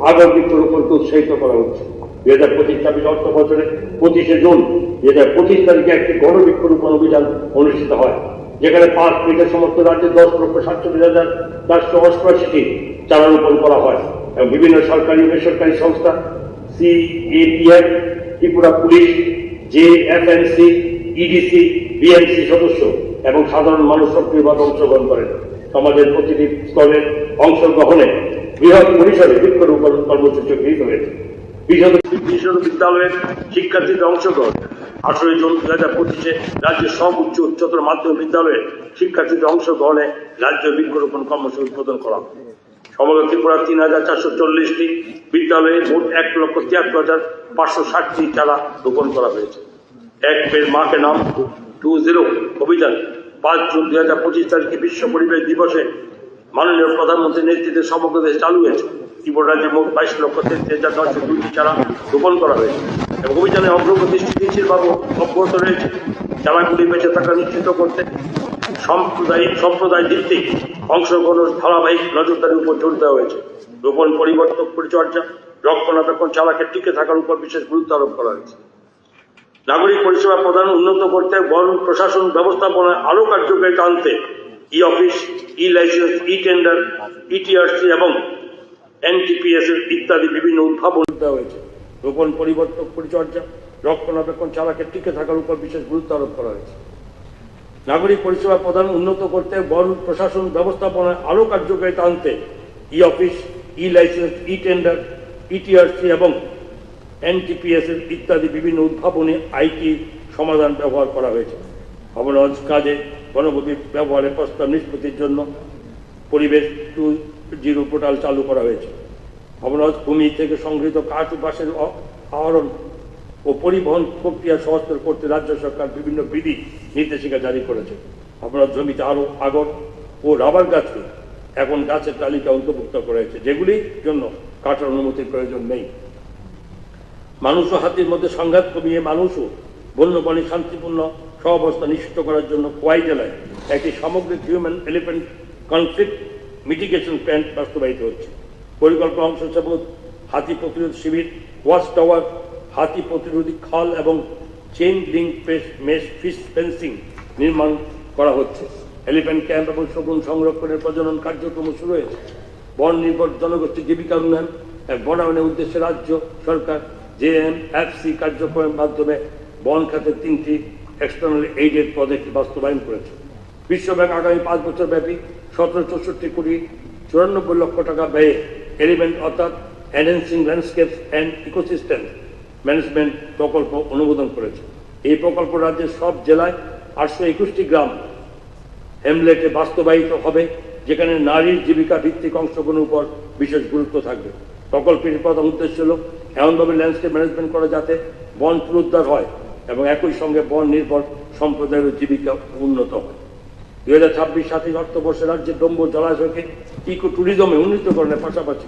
আগর বৃক্ষরোপণকে উৎসাহিত করা হচ্ছে। 2025-26 অর্থ বছরে 25 জুন 2025 তারিখে একটি গণবৃক্ষরোপণ অভিযান অনুষ্ঠিত হয়, যেখানে 5 মিনিটের সমস্ত রাজ্যে 10,47,488টি চারা রোপণ করা হয় এবং বিভিন্ন সরকারি বেসরকারি সংস্থা, CAPF, Tripura police, JFNC, EDC, BMC সদস্য এবং সাধারণ মানুষ সক্রিয়ভাবে অংশগ্রহণ করেন। সমাজের প্রতিটি স্তরে অংশগ্রহণে বৃহৎ পরিসরে বৃক্ষরোপণ কর্মসূচি গৃহীত হয়েছে। বিশ্ববিদ্যালয়ের শিক্ষার্থীদের অংশগ্রহণ 18 জুন 2025 রাজ্যের সব উচ্চতর মাধ্যমিক বিদ্যালয়ের শিক্ষার্থীদের অংশগ্রহণে রাজ্য বৃক্ষরোপণ কর্মসূচি উদ্বোধন করা হয়। সমগ্র ত্রিপুরা 3,440টি বিদ্যালয়ে মোট 1,73,560টি চারা রোপণ করা হয়েছে। এক পেড় মা কে নাম 20 অভিযান 5 জুন 2025 তারিখে বিশ্ব পরিবেশ দিবসে মাননীয় প্রধানমন্ত্রীর নেতৃত্বে সমগ্র দেশে চালু হয়েছে। ত্রিপুরা রাজ্যে মোট 22,33,902টি চারা রোপণ করা হয়েছে এবং অভিযানে অগ্রগতি স্থিতিশীলভাবে অব্যাহত রয়েছে। চারাগুলি বেঁচে থাকা নিশ্চিত করতে সম্প্রদায় ভিত্তিক অংশগ্রহণ ধারাবাহিক নজরদারির উপর জোর দেওয়া হয়েছে। রোপণ, পরিবর্তন, পরিচর্যা, রক্ষণাবেক্ষণ, চারাকে টিকে থাকার উপর বিশেষ গুরুত্ব আরোপ করা হয়েছে। নাগরিক পরিষেবা প্রদান উন্নত করতে বন প্রশাসন ব্যবস্থাপনায় আরও কার্যকারিতা আনতে ই অফিস, ই লাইসেন্স, ই টেন্ডার, ইটিআরসি এবং NTPS এর ইত্যাদি বিভিন্ন উদ্ভাবন দেওয়া হয়েছে। রোপণ, পরিবর্তন, পরিচর্যা, রক্ষণাবেক্ষণ, চালাকের টিকে থাকার উপর বিশেষ গুরুত্ব আরোপ করা হয়েছে। নাগরিক পরিষেবা প্রদান উন্নত করতে বন প্রশাসন ব্যবস্থাপনায় আরও কার্যকারিতা আনতে অফিস, লাইসেন্স, টেন্ডার, TRC এবং NTPS এর ইত্যাদি বিভিন্ন উদ্ভাবনী IT সমাধান ব্যবহার করা হয়েছে। ভবনজ কাজে গণভূমি ব্যবহারের প্রস্তাব নিষ্পত্তির জন্য পরিবেশ 2.0 পোর্টাল চালু করা হয়েছে। ভবনজ ভূমি থেকে সংগৃহীত কাঠ ও বাঁশের আহরণ ও পরিবহন প্রক্রিয়া সহজতর করতে রাজ্য সরকার বিভিন্ন বিধি নির্দেশিকা জারি করেছে। ভবনজ জমিতে আরও আগর ও রাবার গাছকে এখন গাছের তালিকা অন্তর্ভুক্ত করা হয়েছে, যেগুলির জন্য কাঠের অনুমতির প্রয়োজন নেই। মানুষ ও হাতির মধ্যে সংঘাত কমিয়ে মানুষ ও বন্যপ্রাণী শান্তিপূর্ণ সহাবস্থা নিশ্চিত করার জন্য খোয়াই জেলায় একটি সামগ্রিক human elephant conflict mitigation plan বাস্তবায়িত হচ্ছে। পরিকল্পনা অংশ হিসেবে হাতি প্রতিরোধ শিবির, ওয়াচ টাওয়ার, হাতি প্রতিরোধী খাল এবং chain link mesh fish fencing নির্মাণ করা হচ্ছে। এলিফ্যান্ট ক্যাম্প এবং শগুন সংরক্ষণের প্রজনন কার্যক্রম শুরু হয়েছে। বন নির্ভর জনগোষ্ঠী জীবিকা উন্নয়ন এক বনায়নের উদ্দেশ্যে রাজ্য সরকার JMFC কার্যক্রমের মাধ্যমে বন খাতের 3টি এক্সটার্নাল এইডেড প্রজেক্ট বাস্তবায়ন করেছে। বিশ্বব্যাংক আগামী 5 বছর ব্যাপী 1764 কোটি 94 লক্ষ টাকা ব্যয়ে এলিমেন্ট অর্থাৎ enhancing landscapes and ecosystem management প্রকল্প অনুমোদন করেছে। এই প্রকল্প রাজ্যের সব জেলায় 821টি গ্রাম হ্যামলেটে বাস্তবায়িত হবে, যেখানে নারীর জীবিকা ভিত্তিক অংশগ্রহণের উপর বিশেষ গুরুত্ব থাকবে। প্রকল্পের প্রধান উদ্দেশ্য হল এমনভাবে ল্যান্ডস্কেপ ম্যানেজমেন্ট করা যাতে বন পুনরুদ্ধার হয় এবং একই সঙ্গে বন নির্ভর সম্প্রদায়ের জীবিকা উন্নত হয়। 2026-27 অর্থবর্ষে রাজ্যের ডম্বুর জলাশয়কে ইকো ট্যুরিজমে উন্নীতকরণের পাশাপাশি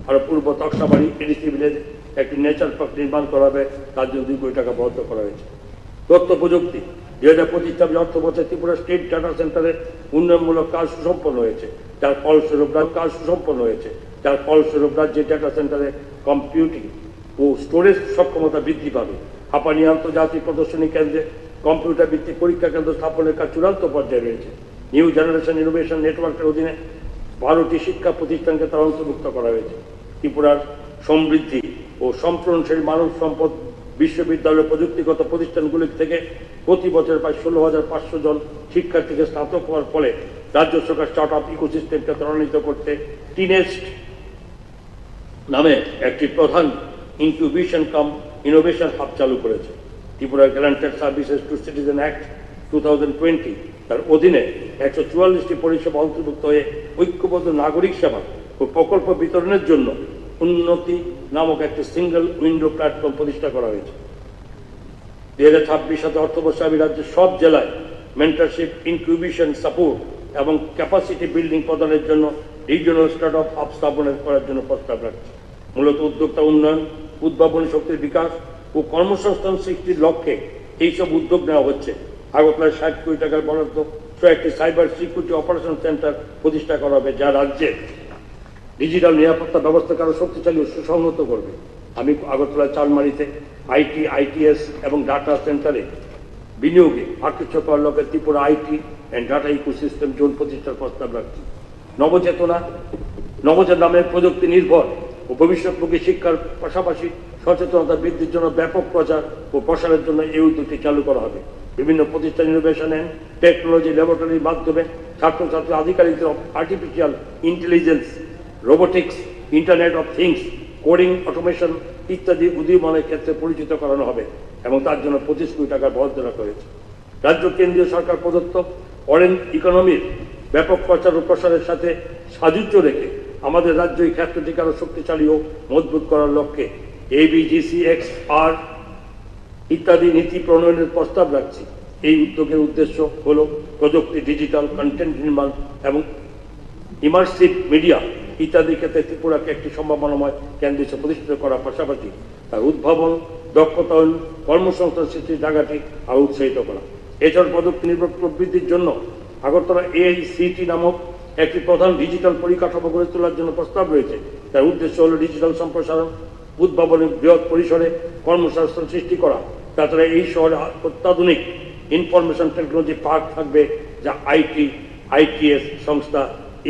আরও পূর্ব তক্সাবাড়ি এডিসি ভিলেজে একটি নেচার পার্ক নির্মাণ করা হবে, তার জন্য 2 কোটি টাকা বরাদ্দ করা হয়েছে। তথ্য প্রযুক্তি 2025-26 অর্থবর্ষে ত্রিপুরা স্টেট ডাটা সেন্টারের উন্নয়নমূলক কাজ সুসম্পন্ন হয়েছে, যার ফলস্বরূপ রাজ্যের ডাটা সেন্টারে কম্পিউটিং ও স্টোরেজ সক্ষমতা বৃদ্ধি পাবে। হাঁপানি আন্তর্জাতিক প্রদর্শনী কেন্দ্রে কম্পিউটার ভিত্তিক পরীক্ষা কেন্দ্র স্থাপনের কাজ চূড়ান্ত পর্যায়ে রয়েছে। নিউ জেনারেশন ইনোভেশন নেটওয়ার্কের অধীনে 12টি শিক্ষা প্রতিষ্ঠানকে তার অন্তর্ভুক্ত করা হয়েছে। ত্রিপুরার সমৃদ্ধি ও সম্প্রসারণশীল মানব সম্পদ বিশ্ববিদ্যালয়ের প্রযুক্তিগত প্রতিষ্ঠানগুলি থেকে প্রতি বছর প্রায় 16,500 জন শিক্ষার্থীকে স্নাতক হওয়ার ফলে রাজ্য সরকার স্টার্ট আপ ইকোসিস্টেমকে ত্বরান্বিত করতে টিনেস্ট নামে একটি প্রধান ইনকিউবেশন কাম ইনোভেশন হাব চালু করেছে। Tripura Guaranteed Services to Citizen Act 2020 তার অধীনে 144টি পরিষেবা অন্তর্ভুক্ত হয়ে ঐক্যবদ্ধ নাগরিক সেবা ও প্রকল্প বিতরণের জন্য উন্নতি নামক একটি সিঙ্গেল উইন্ডো প্ল্যাটফর্ম প্রতিষ্ঠা করা হয়েছে। 2026 অর্থবর্ষে আমি রাজ্যের সব জেলায় মেন্টরশিপ, ইনকিউবেশন সাপোর্ট এবং ক্যাপাসিটি বিল্ডিং প্রদানের জন্য রিজিওনাল স্টার্ট আপ হাব স্থাপন করার জন্য প্রস্তাব রাখছে। মূলত উদ্যোক্তা উন্নয়ন, উদ্ভাবনী শক্তির বিকাশ ও কর্মসংস্থান সৃষ্টির লক্ষ্যে এইসব উদ্যোগ নেওয়া হচ্ছে। আগরতলায় 60 কোটি টাকার বরাদ্দ সহ একটি সাইবার সিকিউরিটি অপারেশন সেন্টার প্রতিষ্ঠা করা হবে, যা রাজ্যের ডিজিটাল নিরাপত্তা ব্যবস্থাকে আরও শক্তিশালী ও সুসংহত করবে। আমি আগরতলায় চালমারিতে ITS এবং ডাটা সেন্টারে বিনিয়োগে আকৃষ্ট করার লক্ষ্যে Tripura IT and data ecosystem zone প্রতিষ্ঠার প্রস্তাব রাখছি। নবচেতনা নামের প্রযুক্তি নির্ভর ও ভবিষ্যৎমুখী শিক্ষার পাশাপাশি সচেতনতা বৃদ্ধির জন্য ব্যাপক প্রচার ও প্রসারের জন্য এই উদ্যোগটি চালু করা হবে। বিভিন্ন প্রতিষ্ঠান ইনোভেশন অ্যান্ড টেকনোলজি ল্যাবরেটরির মাধ্যমে ছাত্রছাত্রী আধিকারিকদের artificial intelligence, robotics, internet of things, coding, automation ইত্যাদি উদীয়মানের ক্ষেত্রে পরিচিত করানো হবে এবং তার জন্য 25 কোটি টাকার বরাদ্দ রাখা হয়েছে। রাজ্য কেন্দ্রীয় সরকার প্রদত্ত অরেঞ্জ ইকোনমির ব্যাপক প্রচার ও প্রসারের সাথে সাযুজ্য রেখে আমাদের রাজ্য এই ক্ষেত্রটিকে আরও শক্তিশালী ও মজবুত করার লক্ষ্যে ABGCXR ইত্যাদি নীতি প্রণয়নের প্রস্তাব রাখছি। এই উদ্যোগের উদ্দেশ্য হল প্রযুক্তি, ডিজিটাল কন্টেন্ট নির্মাণ এবং ইমার্সিভ মিডিয়া ইত্যাদি ক্ষেত্রে ত্রিপুরাকে একটি সম্ভাবনাময় কেন্দ্র হিসেবে প্রতিষ্ঠিত করার পাশাপাশি তার উদ্ভাবন, দক্ষতা, কর্মসংস্থান সৃষ্টির জায়গাটি আরও উৎসাহিত করা। এছাড়া প্রযুক্তি নির্ভর প্রবৃদ্ধির জন্য আগরতলা AICT নামক একটি প্রধান ডিজিটাল পরিকাঠামো গড়ে তোলার জন্য প্রস্তাব রয়েছে। তার উদ্দেশ্য হল ডিজিটাল সম্প্রসারণ, উদ্ভাবনের বৃহৎ পরিসরে কর্মসংস্থান সৃষ্টি করা। তাছাড়া এই শহরে অত্যাধুনিক ইনফরমেশন টেকনোলজি পার্ক থাকবে, যা ITS সংস্থা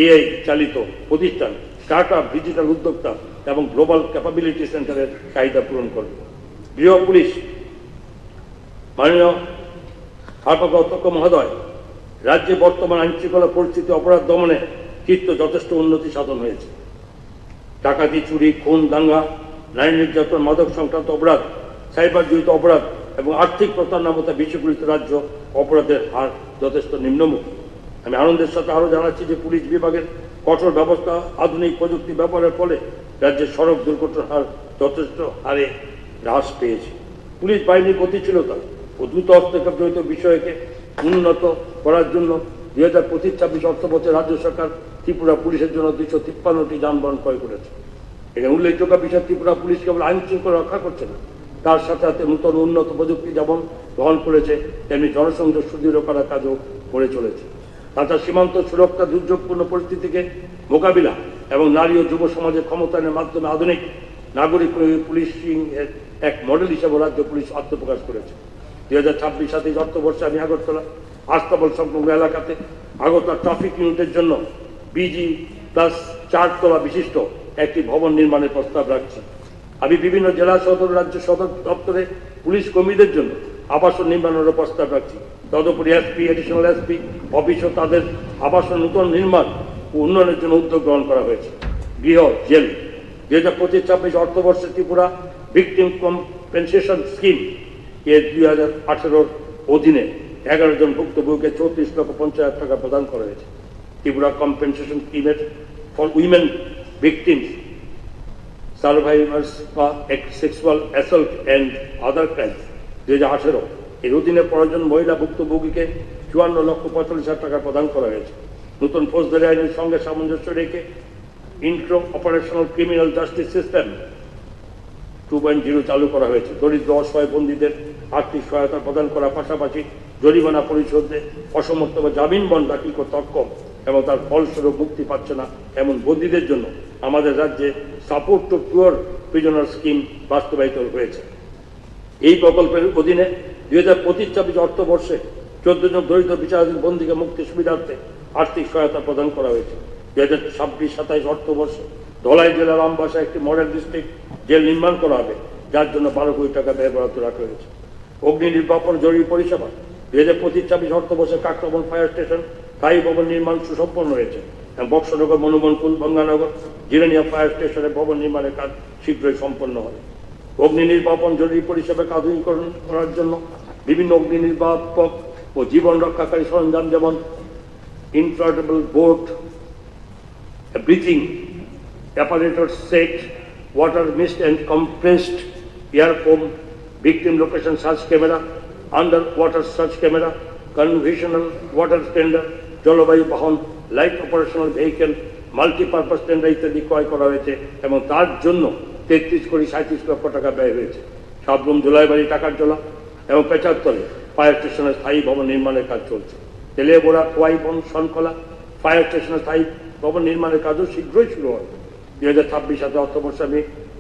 AI চালিত প্রতিষ্ঠান স্টার্ট আপ, ডিজিটাল উদ্যোক্তা এবং গ্লোবাল ক্যাপাবিলিটি সেন্টারের চাহিদা পূরণ করবে। গৃহ পুলিশ মাননীয় ভারপ্রাপ্ত অধ্যক্ষ মহোদয়, রাজ্যে বর্তমান আইনশৃঙ্খলা পরিস্থিতি অপরাধ দমনে চিত্ত যথেষ্ট উন্নতি সাধন হয়েছে। ডাকাতি, চুরি, খুন, দাঙ্গা, নারী নির্যাতন, মাদক সংক্রান্ত অপরাধ, সাইবার জড়িত অপরাধ এবং আর্থিক প্রতারণার মতো বিষয়গুলিতে রাজ্য অপরাধের হার যথেষ্ট নিম্নমুখী। আমি আনন্দের সাথে আরও জানাচ্ছি যে পুলিশ বিভাগের কঠোর ব্যবস্থা, আধুনিক প্রযুক্তি ব্যবহারের ফলে রাজ্যের সড়ক দুর্ঘটনার হার যথেষ্ট হারে হ্রাস পেয়েছে। পুলিশ বাহিনীর গতিশীলতা ও দ্রুত হস্তক্ষেপ জড়িত বিষয়কে উন্নত করার জন্য 2025-26 অর্থবছরে রাজ্য সরকার ত্রিপুরা পুলিশের জন্য 253টি যানবাহন ক্রয় করেছে। এখানে উল্লেখযোগ্য বিষয়, ত্রিপুরা পুলিশ কেবল আইন শৃঙ্খলা রক্ষা করছে না, তার সাথে সাথে নূতন উন্নত প্রযুক্তি যেমন গ্রহণ করেছে, তেমনি জনসংযোগ সুদৃঢ় করার কাজও করে চলেছে। তাছাড়া সীমান্ত সুরক্ষা, দুর্যোগপূর্ণ পরিস্থিতিকে মোকাবিলা এবং নারী ও যুব সমাজের ক্ষমতায়নের মাধ্যমে আধুনিক নাগরিক পুলিশিং এর এক মডেল হিসেবে রাজ্য পুলিশ আত্মপ্রকাশ করেছে। 2026-27 অর্থবর্ষে আমি আগরতলা আস্তাবল সংলগ্ন এলাকাতে আগরতলা ট্রাফিক ইউনিটের জন্য BG+4 তলা বিশিষ্ট একটি ভবন নির্মাণের প্রস্তাব রাখছি। আমি বিভিন্ন জেলা সদর, রাজ্য সদর দপ্তরে পুলিশ কর্মীদের জন্য আবাসন নির্মাণেরও প্রস্তাব রাখছি। তদুপরি SP, এডিশনাল SP অফিস ও তাদের আবাসন নূতন নির্মাণ ও উন্নয়নের জন্য উদ্যোগ গ্রহণ করা হয়েছে। গৃহ জেল 2025-26 অর্থবর্ষে ত্রিপুরা ভিকটিম কম্পেনসেশন স্কিম এর 2018 অধীনে 11 জন ভুক্তভোগীকে 34,50,000 টাকা প্রদান করা হয়েছে। ত্রিপুরা কম্পেনসেশন স্কিমের ফর উইমেন ভিকটিমস, সার্ভাইভার্স বা sexual assault and other crimes 2018 এর অধীনে 15 জন মহিলা ভুক্তভোগীকে 54,45,000 টাকা প্রদান করা হয়েছে। নতুন ফৌজদারি আইনের সঙ্গে সামঞ্জস্য রেখে intro operational criminal justice system 2.0 চালু করা হয়েছে। দরিদ্র অসহায় বন্দীদের আর্থিক সহায়তা প্রদান করার পাশাপাশি জরিমানা পরিশোধে অসমর্থ বা জামিন বন্ড দাখিল করতে অক্ষম এবং তার ফলস্বরূপ মুক্তি পাচ্ছে না এমন বন্দীদের জন্য আমাদের রাজ্যে support to pure prisoner scheme বাস্তবায়িত হয়েছে। এই প্রকল্পের অধীনে 2025-26 অর্থবর্ষে 14 জন দরিদ্র বিচারাধীন বন্দীকে মুক্তি সুবিধার্থে আর্থিক সহায়তা প্রদান করা হয়েছে। 2026-27 অর্থবর্ষে ধলাই জেলার আমবাসা একটি মডেল ডিস্ট্রিক্ট জেল নির্মাণ করা হবে, যার জন্য 12 কোটি টাকা ব্যয় বরাদ্দ রাখা হয়েছে। অগ্নি নির্বাপন জরুরি পরিষেবা 2025-26 অর্থবর্ষে কাকরাবন ফায়ার স্টেশন স্থায়ী ভবন নির্মাণ সুসম্পন্ন হয়েছে এবং বক্সনগর, মনুবনপুল, গঙ্গানগর, জিরানিয়া ফায়ার স্টেশনের ভবন নির্মাণের কাজ শীঘ্রই সম্পন্ন হবে। অগ্নি নির্বাপন জরুরি পরিষেবাকে আধুনিকরণ করার জন্য বিভিন্ন অগ্নি নির্বাপক ও জীবন রক্ষাকারী সরঞ্জাম যেমন inflatable boat, breathing apparatus set, water mist and compressed air foam, victim location search camera, underwater search camera, conventional water tender, জলবায়ু বাহন, light operational vehicle, multipurpose tender ইত্যাদি ক্রয় করা হয়েছে এবং তার জন্য 33,37 লক্ষ টাকা ব্যয় হয়েছে। সাবরুম, জোলাইবাড়ি, টাকারজলা এবং পেচারতলে ফায়ার স্টেশনের স্থায়ী ভবন নির্মাণের কাজ চলছে। তেলেবোড়া, খোয়াইবন, শনকলা ফায়ার স্টেশনের স্থায়ী ভবন নির্মাণের কাজও শীঘ্রই শুরু হবে। 2026 অর্থবর্ষে আমি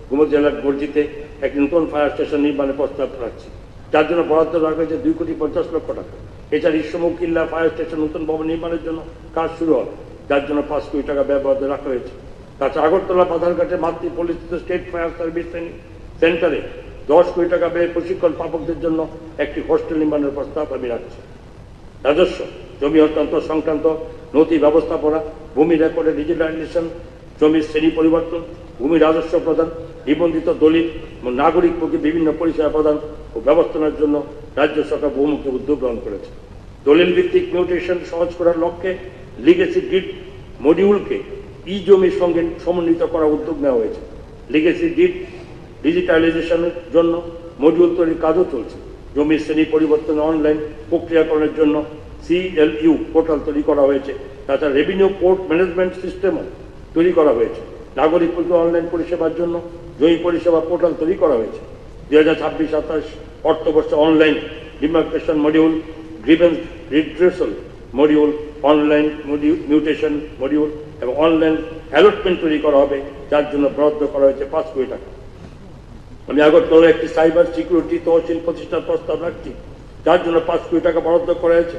গুমতি জেলার গর্জিতে একটি নতুন ফায়ার স্টেশন নির্মাণের প্রস্তাব রাখছি, যার জন্য বরাদ্দ রাখা হয়েছে 2,50,00,000 লক্ষ টাকা। এছাড়া ইসমুখ কিল্লা ফায়ার স্টেশন নতুন ভবন নির্মাণের জন্য কাজ শুরু হবে, যার জন্য 5 কোটি টাকা ব্যয় বরাদ্দ রাখা হয়েছে। তাছাড়া আগরতলা বাধারঘাটে মাতৃপল্লিস্থিত স্টেট ফায়ার সার্ভিস সেন্টারে 10 কোটি টাকা ব্যয়ে প্রশিক্ষণ প্রাপকদের জন্য একটি হোস্টেল নির্মাণের প্রস্তাব আমি রাখছি। রাজস্ব, জমি হস্তান্তর সংক্রান্ত নথি ব্যবস্থাপনা, ভূমি রেকর্ডের ডিজিটালাইজেশন, জমির শ্রেণী পরিবর্তন, ভূমি রাজস্ব প্রদান, নিবন্ধিত দলিল এবং নাগরিক পক্ষে বিভিন্ন পরিষেবা প্রদান ও ব্যবস্থাপনার জন্য রাজ্য সরকার বহুমুখী উদ্যোগ গ্রহণ করেছে। দলিল ভিত্তিক মিউটেশন সহজ করার লক্ষ্যে লিগেসি ডিড মডিউলকে জমির সঙ্গে সমন্বিত করার উদ্যোগ নেওয়া হয়েছে। লিগেসি ডিড ডিজিটালাইজেশনের জন্য মডিউল তৈরির কাজও চলছে। জমির শ্রেণী পরিবর্তন অনলাইন প্রক্রিয়াকরণের জন্য CLU পোর্টাল তৈরি করা হয়েছে। তাছাড়া রেভিনিউ কোর্ট ম্যানেজমেন্ট সিস্টেমও তৈরি করা হয়েছে। নাগরিক অনলাইন পরিষেবার জন্য জমি পরিষেবা পোর্টাল তৈরি করা হয়েছে। 2026-27 অর্থবর্ষে online demarcation module, grievance redressal module, online mutation module এবং অনলাইন অ্যালটমেন্ট তৈরি করা হবে, যার জন্য বরাদ্দ করা হয়েছে 5 কোটি টাকা। আমি আগরতলা একটি সাইবার সিকিউরিটি তহসিল প্রতিষ্ঠার প্রস্তাব রাখছি, যার জন্য 5 কোটি টাকা বরাদ্দ করা হয়েছে।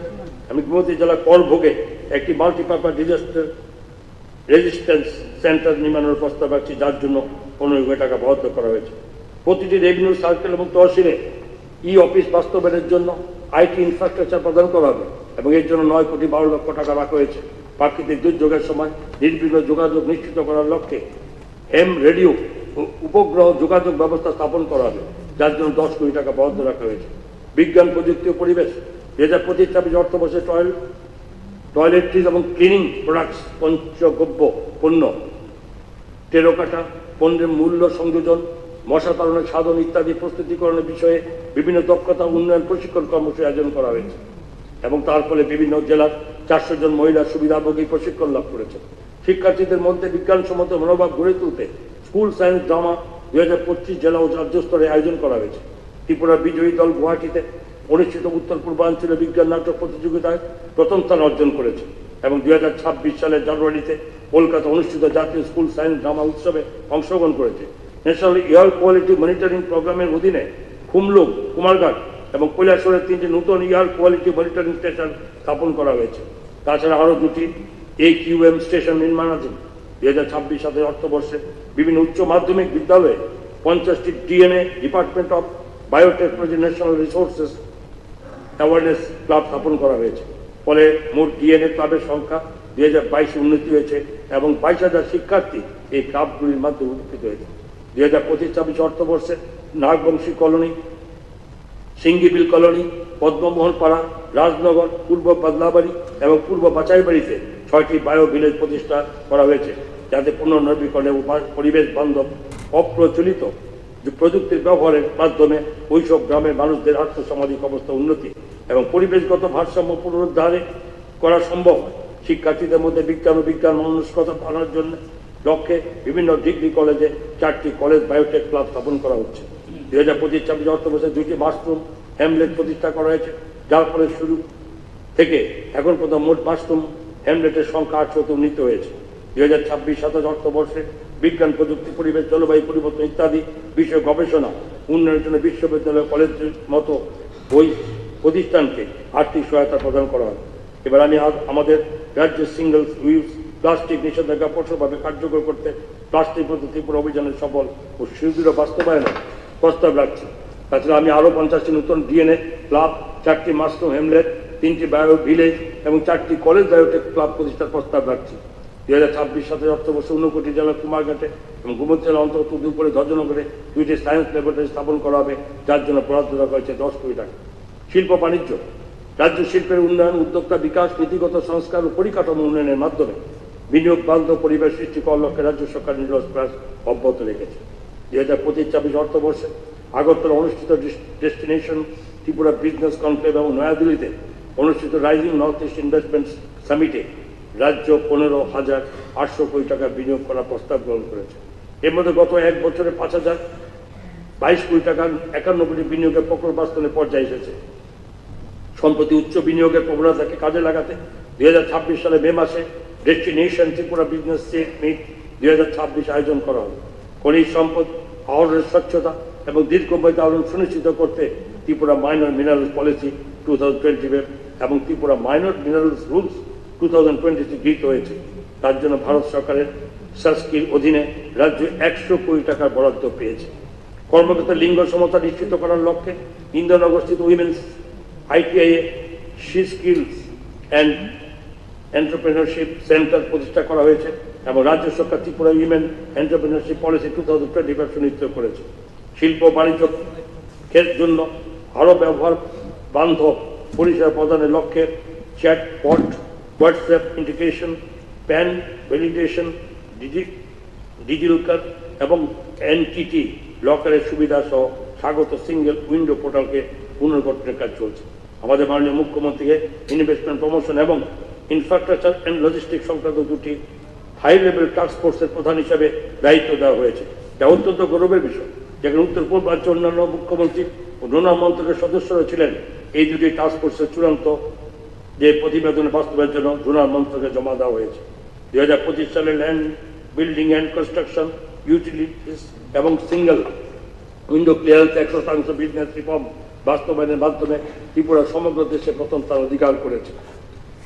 আমি গুমতি জেলা করভোগে একটি মাল্টিপারপাস ডিজাস্টার রেজিস্ট্যান্স সেন্টার নির্মাণের প্রস্তাব রাখছি, যার জন্য 15 কোটি টাকা বরাদ্দ করা হয়েছে। প্রতিটি রেভিনিউ সার্কেল এবং তহসিলে ই অফিস বাস্তবায়নের জন্য আইটি ইনফ্রাস্ট্রাকচার প্রদান করা হবে এবং এর জন্য 9,12,00,000 টাকা রাখা হয়েছে। প্রাকৃতিক দুর্যোগের সময় নির্বিঘ্ন যোগাযোগ নিশ্চিত করার লক্ষ্যে হেম রেডিও ও উপগ্রহ যোগাযোগ ব্যবস্থা স্থাপন করা হবে, যার জন্য 10 কোটি টাকা বরাদ্দ রাখা হয়েছে। বিজ্ঞান, প্রযুক্তি ও পরিবেশ 2025-26 অর্থবর্ষে টয়লেট্রিজ এবং ক্লিনিং প্রোডাক্টস, পঞ্চগব্য পণ্য, টেরাকোটা পণ্যের মূল্য সংযোজন, মশা তাড়ানোর সাধন ইত্যাদি প্রস্তুতিকরণের বিষয়ে বিভিন্ন দক্ষতা উন্নয়ন প্রশিক্ষণ কর্মসূচি আয়োজন করা হয়েছে এবং তার ফলে বিভিন্ন জেলার 400 জন মহিলা সুবিধাভোগী প্রশিক্ষণ লাভ করেছে। শিক্ষার্থীদের মধ্যে বিজ্ঞানসম্মত মনোভাব গড়ে তুলতে স্কুল সায়েন্স ড্রামা 2025 জেলা ও রাজ্য স্তরে আয়োজন করা হয়েছে। ত্রিপুরার বিজয়ী দল গুয়াহাটিতে অনুষ্ঠিত উত্তর পূর্বাঞ্চলীয় বিজ্ঞান নাটক প্রতিযোগিতায় প্রথম স্থান অর্জন করেছে এবং 2026 সালের জানুয়ারিতে কলকাতা অনুষ্ঠিত জাতীয় স্কুল সায়েন্স ড্রামা উৎসবে অংশগ্রহণ করেছে। ন্যাশনাল এয়ার কোয়ালিটি মনিটরিং প্রোগ্রামের অধীনে খুমলুং, কুমারঘাট এবং কৈলাসহরের 3টি নতুন এয়ার কোয়ালিটি মনিটরিং স্টেশন স্থাপন করা হয়েছে। তাছাড়া আরও 2টি AQM স্টেশন নির্মাণাধীন। 2026-27 অর্থবর্ষে বিভিন্ন উচ্চ মাধ্যমিক বিদ্যালয়ে 50টি DNA department of biotechnology national resources awareness club স্থাপন করা হয়েছে। ফলে মোট DNA ক্লাবের সংখ্যা 2022 উন্নতি হয়েছে এবং 22,000 শিক্ষার্থী এই ক্লাবগুলির মাধ্যমে উপকৃত হয়েছে। 2025-26 অর্থবর্ষে নাগবংশী কলোনি, সিঙ্গিবিল কলোনি, পদ্মমোহন পাড়া, রাজনগর, পূর্ব বদলাবাড়ি এবং পূর্ব বাচাইবাড়িতে 6টি বায়ো ভিলেজ প্রতিষ্ঠা করা হয়েছে, যাতে পুনর্নবীকরণে পরিবেশ বান্ধব অপ্রচলিত প্রযুক্তির ব্যবহারের মাধ্যমে ওইসব গ্রামের মানুষদের আর্থসামাজিক অবস্থা উন্নতি এবং পরিবেশগত ভারসাম্য পুনরুদ্ধারে করা সম্ভব। শিক্ষার্থীদের মধ্যে বিজ্ঞান ও বিজ্ঞান মনস্কতা আনার জন্য লক্ষ্যে বিভিন্ন ডিগ্রি কলেজে 4টি কলেজ বায়োটেক ক্লাব স্থাপন করা হচ্ছে। 2025-26 অর্থবর্ষে 2টি মাশরুম হ্যামলেট প্রতিষ্ঠা করা হয়েছে, যার ফলে শুরু থেকে এখন পর্যন্ত মোট মাশরুম হ্যামলেটের সংখ্যা 800তে উন্নীত হয়েছে। 2026-27 অর্থবর্ষে বিজ্ঞান, প্রযুক্তি, পরিবেশ, জলবায়ু পরিবর্তন ইত্যাদি বিষয়ে গবেষণা উন্নয়নের জন্য বিশ্ববিদ্যালয়, কলেজের মতো বই প্রতিষ্ঠানকে আর্থিক সহায়তা প্রদান করা হয়। এবার আমি আমাদের রাজ্যের সিঙ্গেল ইউজ প্লাস্টিক নিষেধাজ্ঞা কঠোরভাবে কার্যকর করতে প্লাস্টিক মুক্ত ত্রিপুরা দীর্ঘমেয়াদী সফল ও সুদৃঢ় বাস্তবায়নের প্রস্তাব রাখছি। তাছাড়া আমি আরও 50টি নতুন DNA ক্লাব, 4টি মাশরুম হ্যামলেট, 3টি বায়ো ভিলেজ এবং 4টি কলেজ বায়োটেক ক্লাব প্রতিষ্ঠার প্রস্তাব রাখছি। 2026-27 অর্থবর্ষে 59 জেলার কুমারঘাটে এবং গোমতী জেলার অন্তর্গত দুপুরে ধর্জনগরে 2টি সায়েন্স ল্যাবরেটরি স্থাপন করা হবে, যার জন্য বরাদ্দ রাখা হয়েছে 10 কোটি টাকা। শিল্প বাণিজ্য রাজ্য শিল্পের উন্নয়ন, উদ্যোক্তা বিকাশ, নীতিগত সংস্কার ও পরিকাঠামো উন্নয়নের মাধ্যমে বিনিয়োগ বান্ধব পরিবেশ সৃষ্টি করার লক্ষ্যে রাজ্য সরকার নিরলস প্রয়াস অব্যাহত রেখেছে। 2025-26 অর্থবর্ষে আগরতলা অনুষ্ঠিত ডেস্টিনেশন ত্রিপুরা বিজনেস কনক্লেভ এবং নয়াদিল্লিতে অনুষ্ঠিত রাইজিং নর্থ ইস্ট ইনভেস্টমেন্ট সামিটে রাজ্য 15,800 কোটি টাকা বিনিয়োগ করার প্রস্তাব গ্রহণ করেছে। এর মধ্যে গত এক বছরে 5,022 কোটি টাকা 51 কোটি বিনিয়োগের প্রকল্প বাস্তবায়নের পর্যায়ে এসেছে। সম্প্রতি উচ্চ বিনিয়োগের প্রবণতাকে কাজে লাগাতে 2026 সালে মে মাসে ডেস্টিনেশন ত্রিপুরা বিজনেস মিট 2026 আয়োজন করা হবে। খনিজ সম্পদ আহরণের স্বচ্ছতা এবং দীর্ঘমেয়াদী আহরণ সুনিশ্চিত করতে ত্রিপুরা মাইনর মিনারেলস পলিসি 2020 এবং ত্রিপুরা মাইনর মিনারেলস রুলস 2023 গৃহীত হয়েছে। তার জন্য ভারত সরকারের সাস্কির অধীনে রাজ্য 100 কোটি টাকার বরাদ্দ পেয়েছে। কর্মক্ষেত্রে লিঙ্গ সমতা নিশ্চিত করার লক্ষ্যে ইন্দ্রনগরস্থিত women's ITI she skills and entrepreneurship centre প্রতিষ্ঠা করা হয়েছে এবং রাজ্য সরকার ত্রিপুরা উইমেন এন্টারপ্রেনারশিপ পলিসি 2025 সুনিশ্চিত করেছে। শিল্প বাণিজ্যের জন্য আরও ব্যবহার বান্ধব পরিষেবা প্রদানের লক্ষ্যে chatbot, WhatsApp integration, pan validation, DigiLocker এবং NTT লকারের সুবিধা সহ স্বাগত সিঙ্গেল উইন্ডো পোর্টালকে পুনর্গঠনের কাজ চলছে। আমাদের মাননীয় মুখ্যমন্ত্রীকে ইনভেস্টমেন্ট প্রমোশন এবং ইনফ্রাস্ট্রাকচার অ্যান্ড লজিস্টিক সংক্রান্ত 2টি হাই লেভেল টাস্ক ফোর্সের প্রধান হিসাবে দায়িত্ব দেওয়া হয়েছে, যা অত্যন্ত গৌরবের বিষয়। যেখানে উত্তর পূর্বাঞ্চল অন্যান্য মুখ্যমন্ত্রী ও ডোনার মন্ত্রকের সদস্যরা ছিলেন, এই 2টি টাস্ক ফোর্সের চূড়ান্ত যে প্রতিবেদন বাস্তবের জন্য ডোনার মন্ত্রকে জমা দেওয়া হয়েছে। 2025 সালে land, building and construction, utilities এবং single window clearance 100% business reform বাস্তবায়নের মাধ্যমে ত্রিপুরা সমগ্র দেশে প্রথম স্থান অধিকার করেছে।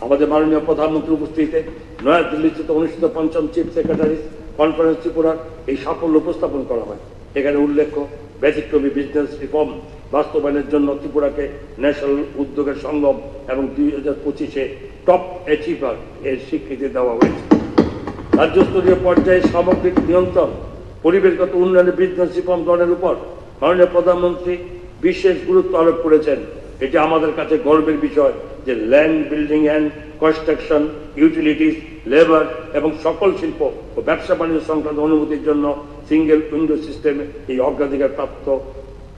আমাদের মাননীয় প্রধানমন্ত্রীর উপস্থিতিতে নয়াদিল্লিতে অনুষ্ঠিত ৫ম চিফ সেক্রেটারি কনফারেন্স ত্রিপুরার এই সাফল্য উপস্থাপন করা হয়। এখানে উল্লেখ্য ব্যতিক্রমী বিজনেস রিফর্ম বাস্তবায়নের জন্য ত্রিপুরাকে ন্যাশনাল উদ্যোগের সঙ্গম এবং 2025-এ টপ অ্যাচিভার এর স্বীকৃতি দেওয়া হয়েছে। রাজ্যস্তরীয় পর্যায়ে সামগ্রিক নিয়ন্ত্রণ, পরিবেশগত উন্নয়নের বিজনেস রিফর্ম গ্রহণের উপর মাননীয় প্রধানমন্ত্রী বিশেষ গুরুত্ব আরোপ করেছেন। এটি আমাদের কাছে গর্বের বিষয় যে land, building and construction, utilities, labour এবং সকল শিল্প ও ব্যবসা বাণিজ্য সংক্রান্ত অনুমতির জন্য সিঙ্গেল উইন্ডো সিস্টেমে এই অগ্রাধিকার প্রাপ্ত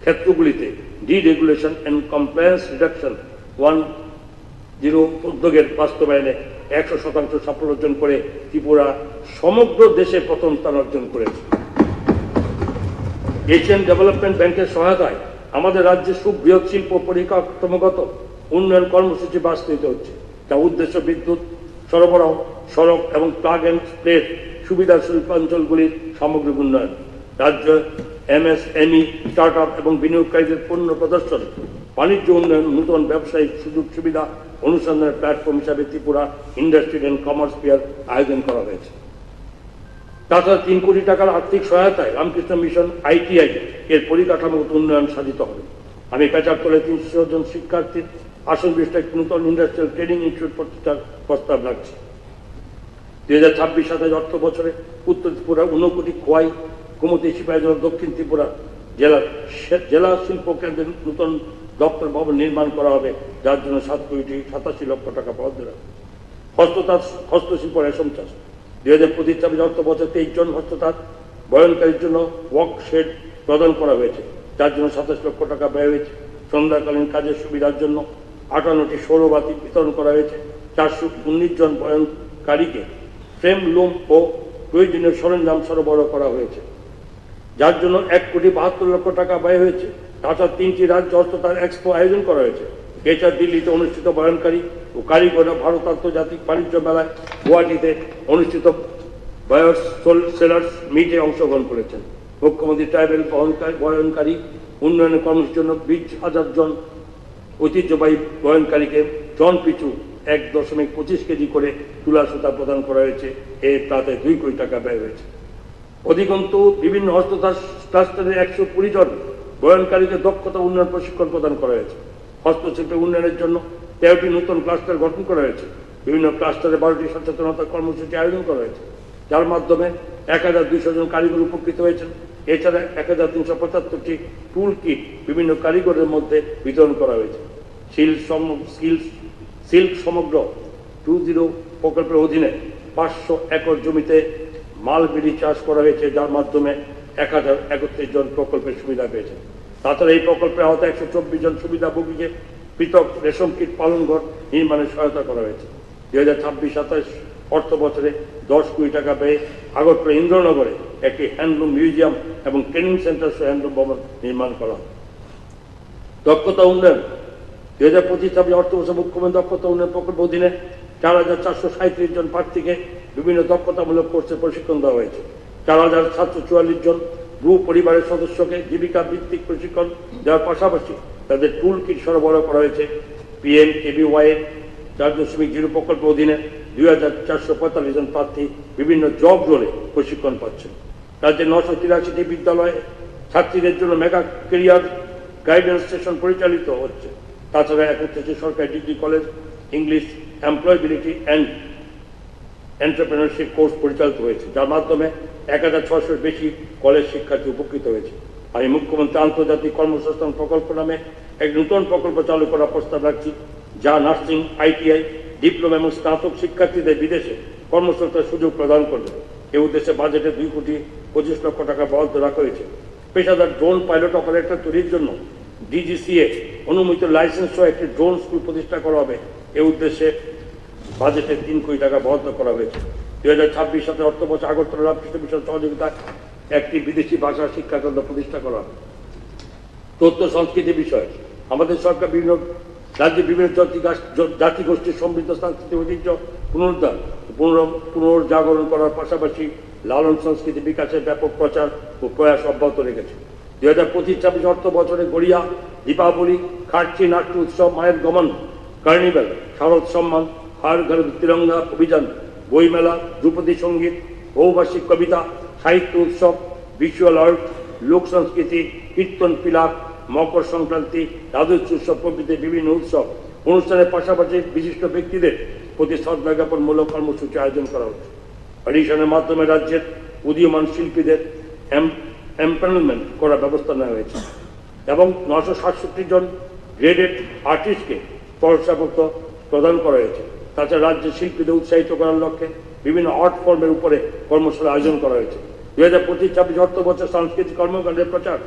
ক্ষেত্রগুলিতে ডিরেগুলেশন অ্যান্ড কমপ্লায়েন্স রিডাকশন 1.0 উদ্যোগের বাস্তবায়নে 100% সাফল্য অর্জন করে ত্রিপুরা সমগ্র দেশে প্রথম স্থান অর্জন করেছে। এশিয়ান ডেভেলপমেন্ট ব্যাংকের সহায়তায় আমাদের রাজ্যে সুবৃহৎ শিল্প পরিকাঠামোগত উন্নয়ন কর্মসূচি বাস্তবায়িত হচ্ছে, যা উদ্দেশ্য বিদ্যুৎ সরবরাহ, সড়ক এবং প্লাগ অ্যান্ড প্লের সুবিধা শিল্পাঞ্চলগুলির সামগ্রিক উন্নয়ন। রাজ্য MSME, স্টার্ট আপ এবং বিনিয়োগকারীদের পণ্য প্রদর্শন, বাণিজ্য উন্নয়ন, নূতন ব্যবসায়িক সুযোগ সুবিধা অনুসন্ধানের প্ল্যাটফর্ম হিসাবে Tripura industrial and commerce fair আয়োজন করা হয়েছে। তাছাড়া 3 কোটি টাকার আর্থিক সহায়তায় রামকৃষ্ণ মিশন ITI এর পরিকাঠামোগত উন্নয়ন সাধিত হবে। আমি পেচারতলে 300 জন শিক্ষার্থীর আসন বিশিষ্ট একটি নতুন ইন্ডাস্ট্রিয়াল ট্রেনিং ইনস্টিটিউট প্রতিষ্ঠার প্রস্তাব রাখছি। 2026-27 অর্থ বছরে উত্তর ত্রিপুরা, ঊনকোটি, খোয়াই, গোমতী, সিপাহীজলা, দক্ষিণ ত্রিপুরা জেলা শিল্প কেন্দ্রের নতুন দপ্তর ভবন নির্মাণ করা হবে, যার জন্য 7.87 লক্ষ টাকা বরাদ্দ রাখবে। হস্তশিল্প রেশম চাষ 2025-26 অর্থ বছর 23 জন হস্ততাঁত বয়নকারীর জন্য ওয়ার্ক শেড প্রদান করা হয়েছে, যার জন্য 27 লক্ষ টাকা ব্যয় হয়েছে। সন্ধ্যাকালীন কাজের সুবিধার জন্য 58টি সৌরবাতি বিতরণ করা হয়েছে। 419 জন বয়নকারীকে ফ্রেম, লুম ও প্রয়োজনীয় সরঞ্জাম সরবরাহ করা হয়েছে, যার জন্য 1,72 লক্ষ টাকা ব্যয় হয়েছে। তাছাড়া 3টি রাজ্য হস্ততাঁত এক্সপো আয়োজন করা হয়েছে। এছাড়া দিল্লিতে অনুষ্ঠিত বয়নকারী ও কারিগররা ভারত আন্তর্জাতিক বাণিজ্য মেলায়, গুয়াহাটিতে অনুষ্ঠিত বায়ার্স সেলার্স মিটে অংশগ্রহণ করেছেন। মুখ্যমন্ত্রী ট্রাইবেল বয়নকারী উন্নয়নের কর্মসূচির জন্য 20,000 জন ঐতিহ্যবাহী বয়নকারীকে জন পিছু 1.25 কেজি করে তুলা সুতা প্রদান করা হয়েছে। এর তাতে 2 কোটি টাকা ব্যয় হয়েছে। অধিকন্তু বিভিন্ন হস্ততাঁত ক্লাস্টারের 120 জন বয়নকারীকে দক্ষতা উন্নয়ন প্রশিক্ষণ প্রদান করা হয়েছে। হস্তশিল্পের উন্নয়নের জন্য 13টি নতুন ক্লাস্টার গঠন করা হয়েছে। বিভিন্ন ক্লাস্টারে 12টি সচেতনতা কর্মসূচি আয়োজন করা হয়েছে, যার মাধ্যমে 1200 জন কারিগর উপকৃত হয়েছেন। এছাড়া 1375টি টুল কিট বিভিন্ন কারিগরের মধ্যে বিতরণ করা হয়েছে। সিল্ক সমগ্র 20 প্রকল্পের অধীনে 500 একর জমিতে মালবেরি চাষ করা হয়েছে, যার মাধ্যমে 1031 জন প্রকল্পের সুবিধা পেয়েছেন। তাছাড়া এই প্রকল্পের আওতায় 124 জন সুবিধাভোগীকে পৃথক রেশম কিট পালনঘর নির্মাণে সহায়তা করা হয়েছে। 2026-27 অর্থ বছরে 10 কোটি টাকা ব্যয়ে আগরতলা ইন্দ্রনগরে একটি হ্যান্ডলুম মিউজিয়াম এবং ট্রেনিং সেন্টার সহ হ্যান্ডলুম ভবন নির্মাণ করা হয়। দক্ষতা উন্নয়ন 2025-26 অর্থ বছর মুখ্যমন্ত্রী দক্ষতা উন্নয়ন প্রকল্প অধীনে 4,437 জন প্রার্থীকে বিভিন্ন দক্ষতামূলক কোর্সে প্রশিক্ষণ দেওয়া হয়েছে। 4,744 জন ব্রু পরিবারের সদস্যকে জীবিকা ভিত্তিক প্রশিক্ষণ দেওয়ার পাশাপাশি তাদের টুল কিট সরবরাহ করা হয়েছে। PMKVY 4.0 প্রকল্প অধীনে 2,445 জন প্রার্থী বিভিন্ন জব রোলে প্রশিক্ষণ পাচ্ছেন। রাজ্যের 983টি বিদ্যালয়ে ছাত্রীদের জন্য মেগা ক্যারিয়ার গাইডেন্স সেশন পরিচালিত হচ্ছে। তাছাড়া 31টি সরকারি degree college English employability and entrepreneurship course পরিচালিত হয়েছে, যার মাধ্যমে 1,600 বেশি কলেজ শিক্ষার্থী উপকৃত হয়েছে। আমি মুখ্যমন্ত্রী আন্তর্জাতিক কর্মসংস্থান প্রকল্প নামে এক নতুন প্রকল্প চালু করার প্রস্তাব রাখছি, যা নার্সিং, ITI, ডিপ্লোমা এবং স্নাতক শিক্ষার্থীদের বিদেশে কর্মসংস্থানের সুযোগ প্রদান করবে। এই উদ্দেশ্যে বাজেটে 2,25 লক্ষ টাকা বরাদ্দ রাখা হয়েছে। পেশাদার ড্রোন পাইলট অপারেটর তৈরির জন্য DGCA অনুমোদিত লাইসেন্স সহ একটি ড্রোন স্কুল প্রতিষ্ঠা করা হবে। এই উদ্দেশ্যে বাজেটে 3 কোটি টাকা বরাদ্দ করা হয়েছে। 2026-27 অর্থ বছর আগরতলা রামকৃষ্ণ মিশন সহযোগিতায় একটি বিদেশি ভাষা শিক্ষাকেন্দ্র প্রতিষ্ঠা করা হবে। তথ্য সংস্কৃতি বিষয় আমাদের সরকার বিভিন্ন রাজ্যে বিভিন্ন জাতিগোষ্ঠীর সমৃদ্ধ সাংস্কৃতিক ঐতিহ্য পুনরুদ্ধার পুনর্জাগরণ করার পাশাপাশি লালন সংস্কৃতি বিকাশের ব্যাপক প্রচার ও প্রয়াস অব্যাহত রেখেছে। 2025-26 অর্থ বছরে গড়িয়া, দীপাবলি, খার্চি, নাট্য উৎসব, মায়ের গমন, কার্নিভ্যাল, শারদ সম্মান, हर घर तिरंगा अभियान, বইমেলা, ধ্রুপদী সঙ্গীত, বহুভাষিক কবিতা, সাহিত্য উৎসব, ভিজুয়াল আর্ট, লোক সংস্কৃতি, কীর্তন পিলার, মকর সংক্রান্তি, রাজস্ব উৎসব প্রভৃতি বিভিন্ন উৎসব অনুষ্ঠানের পাশাপাশি বিশিষ্ট ব্যক্তিদের প্রতি শ্রদ্ধা জ্ঞাপনমূলক কর্মসূচি আয়োজন করা হচ্ছে। অডিশনের মাধ্যমে রাজ্যের উদীয়মান শিল্পীদের এমপ্যানেলমেন্ট করার ব্যবস্থা নেওয়া হয়েছে এবং 967 জন গ্রেডেড আর্টিস্টকে প্রশংসাপত্র প্রদান করা হয়েছে। তাছাড়া রাজ্যের শিল্পীদের উৎসাহিত করার লক্ষ্যে বিভিন্ন আর্ট ফর্মের উপরে কর্মশালা আয়োজন করা হয়েছে। 2025-26 অর্থ বছর সাংস্কৃতিক কর্মকাণ্ডের প্রচার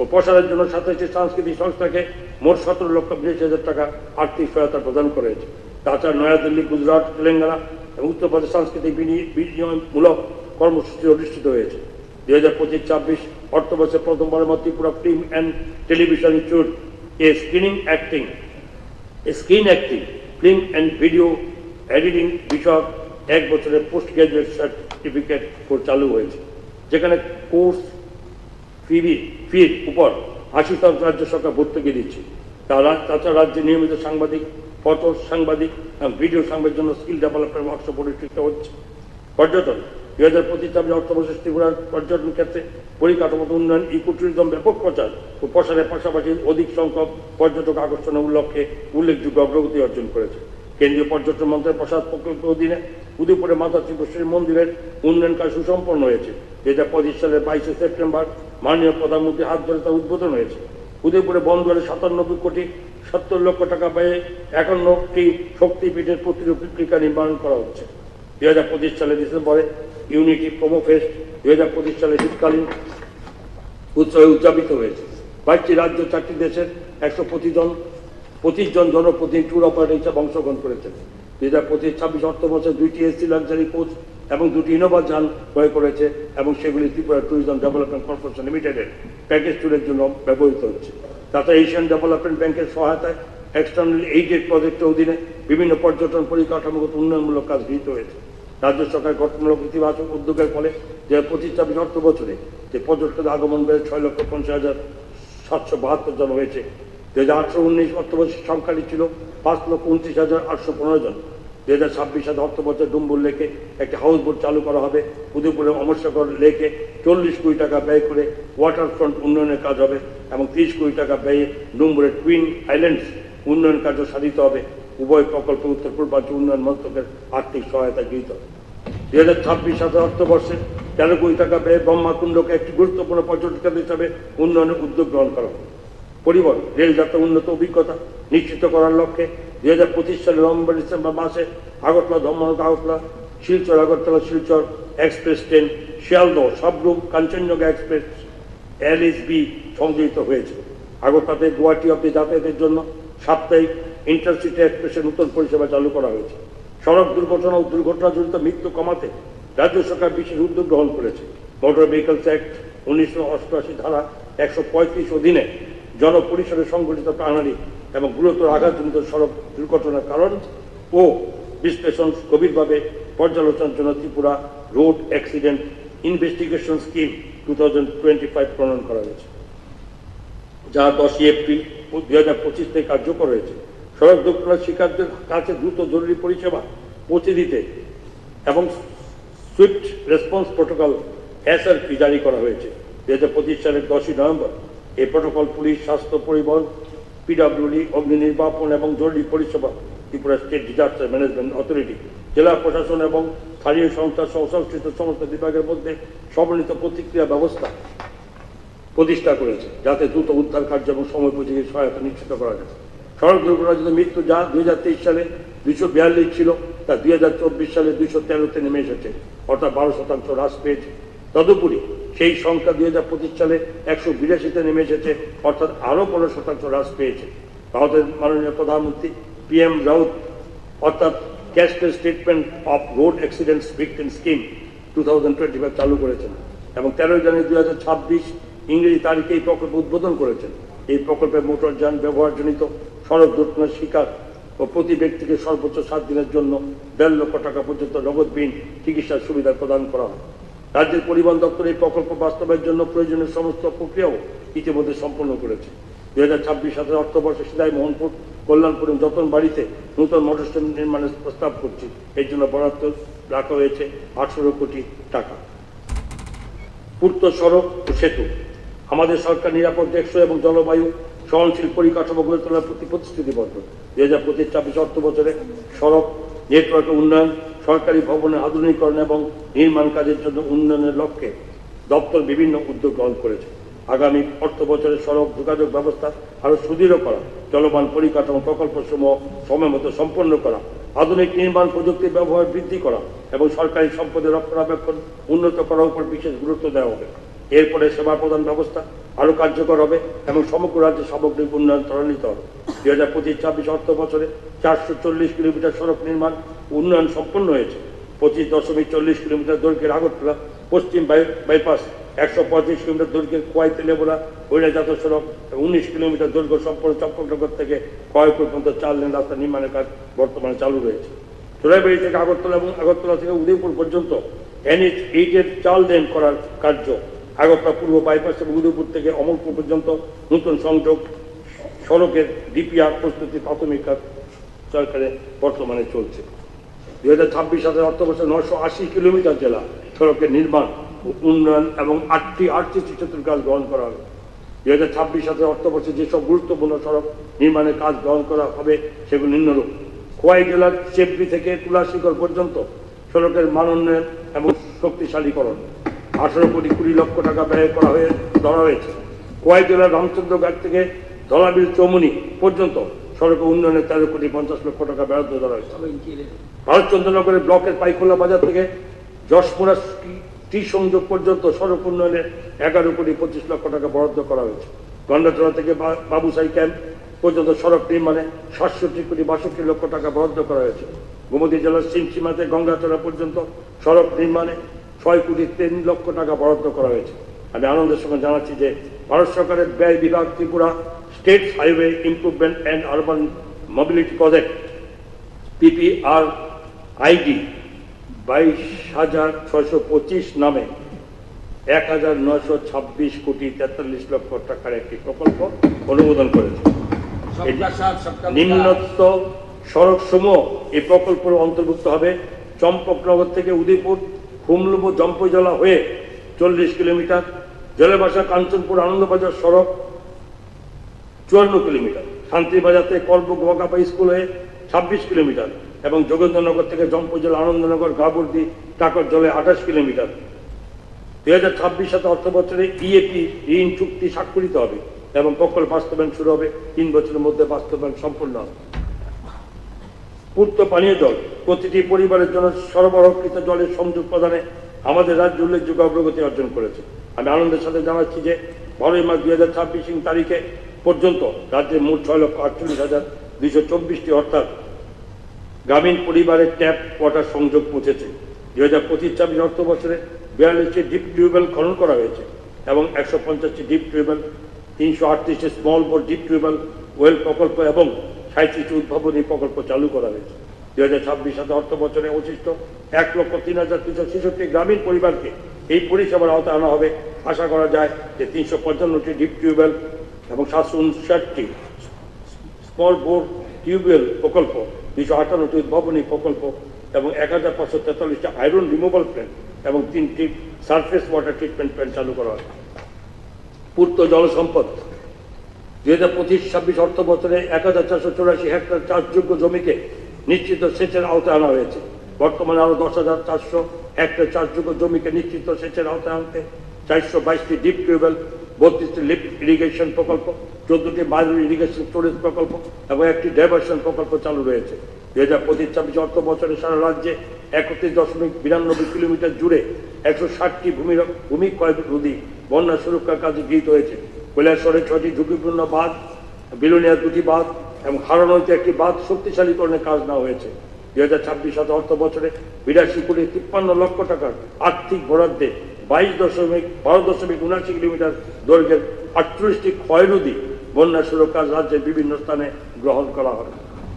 ও প্রসারের জন্য 27টি সাংস্কৃতিক সংস্থাকে মোট 17,82,000 টাকা আর্থিক সহায়তা প্রদান করা হয়েছে। তাছাড়া নয়াদিল্লি, গুজরাট, তেলেঙ্গানা এবং উত্তরপ্রদেশ সাংস্কৃতিক বিনিময়মূলক কর্মসূচি অনুষ্ঠিত হয়েছে। 2025-26 অর্থ বছর প্রথমবারের মতো Tripura film and television institute screen acting, film and video editing বিষয়ক 1 বছরের পোস্ট গ্রাজুয়েট সার্টিফিকেট কোর্স চালু হয়েছে, যেখানে কোর্স ফির উপর 80% রাজ্য সরকার ভর্তুকি দিচ্ছে। তাছাড়া রাজ্যে নিয়মিত সাংবাদিক, ফটো সাংবাদিক এবং ভিডিও সাংবাদিকের জন্য স্কিল ডেভেলপমেন্ট ওয়ার্কশপ অনুষ্ঠিত হচ্ছে। পর্যটন 2025 অর্থবর্ষে ত্রিপুরার পর্যটন ক্ষেত্রে পরিকাঠামোগত উন্নয়ন, ইকো ট্যুরিজম ব্যাপক প্রচার ও প্রসারের পাশাপাশি অধিক সংখ্যক পর্যটক আকর্ষণের লক্ষ্যে উল্লেখযোগ্য অগ্রগতি অর্জন করেছে। কেন্দ্রীয় পর্যটন মন্ত্রণালয়ের প্রসাদ প্রকল্পের অধীনে উদয়পুরে মাতা ত্রিপুরেশ্বরী মন্দিরের উন্নয়ন কাজ সুসম্পন্ন হয়েছে। 2025 সালের 22 সেপ্টেম্বর মাননীয় প্রধানমন্ত্রীর হাত ধরে তা উদ্বোধন হয়েছে। উদয়পুরে বন্দরে 97,70,00,000 টাকা ব্যয়ে 51টি শক্তিপীঠের প্রতিরূপিকা নির্মাণ করা হচ্ছে। 2025 সালের ডিসেম্বরে ইউনিটি প্রোমো ফেস্ট 2025 সালে শীতকালীন উৎসবে উদযাপিত হয়েছে। 22টি রাজ্য, 4টি দেশের 125 জন জনপ্রতিনিধি ট্যুর অপারেটর হিসেবে অংশগ্রহণ করেছেন। 2025-26 অর্থবর্ষে 2টি এসি লাক্সারি কোচ এবং 2টি ইনোভা যান ক্রয় করেছে এবং সেগুলি ত্রিপুরা ট্যুরিজম ডেভেলপমেন্ট কর্পোরেশন লিমিটেডের প্যাকেজ ট্যুরের জন্য ব্যবহৃত হচ্ছে। তাছাড়া এশিয়ান ডেভেলপমেন্ট ব্যাংকের সহায়তায় এক্সটার্নাল এইডেড প্রজেক্টের অধীনে বিভিন্ন পর্যটন পরিকাঠামোগত উন্নয়নমূলক কাজ গৃহীত হয়েছে। রাজ্য সরকার গঠনমূলক ইতিবাচক উদ্যোগের ফলে 2025-26 অর্থ বছরে যে পর্যটকদের আগমন বেড়ে 6,50,772 জন হয়েছে। 2018-19 অর্থবর্ষের সংখ্যাটি ছিল 5,29,815 জন। 2026 সালে অর্থবছর ডুম্বুর লেকে একটি হাউস বোট চালু করা হবে। উদয়পুরের অমরসাগর লেকে 40 কোটি টাকা ব্যয় করে ওয়াটারফ্রন্ট উন্নয়নের কাজ হবে এবং 30 কোটি টাকা ব্যয়ে ডুম্বুরের টুইন আইল্যান্ডস উন্নয়ন কার্য সাধিত হবে। উভয় প্রকল্প উত্তর পূর্বাঞ্চল উন্নয়ন মন্ত্রকের আর্থিক সহায়তা গৃহীত হবে। 2026 সালে অর্থবর্ষে 13 কোটি টাকা ব্যয়ে ব্রহ্মাকুণ্ডকে একটি গুরুত্বপূর্ণ পর্যটন কেন্দ্র হিসাবে উন্নয়নের উদ্যোগ গ্রহণ করা হবে। পরিবহন রেল যাত্রা উন্নত অভিজ্ঞতা নিশ্চিত করার লক্ষ্যে 2025 সালের নভেম্বর-ডিসেম্বর মাসে Agartala Dharmanagar Agartala, Silchar Agartala Silchar express train, Sealdah Sabroom Kanchenjunga express LSB সংযোজিত হয়েছে। আগরতলাতে গুয়াহাটি অব্দি যাতায়াতের জন্য সাপ্তাহিক ইন্টারসিটি এক্সপ্রেসের নতুন পরিষেবা চালু করা হয়েছে। সড়ক দুর্ঘটনা ও দুর্ঘটনাজনিত মৃত্যু কমাতে রাজ্য সরকার বিশেষ উদ্যোগ গ্রহণ করেছে। মোটর ভেহিকলস অ্যাক্ট 1988 ধারা 135 অধীনে জনপরিসরে সংঘটিত প্রাণহানি এবং গুরুতর আঘাতজনিত সড়ক দুর্ঘটনার কারণ ও বিশ্লেষণ গভীরভাবে পর্যালোচনার জন্য Tripura road accident investigation scheme 2025 প্রণয়ন করা হয়েছে, যা 10 এপ্রিল 2025 থেকে কার্যকর হয়েছে। সড়ক দুর্ঘটনার শিকারদের কাছে দ্রুত জরুরি পরিষেবা পৌঁছে দিতে এবং সুইফট রেসপন্স প্রোটোকল SRP জারি করা হয়েছে। 2025 সালের 10 নভেম্বর এই প্রোটোকল পুলিশ, স্বাস্থ্য, পরিবহন, PWD, অগ্নি নির্বাপন এবং জরুরি পরিষেবা, Tripura state disaster management authority, জেলা প্রশাসন এবং স্থানীয় সংস্থা সহ সংশ্লিষ্ট সমস্ত বিভাগের মধ্যে সমন্বিত প্রতিক্রিয়া ব্যবস্থা প্রতিষ্ঠা করেছে, যাতে দ্রুত উদ্ধার কার্য এবং সময়োপযোগী সহায়তা নিশ্চিত করা যায়। সড়ক দুর্ঘটনাজনিত মৃত্যু যা 2023 সালে 242 ছিল, তা 2024 সালে 213-তে নেমে এসেছে, অর্থাৎ 12% হ্রাস পেয়েছে। তদুপরি সেই সংখ্যা 2025 সালে 182-তে নেমে এসেছে, অর্থাৎ আরও 15% হ্রাস পেয়েছে। ভারতের মাননীয় প্রধানমন্ত্রী PM রাউত অর্থাৎ cashless treatment of road accidents victim scheme 2025 চালু করেছেন এবং 13 জানুয়ারি 2026 ইংরেজি তারিখে এই প্রকল্প উদ্বোধন করেছেন। এই প্রকল্পে মোটরযান ব্যবহারজনিত সড়ক দুর্ঘটনার শিকার ও প্রতি ব্যক্তিকে সর্বোচ্চ 7 দিনের জন্য 1.5 লক্ষ টাকা পর্যন্ত নগদবিহীন চিকিৎসার সুবিধা প্রদান করা হয়। রাজ্যের পরিবহন দপ্তর এই প্রকল্প বাস্তবায়নের জন্য প্রয়োজনীয় সমস্ত প্রক্রিয়াও ইতিমধ্যে সম্পন্ন করেছে। 2026 সালের অর্থবর্ষে সিদাই মোহনপুর কল্যাণপুর এবং যতন বাড়িতে নতুন মোটর স্ট্যান্ড নির্মাণের প্রস্তাব করছি। এই জন্য বরাদ্দ রাখা হয়েছে 18 কোটি টাকা। পূর্ত সড়ক ও সেতু, আমাদের সরকার নিরাপদ, টেকসই এবং জলবায়ু সহনশীল পরিকাঠামো গড়ে তোলার প্রতি প্রতিশ্রুতিবদ্ধ। 2025-26 অর্থ বছরে সড়ক নেটওয়ার্ক উন্নয়ন, সরকারি ভবনের আধুনিকরণ এবং নির্মাণ কাজের জন্য উন্নয়নের লক্ষ্যে দপ্তর বিভিন্ন উদ্যোগ গ্রহণ করেছে। আগামী অর্থ বছরে সড়ক যোগাযোগ ব্যবস্থা আরও সুদৃঢ় করা, চলমান পরিকাঠামো প্রকল্পসমূহ সময়মতো সম্পন্ন করা, আধুনিক নির্মাণ প্রযুক্তির ব্যবহার বৃদ্ধি করা এবং সরকারি সম্পদের রক্ষণাবেক্ষণ উন্নত করার উপর বিশেষ গুরুত্ব দেওয়া হবে। এরপরে সেবা প্রদান ব্যবস্থা আরও কার্যকর হবে এবং সমগ্র রাজ্যে সামগ্রিক উন্নয়ন ত্বরান্বিত হবে। 2025-26 অর্থ বছরে 440 কিলোমিটার সড়ক নির্মাণ উন্নয়ন সম্পন্ন হয়েছে। 25.40 কিলোমিটার দৈর্ঘ্যের আগরতলা পশ্চিম বাইপাস, 135 কিলোমিটার দৈর্ঘ্যের খোয়াই তেলেবোলা বহিরাজাত সড়ক এবং 19 কিলোমিটার দৈর্ঘ্য সম্পূর্ণ চম্পকনগর থেকে খড়গপুর পর্যন্ত 4 লেন রাস্তা নির্মাণের কাজ বর্তমানে চালু রয়েছে। চোরাইবাড়ি থেকে আগরতলা এবং আগরতলা থেকে উদয়পুর পর্যন্ত NH 8-এর 4 লেন করার কার্য, আগরতলা পূর্ব বাইপাস এবং উদয়পুর থেকে অমরপুর পর্যন্ত নতুন সংযোগ সড়কের DPR প্রস্তুতি প্রাথমিক কাজ সরকারে বর্তমানে চলছে। 2026 সালের অর্থ বছরে 980 কিলোমিটার জেলা সড়কের নির্মাণ উন্নয়ন এবং 8টি RCC সেতুর কাজ গ্রহণ করা হবে। 2026 সালের অর্থ বছরে যেসব গুরুত্বপূর্ণ সড়ক নির্মাণের কাজ গ্রহণ করা হবে সেগুলো নিম্নরূপ: খোয়াই জেলার চেবড়ি থেকে তুলাশিকর পর্যন্ত সড়কের মান উন্নয়ন এবং শক্তিশালীকরণ, 18 কোটি 20 লক্ষ টাকা ব্যয় ধরা হয়েছে। খোয়াই জেলার রামচন্দ্রঘাট থেকে ধলাবিল চৌমুনি পর্যন্ত সড়ক উন্নয়নে 13 কোটি 50 লক্ষ টাকা বরাদ্দ ধরা হয়েছে। ভারতচন্দ্রনগরের ব্লকের পাইখোলা বাজার থেকে যশপুরা টি সংযোগ পর্যন্ত সড়ক উন্নয়নে 11 কোটি 25 লক্ষ টাকা বরাদ্দ করা হয়েছে। গন্ডাচড়া থেকে বাবুসাই ক্যাম্প পর্যন্ত সড়ক নির্মাণে 67 কোটি 62 লক্ষ টাকা বরাদ্দ করা হয়েছে। গোমতী জেলার সীমাতে গঙ্গাচড়া পর্যন্ত সড়ক নির্মাণে 6 কোটি 3 লক্ষ টাকা বরাদ্দ করা হয়েছে। আমি আনন্দের সঙ্গে জানাচ্ছি যে ভারত সরকারের ব্যয় বিভাগ Tripura state highway improvement and urban mobility project PPRID 22,625 নামে 1,926 কোটি 43 লক্ষ টাকার একটি প্রকল্প অনুমোদন করেছে। নিম্নোক্ত সড়ক সমূহ এই প্রকল্পের অন্তর্ভুক্ত হবে: চম্পকনগর থেকে উদয়পুর হুমলুবু জম্পজলা হয়ে 40 কিলোমিটার, জলেবাসা কাঞ্চনপুর আনন্দবাজার সড়ক 54 কিলোমিটার, শান্তিবাজার থেকে কল্প গোয়াকাপা স্কুল হয়ে 26 কিলোমিটার এবং যোগেন্দ্রনগর থেকে জম্পজলা আনন্দনগর গাবর্দি টাকর জলে 28 কিলোমিটার। 2026 সালে অর্থ বছরে EAP ঋণ চুক্তি স্বাক্ষরিত হবে এবং প্রকল্প বাস্তবায়ন শুরু হবে 3 বছরের মধ্যে বাস্তবায়ন সম্পূর্ণ হবে। পূর্ত পানীয় জল, প্রতিটি পরিবারের জন্য সরবরাহকৃত জলের সংযোগ প্রদানে আমাদের রাজ্য উল্লেখযোগ্য অগ্রগতি অর্জন করেছে। আমি আনন্দের সাথে জানাচ্ছি যে 12 মার্চ 2026 তারিখে পর্যন্ত রাজ্যে মোট 6,48,224টি অর্থাৎ গ্রামীণ পরিবারের ট্যাপ ওয়াটার সংযোগ পৌঁছেছে। 2025-26 অর্থ বছরে 42টি ডিপ টিউবওয়েল খনন করা হয়েছে এবং 150টি ডিপ টিউবওয়েল, 338টি small bore deep tube well well প্রকল্প এবং 37টি উদ্ভাবনী প্রকল্প চালু করা হয়েছে। 2026 সালে অর্থ বছরে অবশিষ্ট 1,03,366 গ্রামীণ পরিবারকে এই পরিষেবার আওতায় আনা হবে। আশা করা যায় যে 355টি ডিপ টিউবওয়েল এবং 759টি স্মল বোর টিউবওয়েল প্রকল্প, 258টি উদ্ভাবনী প্রকল্প এবং 1,543টি আয়রন রিমুভাল প্ল্যান্ট এবং 3টি সারফেস ওয়াটার ট্রিটমেন্ট প্ল্যান্ট চালু করা হবে। পূর্ত জল সম্পদ, 2025-26 অর্থ বছরে 1,484 হেক্টর চাষযোগ্য জমিকে নিশ্চিত সেচের আওতায় আনা হয়েছে। বর্তমানে আরও 10,400 হেক্টর চাষযোগ্য জমিকে নিশ্চিত সেচের আওতায় আনতে 422টি ডিপ টিউবওয়েল, 32টি লিফট ইরিগেশন প্রকল্প, 14টি মাইনর ইরিগেশন স্টোরেজ প্রকল্প এবং একটি ডাইভার্সন প্রকল্প চালু রয়েছে। 2025-26 অর্থ বছরে সারা রাজ্যে 31.92 কিলোমিটার জুড়ে 160টি ভূমি ক্ষয় রোধী বন্যা সুরক্ষার কাজে গৃহীত হয়েছে। কৈলাসহরে 6টি ঝুঁকিপূর্ণ বাঁধ, বিলোনিয়া 2টি বাঁধ এবং হারানোতে একটি বাঁধ শক্তিশালীকরণের কাজ নেওয়া হয়েছে। 2026 সালে অর্থ বছরে 82 কোটি 53 লক্ষ টাকার আর্থিক বরাদ্দে 12.79 কিলোমিটার দৈর্ঘ্যের 38টি ক্ষয়রোধী বন্যা সুরক্ষার রাজ্যের বিভিন্ন স্থানে গ্রহণ করা হবে।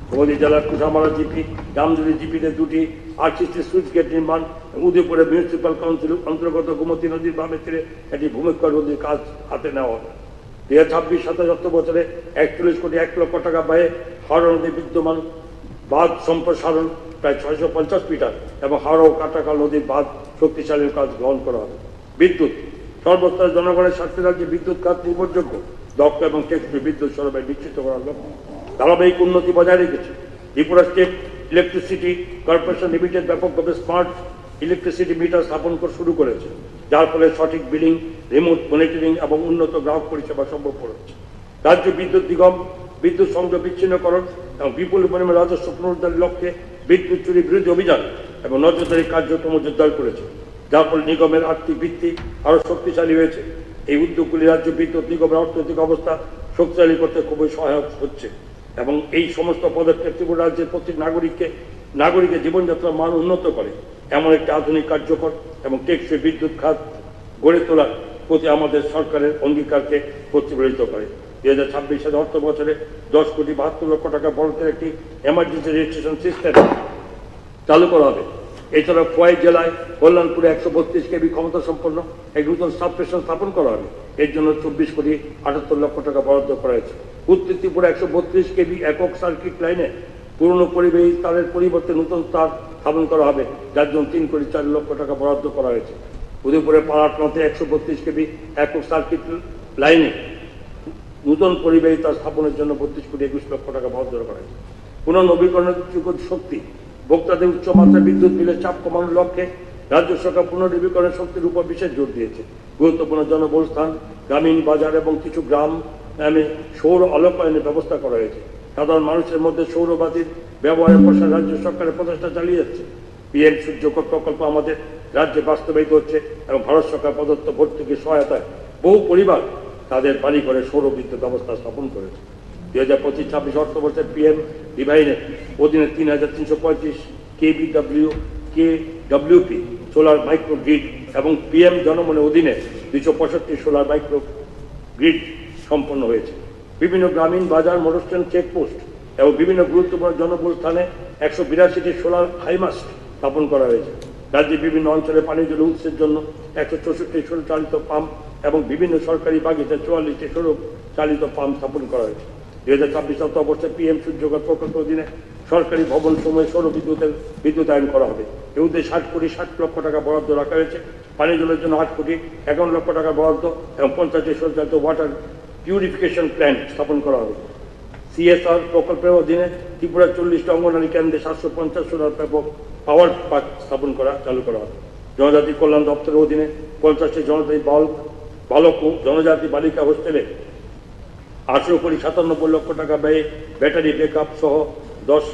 গোমতী জেলার কুঠামারা জিপি, জামজুরি জিপিতে 2টি RCC সুইচ গেট নির্মাণ, উদয়পুরে মিউনিসিপ্যাল কাউন্সিল অন্তর্গত গোমতী নদীর বামে তীরে একটি ভূমিক্ষয় রোধীর কাজ হাতে নেওয়া হবে। 2026-27 অর্থ বছরে 41,01,00,000 টাকা ব্যয়ে হাওড়া নদী বিদ্যমান বাঁধ সম্প্রসারণ প্রায় 650 মিটার এবং হাওড়া ও কাটাখাল নদীর বাঁধ শক্তিশালীর কাজ গ্রহণ করা হবে। বিদ্যুৎ সর্বস্তরের জনগণের স্বার্থে রাজ্যে বিদ্যুৎ খাত নির্ভরযোগ্য, দক্ষ এবং টেকসই বিদ্যুৎ সরবরাহ নিশ্চিত করার লক্ষ্যে ধারাবাহিক উন্নতি বজায় রেখেছে। Tripura state electricity corporation limited ব্যাপকভাবে স্মার্ট ইলেকট্রিসিটি মিটার স্থাপন শুরু করেছে, যার ফলে সঠিক বিলিং, রিমোট মনিটরিং এবং উন্নত গ্রাহক পরিষেবা সম্ভব হচ্ছে। রাজ্য বিদ্যুৎ নিগম বিদ্যুৎ সংযোগ বিচ্ছিন্নকরণ এবং বিপুল পরিমাণে রাজস্ব পুনরুদ্ধারের লক্ষ্যে বিদ্যুৎ চুরি বিরোধী অভিযান এবং নজরদারি কার্যক্রম জোরদার করেছে, যার ফলে নিগমের আর্থিক ভিত্তি আরও শক্তিশালী হয়েছে। এই উদ্যোগগুলি রাজ্য বিদ্যুৎ নিগমের অর্থনৈতিক অবস্থা শক্তিশালী করতে খুবই সহায়ক হচ্ছে এবং এই সমস্ত পদক্ষেপ ত্রিপুরা রাজ্যের প্রতি নাগরিকের জীবনযাত্রার মান উন্নত করে এমন একটি আধুনিক, কার্যকর এবং টেকসই বিদ্যুৎ খাত গড়ে তোলার প্রতি আমাদের সরকারের অঙ্গীকারকে প্রতিফলিত করে। 2026 সালে অর্থ বছরে 10,72,00,000 টাকা বরাদ্দের একটি এমার্জেন্সি রেজিস্ট্রেশন সিস্টেম চালু করা হবে। এছাড়া খোয়াই জেলায় কল্যাণপুরে 132 কেবি ক্ষমতা সম্পন্ন এক নতুন সাবস্টেশন স্থাপন করা হবে। এর জন্য 24,78,00,000 টাকা বরাদ্দ করা হয়েছে। উত্তর ত্রিপুরা 132 কেবি একক সার্কিট লাইনে পুরনো পরিবাহী তারের পরিবর্তে নতুন তার স্থাপন করা হবে, যার জন্য 3,04,00,000 টাকা বরাদ্দ করা হয়েছে। উদয়পুরে পাড়াটনাতে 132 কেবি একক সার্কিট লাইনে নতুন পরিবাহী তার স্থাপনের জন্য 32,21,00,000 টাকা বরাদ্দ করা হয়েছে। পুনর্নবীকরণযোগ্য শক্তি ভোক্তাদের উচ্চমাত্রায় বিদ্যুৎ বিলের চাপ কমানোর লক্ষ্যে রাজ্য সরকার পুনর্নবীকরণ শক্তির উপর বিশেষ জোর দিয়েছে। গুরুত্বপূর্ণ জনবহুল স্থান, গ্রামীণ বাজার এবং কিছু গ্রামে সৌর আলোকায়নের ব্যবস্থা করা হয়েছে। সাধারণ মানুষের মধ্যে সৌরবাতির ব্যবহারের প্রসার রাজ্য সরকারের প্রচেষ্টা চালিয়ে যাচ্ছে। PM সূর্যকর প্রকল্প আমাদের রাজ্যে বাস্তবায়িত হচ্ছে এবং ভারত সরকার প্রদত্ত ভর্তুকি সহায়তায় বহু পরিবার তাদের বাড়ি ঘরে সৌর বিদ্যুৎ ব্যবস্থা স্থাপন করেছে। 2025-26 অর্থবর্ষে PM ডিভাইনের অধীনে 3,335 KWP সোলার মাইক্রো গ্রিড এবং PM জনমনের অধীনে 265 সোলার মাইক্রো গ্রিড সম্পন্ন হয়েছে। বিভিন্ন গ্রামীণ বাজার, মোটর স্ট্যান্ড, চেকপোস্ট এবং বিভিন্ন গুরুত্বপূর্ণ জনবহুল স্থানে 182টি সোলার হাইমাস্ট স্থাপন করা হয়েছে। রাজ্যের বিভিন্ন অঞ্চলে পানীয় জল উৎসের জন্য 164 সৌর চালিত পাম্প এবং বিভিন্ন সরকারি বাগিচায় 44টি সৌর চালিত পাম্প স্থাপন করা হয়েছে। 2026 অর্থবর্ষে PM সূর্যকর প্রকল্পের অধীনে সরকারি ভবন সমূহে সৌর বিদ্যুতায়ন করা হবে। এর উদ্দেশ্যে 60,60,00,000 টাকা বরাদ্দ রাখা হয়েছে। পানীয় জলের জন্য 8,51,00,000 টাকা বরাদ্দ এবং 50টি সৌরচালিত ওয়াটার পিউরিফিকেশন প্ল্যান্ট স্থাপন করা হবে। CSR প্রকল্পের অধীনে ত্রিপুরা 40টি অঙ্গনওয়াড়ি কেন্দ্রে 750 সোলার পাওয়ার পার্ক স্থাপন চালু করা হবে। জনজাতি কল্যাণ দপ্তরের অধীনে 50টি জনজাতি বালক ও জনজাতি বালিকা হোস্টেলে 18,97,00,000 টাকা ব্যয়ে ব্যাটারি ব্যাকআপ সহ 10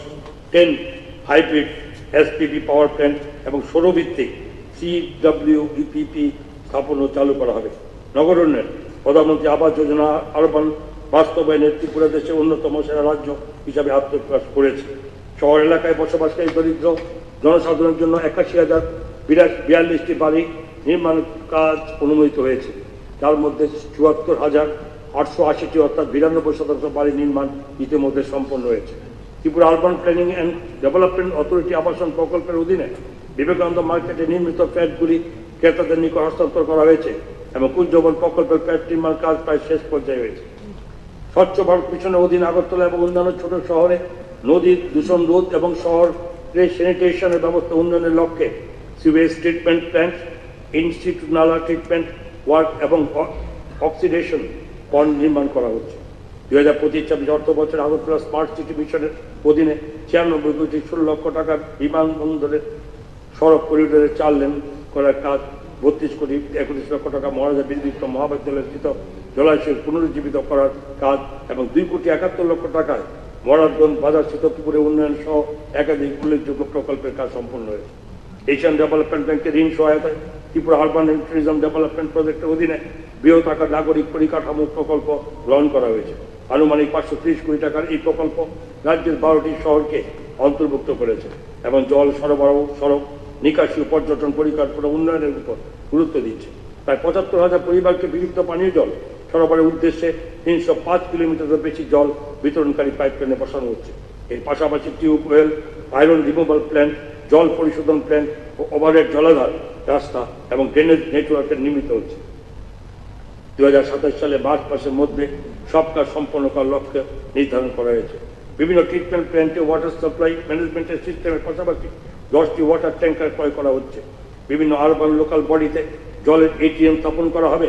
হাইব্রিড SPV পাওয়ার প্ল্যান্ট এবং সৌরভিত্তিক CWEPP স্থাপন ও চালু করা হবে। নগর উন্নয়ন প্রধানমন্ত্রী আবাস যোজনা আরবান বাস্তবায়নে ত্রিপুরা দেশের অন্যতম সেরা রাজ্য হিসাবে আত্মপ্রকাশ করেছে। শহর এলাকায় বসবাসকারী দরিদ্র জনসাধারণের জন্য 81,042টি বাড়ি নির্মাণ কাজ অনুমোদিত হয়েছে, যার মধ্যে 74,880টি অর্থাৎ 92% বাড়ি নির্মাণ ইতিমধ্যে সম্পন্ন হয়েছে। Tripura urban planning and development authority আবাসন প্রকল্পের অধীনে বিবেকানন্দ মার্কেটে নির্মিত ফ্ল্যাটগুলি ক্রেতাদের নিকট হস্তান্তর করা হয়েছে এবং কুঞ্জবন প্রকল্পের ফ্ল্যাট নির্মাণ কাজ প্রায় শেষ পর্যায়ে হয়েছে। স্বচ্ছ ভারত মিশনের অধীনে আগরতলা এবং অন্যান্য ছোট শহরে নদীর দূষণ রোধ এবং শহরে স্যানিটেশনের ব্যবস্থা উন্নয়নের লক্ষ্যে সিওয়েজ ট্রিটমেন্ট প্ল্যান্ট, ইনস্টিটিউট নালা ট্রিটমেন্ট ওয়ার্ক এবং অক্সিডেশন পন্ড নির্মাণ করা হচ্ছে। 2025-26 অর্থ বছরে আগরতলা স্মার্ট সিটি মিশনের অধীনে 96,16,00,000 টাকা বিমানবন্দরের সড়ক করিডোরের 4 লেন করার কাজ, 32,31,00,000 টাকা মহারাজা বিদ্যুৎ মহাবিদ্যালয়ের স্থিত জলাশয় পুনরুজ্জীবিত করার কাজ এবং 2,71,00,000 টাকায় মহারাজগঞ্জ বাজার স্থিত পুকুরে উন্নয়ন সহ একাধিক উল্লেখযোগ্য প্রকল্পের কাজ সম্পন্ন হয়েছে। এশিয়ান ডেভেলপমেন্ট ব্যাংকের ঋণ সহায়তায় Tripura urban and tourism development প্রজেক্টের অধীনে বৃহৎ আকার নাগরিক পরিকাঠামো প্রকল্প গ্রহণ করা হয়েছে। আনুমানিক 530 কোটি টাকার এই প্রকল্প রাজ্যের 12টি শহরকে অন্তর্ভুক্ত করেছে এবং জল সরবরাহ, সড়ক নিকাশি ও পর্যটন পরিকল্পনা উন্নয়নের উপর গুরুত্ব দিচ্ছে। প্রায় 75,000 পরিবারকে বিশুদ্ধ পানীয় জল সরবরাহের উদ্দেশ্যে 305 কিলোমিটারের বেশি জল বিতরণকারী পাইপলাইনে বসানো হচ্ছে। এর পাশাপাশি টিউবওয়েল, আয়রন রিমুভাল প্ল্যান্ট, জল পরিশোধন প্ল্যান্ট ও ওভারহেড জলাধার রাস্তা এবং ড্রেনেজ নেটওয়ার্কের নির্মিত হচ্ছে। 2027 সালে মার্চ মাসের মধ্যে সব কাজ সম্পন্ন করার লক্ষ্যে নির্ধারণ করা হয়েছে। বিভিন্ন ট্রিটমেন্ট প্ল্যান্টে ওয়াটার সাপ্লাই ম্যানেজমেন্টের সিস্টেমের পাশাপাশি 10টি ওয়াটার ট্যাঙ্কার ক্রয় করা হচ্ছে। বিভিন্ন আরবান লোকাল বডিতে জলের এটিএম স্থাপন করা হবে।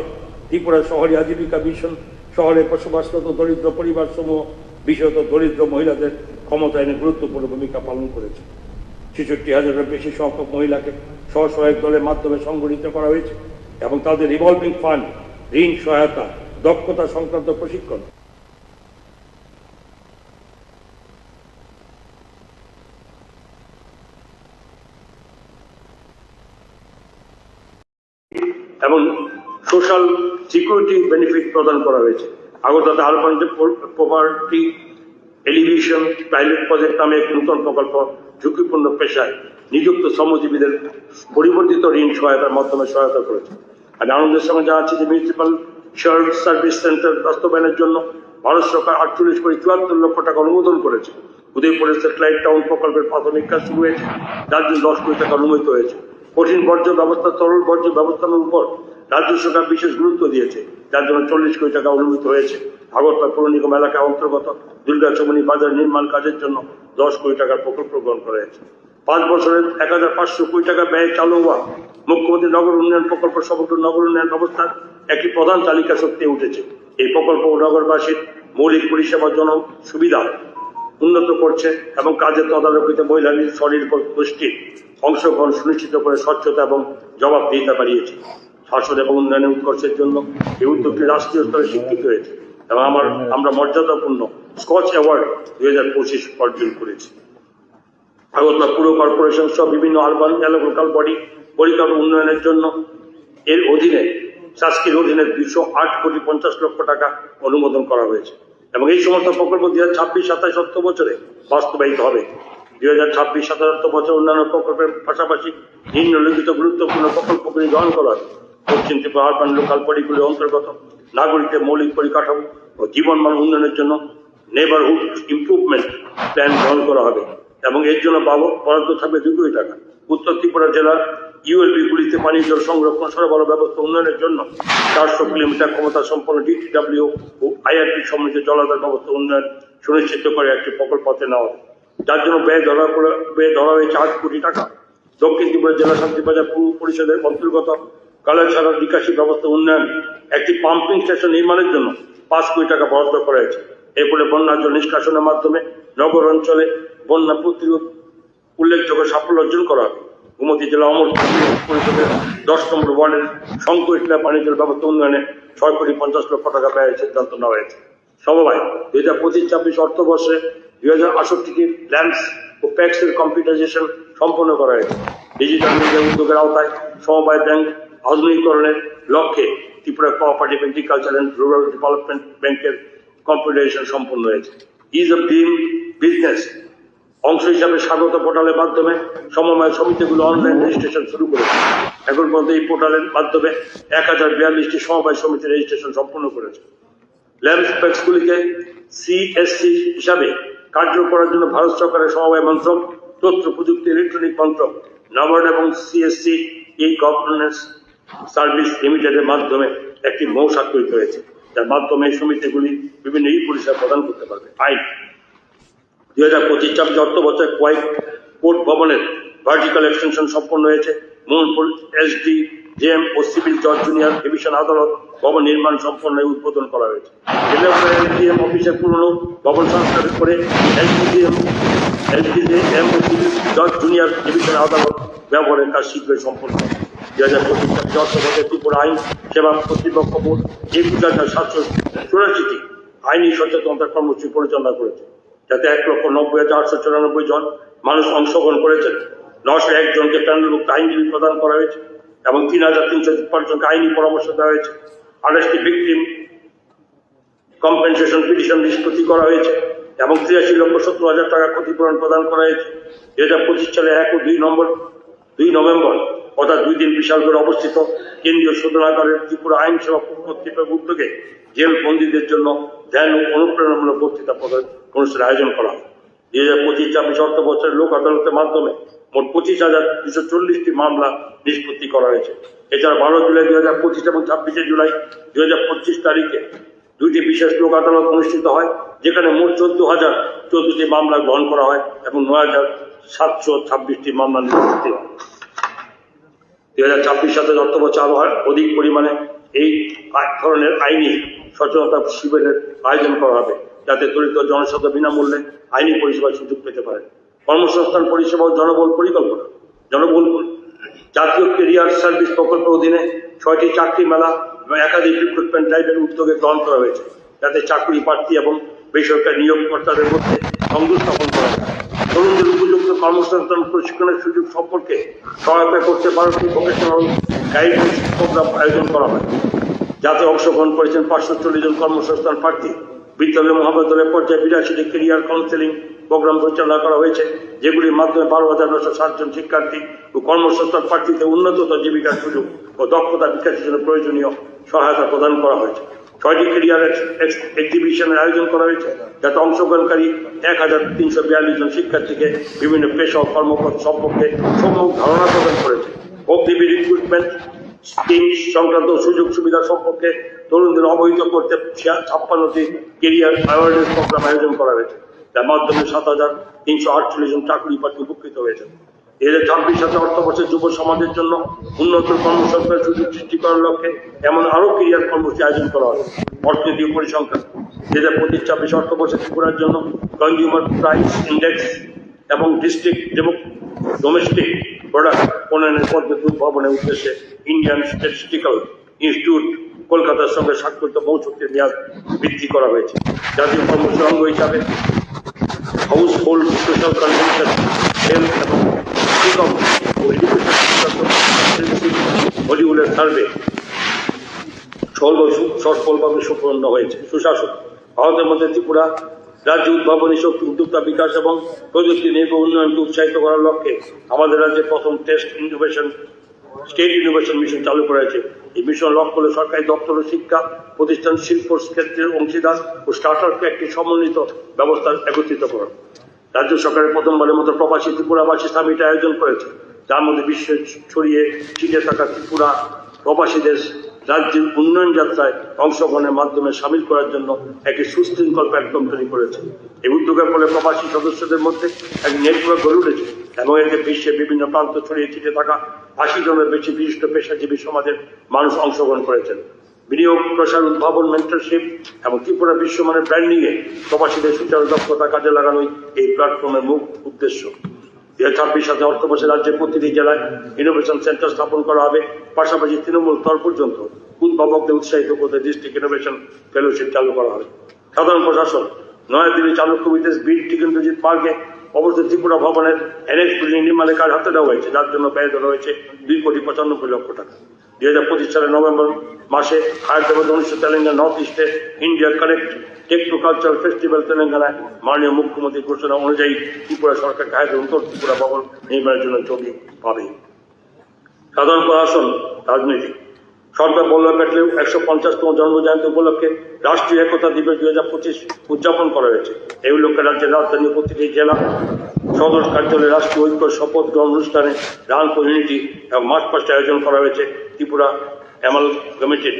ত্রিপুরা শহরে আজীবিকা মিশন শহরে বসবাসরত দরিদ্র পরিবারসমূহ বিশেষত দরিদ্র মহিলাদের ক্ষমতায়নে গুরুত্বপূর্ণ ভূমিকা পালন করেছে। 66,000-এর বেশি সংখ্যক মহিলাকে স্বসহায়ক দলের মাধ্যমে সংগঠিত করা হয়েছে এবং তাদের রিভলভিং ফান্ড, ঋণ সহায়তা, দক্ষতা সংক্রান্ত প্রশিক্ষণ এবং সোশ্যাল সিকিউরিটি বেনিফিট প্রদান করা হয়েছে। Agartala urban poverty elevation pilot project নামে এক নতুন প্রকল্প ঝুঁকিপূর্ণ পেশায় নিযুক্ত শ্রমজীবীদের পরিবর্তিত ঋণ সহায়তার মাধ্যমে সহায়তা করেছে। আমি আনন্দের সঙ্গে জানাচ্ছি যে মিউনিসিপ্যাল শেয়ার্ড সার্ভিস সেন্টার বাস্তবায়নের জন্য ভারত সরকার 48,74 লক্ষ টাকা অনুমোদন করেছে। উদয়পুরের স্যাটেলাইট টাউন প্রকল্পের প্রাথমিক কাজ শুরু হয়েছে, যার জন্য 10 কোটি টাকা অনুমোদিত হয়েছে। কঠিন বর্জ্য ব্যবস্থা, তরল বর্জ্য ব্যবস্থাপনার উপর রাজ্য সরকার বিশেষ গুরুত্ব দিয়েছে, যার জন্য 40 কোটি টাকা অনুমোদিত হয়েছে। আগরতলা পৌর নিগম এলাকার অন্তর্গত দুর্গা চমনি বাজার নির্মাণ কাজের জন্য 10 কোটি টাকার প্রকল্প গ্রহণ করা হয়েছে। 5 বছরে 1,500 কোটি টাকা ব্যয়ে চালু হওয়া মুখ্যমন্ত্রী নগর উন্নয়ন প্রকল্প সমগ্র নগর উন্নয়ন ব্যবস্থার একটি প্রধান তালিকা সত্যি উঠেছে। এই প্রকল্প নগরবাসীর মৌলিক পরিষেবার জন্য সুবিধা উন্নত করছে এবং কাজের তদারকিতে মহিলাদের স্বনির্ভর গোষ্ঠীর অংশগ্রহণ সুনিশ্চিত করে স্বচ্ছতা এবং জবাবদিহিতা বাড়িয়েছে। শাসন এবং উন্নয়নের উৎকর্ষের জন্য এই উদ্যোগটি রাষ্ট্রীয় স্তরে স্বীকৃত হয়েছে এবং আমরা মর্যাদাপূর্ণ স্কচ অ্যাওয়ার্ড 2025 অর্জন করেছি। আগরতলা পুর কর্পোরেশন সহ বিভিন্ন আরবান লোকাল বডি পরিকাঠামো উন্নয়নের জন্য এর অধীনে শাসকির অধীনে 208,50 লক্ষ টাকা অনুমোদন করা হয়েছে এবং এই সমস্ত প্রকল্প 2026-27 অর্থ বছরে বাস্তবায়িত হবে। 2026-27 অর্থ বছর অন্যান্য প্রকল্পের পাশাপাশি নিম্নলিখিত গুরুত্বপূর্ণ প্রকল্পগুলি গ্রহণ করা হবে। পশ্চিম ত্রিপুরা আরবান লোকাল বডিগুলির অন্তর্গত নাগরিকদের মৌলিক পরিকাঠামো ও জীবনমান উন্নয়নের জন্য নেবারহুড ইমপ্রুভমেন্ট প্ল্যান গ্রহণ করা হবে এবং এর জন্য বরাদ্দ থাকবে 2 কোটি টাকা। উত্তর ত্রিপুরা জেলার ইউএলবি গুলিতে পানীয় জল সংরক্ষণ সরবরাহ ব্যবস্থা উন্নয়নের জন্য 400 কিলোমিটার ক্ষমতা সম্পন্ন ডিটিডব্লিউ ও আইআরটি সমৃদ্ধ জলাধার ব্যবস্থা উন্নয়ন সুনিশ্চিত করে একটি প্রকল্প হাতে নেওয়া হবে, যার জন্য ব্যয় ধরা হয়েছে 8 কোটি টাকা। দক্ষিণ ত্রিপুরা জেলা শান্তিবাজার পৌর পরিষদের অন্তর্গত কালাছাড়া নিকাশি ব্যবস্থা উন্নয়ন একটি পাম্পিং স্টেশন নির্মাণের জন্য 5 কোটি টাকা বরাদ্দ করা হয়েছে। এর ফলে বন্যার জল নিষ্কাশনের মাধ্যমে নগর অঞ্চলে বন্যা প্রতিরোধ উল্লেখযোগ্য সাফল্য অর্জন করা হবে। গোমতী জেলা অমর পরিষদের 10 নম্বর ওয়ার্ডের সংকটলা পানীয় জল ব্যবস্থা উন্নয়নে 6,50 লক্ষ টাকা ব্যয়ের সিদ্ধান্ত নেওয়া হয়েছে। সমবায় 2025-26 অর্থবর্ষে 2068টি ল্যাম্পস ও প্যাক্সের কম্পিউটারাইজেশন সম্পন্ন করা হয়েছে। ডিজিটাল মিডিয়া উদ্যোগের আওতায় সমবায় ব্যাংক আধুনিকরণের লক্ষ্যে Tripura cooperative agriculture and rural development ব্যাংকের কম্পিউটারাইজেশন সম্পন্ন হয়েছে। ইজ অফ ডুইং বিজনেস অংশ হিসাবে স্বাগত পোর্টালের মাধ্যমে সমবায় সমিতিগুলো অনলাইন রেজিস্ট্রেশন শুরু করেছে। এখন পর্যন্ত এই পোর্টালের মাধ্যমে 1042টি সমবায় সমিতি রেজিস্ট্রেশন সম্পন্ন করেছে। ল্যাম্পস প্যাক্সগুলিকে সিএসসি হিসাবে কার্যকর করার জন্য ভারত সরকারের সমবায় মন্ত্রক, তথ্য প্রযুক্তি ইলেকট্রনিক মন্ত্রক, নাবার্ড এবং সিএসসি এই গভর্নেন্স সার্ভিস লিমিটেডের মাধ্যমে একটি মৌ স্বাক্ষরিত হয়েছে, যার মাধ্যমে এই সমিতিগুলি বিভিন্ন পরিষেবা প্রদান করতে পারবে। আইন 2025-26 অর্থ বছরে কয়েক কোর্ট ভবনের ভার্টিক্যাল এক্সটেনশন সম্পন্ন হয়েছে। মোহনপুর এসডি জেএম ও সিভিল জজ জুনিয়র ডিভিশন আদালত ভবন নির্মাণ সম্পন্ন উদ্বোধন করা হয়েছে। এসডিএম অফিসের পুরনো ভবন সংস্কার করে এসডিজেএম ও সিভিল জজ জুনিয়র ডিভিশন আদালত ব্যবহারের কাজ শীঘ্রই সম্পন্ন হবে। 2025-26 অর্থ বছরে ত্রিপুরা আইন সেবা কর্তৃপক্ষ বোর্ড 21,784টি আইনি সচেতনতা কর্মসূচি পরিচালনা করেছে, যাতে 1,90,894 জন মানুষ অংশগ্রহণ করেছেন। 901 জনকে প্যানেলভুক্ত আইনজীবী প্রদান করা হয়েছে এবং 3,354 জনকে আইনি পরামর্শ দেওয়া হয়েছে। 28টি ভিকটিম কম্পেনসেশন পিটিশন নিষ্পত্তি করা হয়েছে এবং 83,70,000 টাকা ক্ষতিপূরণ প্রদান করা হয়েছে। 2025 সালে 1 ও 2 নভেম্বর অর্থাৎ 2 দিন বিশালগড়ে অবস্থিত কেন্দ্রীয় শোধনাগারের ত্রিপুরা আইন সেবা কর্তৃপক্ষের উদ্যোগে জেল বন্দীদের জন্য ধ্যান ও অনুপ্রেরণামূলক বক্তৃতা অনুষ্ঠানের আয়োজন করা হয়। 2025-26 অর্থ বছরের লোক আদালতের মাধ্যমে মোট 25,240টি মামলা নিষ্পত্তি করা হয়েছে। এছাড়া 12 জুলাই 2025 এবং 26 জুলাই 2025 তারিখে দুইটি বিশেষ লোক আদালত অনুষ্ঠিত হয়, যেখানে মোট 14,014টি মামলা গ্রহণ করা হয় এবং 9,726টি মামলা নিষ্পত্তি হয়। 2026-27 অর্থবছর আরো অধিক পরিমাণে এই ধরনের আইনি সচেতনতা শিবিরের আয়োজন করা হবে, যাতে দলিত জনসাধারণ বিনামূল্যে আইনি পরিষেবার সুযোগ পেতে পারে। কর্মসংস্থান পরিষেবা ও জনবল পরিকল্পনা, জাতীয় ক্যারিয়ার সার্ভিস প্রকল্পের অধীনে 6টি চাকরি মেলা এবং একাধিক রিক্রুটমেন্ট ড্রাইভের উদ্যোগে গ্রহণ করা হয়েছে, যাতে চাকরি প্রার্থী এবং বেসরকারি নিয়োগকর্তাদের মধ্যে সংযোগ স্থাপন করা হয়। তরুণদের উপযুক্ত কর্মসংস্থান প্রশিক্ষণের সুযোগ সম্পর্কে সহায়তা করতে 12টি ভোকেশনাল গাইডেন্স প্রোগ্রাম আয়োজন করা হয়, যাতে অংশগ্রহণ করেছেন 540 জন কর্মসংস্থান প্রার্থী। বিদ্যালয় মহাবিদ্যালয় পর্যায়ে 82টি ক্যারিয়ার কাউন্সেলিং প্রোগ্রাম পরিচালনা করা হয়েছে, যেগুলির মাধ্যমে 12,960 জন শিক্ষার্থী ও কর্মসংস্থান প্রার্থীদের উন্নততর জীবিকার সুযোগ ও দক্ষতা বিকাশের জন্য প্রয়োজনীয় সহায়তা প্রদান করা হয়েছে। 6টি ক্যারিয়ার এক্সিবিশনের আয়োজন করা হয়েছে, যাতে অংশগ্রহণকারী 1,342 জন শিক্ষার্থীকে বিভিন্ন পেশা ও কর্মপথ সম্পর্কে সম্যক ধারণা প্রদান করেছে। অগ্নিবীর রিক্রুটমেন্ট স্কিম সংক্রান্ত সুযোগ সুবিধা সম্পর্কে তরুণদের অবহিত করতে 56টি ক্যারিয়ার অ্যাওয়ারনেস প্রোগ্রাম আয়োজন করা হয়েছে, যার মাধ্যমে 7,348 জন চাকরি প্রার্থী উপকৃত হয়েছেন। 2026 অর্থবর্ষে যুব সমাজের জন্য উন্নত কর্মসংস্থানের সুযোগ সৃষ্টি করার লক্ষ্যে এমন আরো ক্যারিয়ার কর্মসূচি আয়োজন করা হয়। অর্থনীতি ও পরিসংখ্যান 2025-26 অর্থবর্ষে ত্রিপুরার জন্য কনজিউমার প্রাইস ইন্ডেক্স এবং ডিস্ট্রিক্ট ডোমেস্টিক প্রোডাক্ট উন্নয়নের পদ্ধতি উদ্ভাবনের উদ্দেশ্যে ইন্ডিয়ান স্ট্যাটিস্টিক্যাল ইনস্টিটিউট কলকাতার সঙ্গে স্বাক্ষরিত মৌচুক্তির মেয়াদ বৃদ্ধি করা হয়েছে। জাতীয় কর্মসূচির অঙ্গ হিসাবে house hold social convention, health এবং ইনকাম ও এডুকেশন হলিউডের সার্ভে সফলভাবে সম্পন্ন হয়েছে। সুশাসন ভারতের মধ্যে ত্রিপুরা রাজ্য উদ্ভাবনী শক্তি, উদ্যোক্তা বিকাশ এবং প্রযুক্তি নির্ভর উন্নয়নকে উৎসাহিত করার লক্ষ্যে আমাদের রাজ্যে প্রথম স্টেট ইনোভেশন মিশন চালু করা হয়েছে। এই মিশন লক্ষ্য হল সরকারি দপ্তর ও শিক্ষা প্রতিষ্ঠান, শিল্প ক্ষেত্রের অংশীদার ও স্টার্টআপকে একটি সমন্বিত ব্যবস্থায় একত্রিত করা। রাজ্য সরকারের প্রথমবারের মতো প্রবাসী ত্রিপুরাবাসী সামিট আয়োজন করেছে, যার মধ্যে বিশ্বে ছড়িয়ে ছিটে থাকা ত্রিপুরা প্রবাসীদের রাজ্যের উন্নয়ন যাত্রায় অংশগ্রহণের মাধ্যমে সামিল করার জন্য একটি সুশৃঙ্খল প্ল্যাটফর্ম তৈরি করেছে। এই উদ্যোগের ফলে প্রবাসী সদস্যদের মধ্যে এক নেটওয়ার্ক গড়ে উঠেছে এবং এতে বিশ্বের বিভিন্ন প্রান্ত ছড়িয়ে ছিটে থাকা 80 জনের বেশি বিশিষ্ট পেশাজীবী সমাজের মানুষ অংশগ্রহণ করেছেন। বিনিয়োগ, প্রসার, উদ্ভাবন, মেন্টরশিপ এবং ত্রিপুরা বিশ্বমানের ব্র্যান্ডিং এ প্রবাসীদের সুচারু দক্ষতা কাজে লাগানোই এই প্ল্যাটফর্মের মূল উদ্দেশ্য। 2026 অর্থবর্ষে রাজ্যের প্রতিটি জেলায় ইনোভেশন সেন্টার স্থাপন করা হবে। পাশাপাশি তৃণমূল স্তর পর্যন্ত উদ্ভাবকদের উৎসাহিত করতে ডিস্ট্রিক্ট ইনোভেশন ফেলোশিপ চালু করা হবে। সাধারণ প্রশাসন নয়াদিল্লি চালুক্য বিদেশ বীর টিকেন্দ্রজিৎ পার্কে অবস্থিত ত্রিপুরা ভবনের এনএক্স বিল্ডিং নির্মাণের কাজ হাতে দেওয়া হয়েছে, যার জন্য ব্যয় ধরা হয়েছে 2,95,00,000 টাকা। 2025 সালের নভেম্বর মাসে হায়দ্রাবাদ অনুষ্ঠিত তেলেঙ্গানা নর্থ ইস্টে India connect techno cultural festival তেলেঙ্গানায় মাননীয় মুখ্যমন্ত্রীর ঘোষণা অনুযায়ী ত্রিপুরা সরকারকে হায়দ্রাবাদ উত্তর ত্রিপুরা ভবন নির্মাণের জন্য জমি পাবে। সাধারণ প্রশাসন রাজনীতি সরকার বল্লভ প্যাটেলের 150তম জন্মজয়ন্তী উপলক্ষে রাষ্ট্রীয় একতা দিবস 2025 উদযাপন করা হয়েছে। এই উপলক্ষে রাজ্যের রাজধানী প্রতিটি জেলা সদর কার্যালয়ে রাষ্ট্রীয় ঐক্য শপথ গ্রহণ অনুষ্ঠানে রান ফর ইউনিটি এবং মার্চ পাস্ট আয়োজন করা হয়েছে। ত্রিপুরা অ্যামালগামেটেড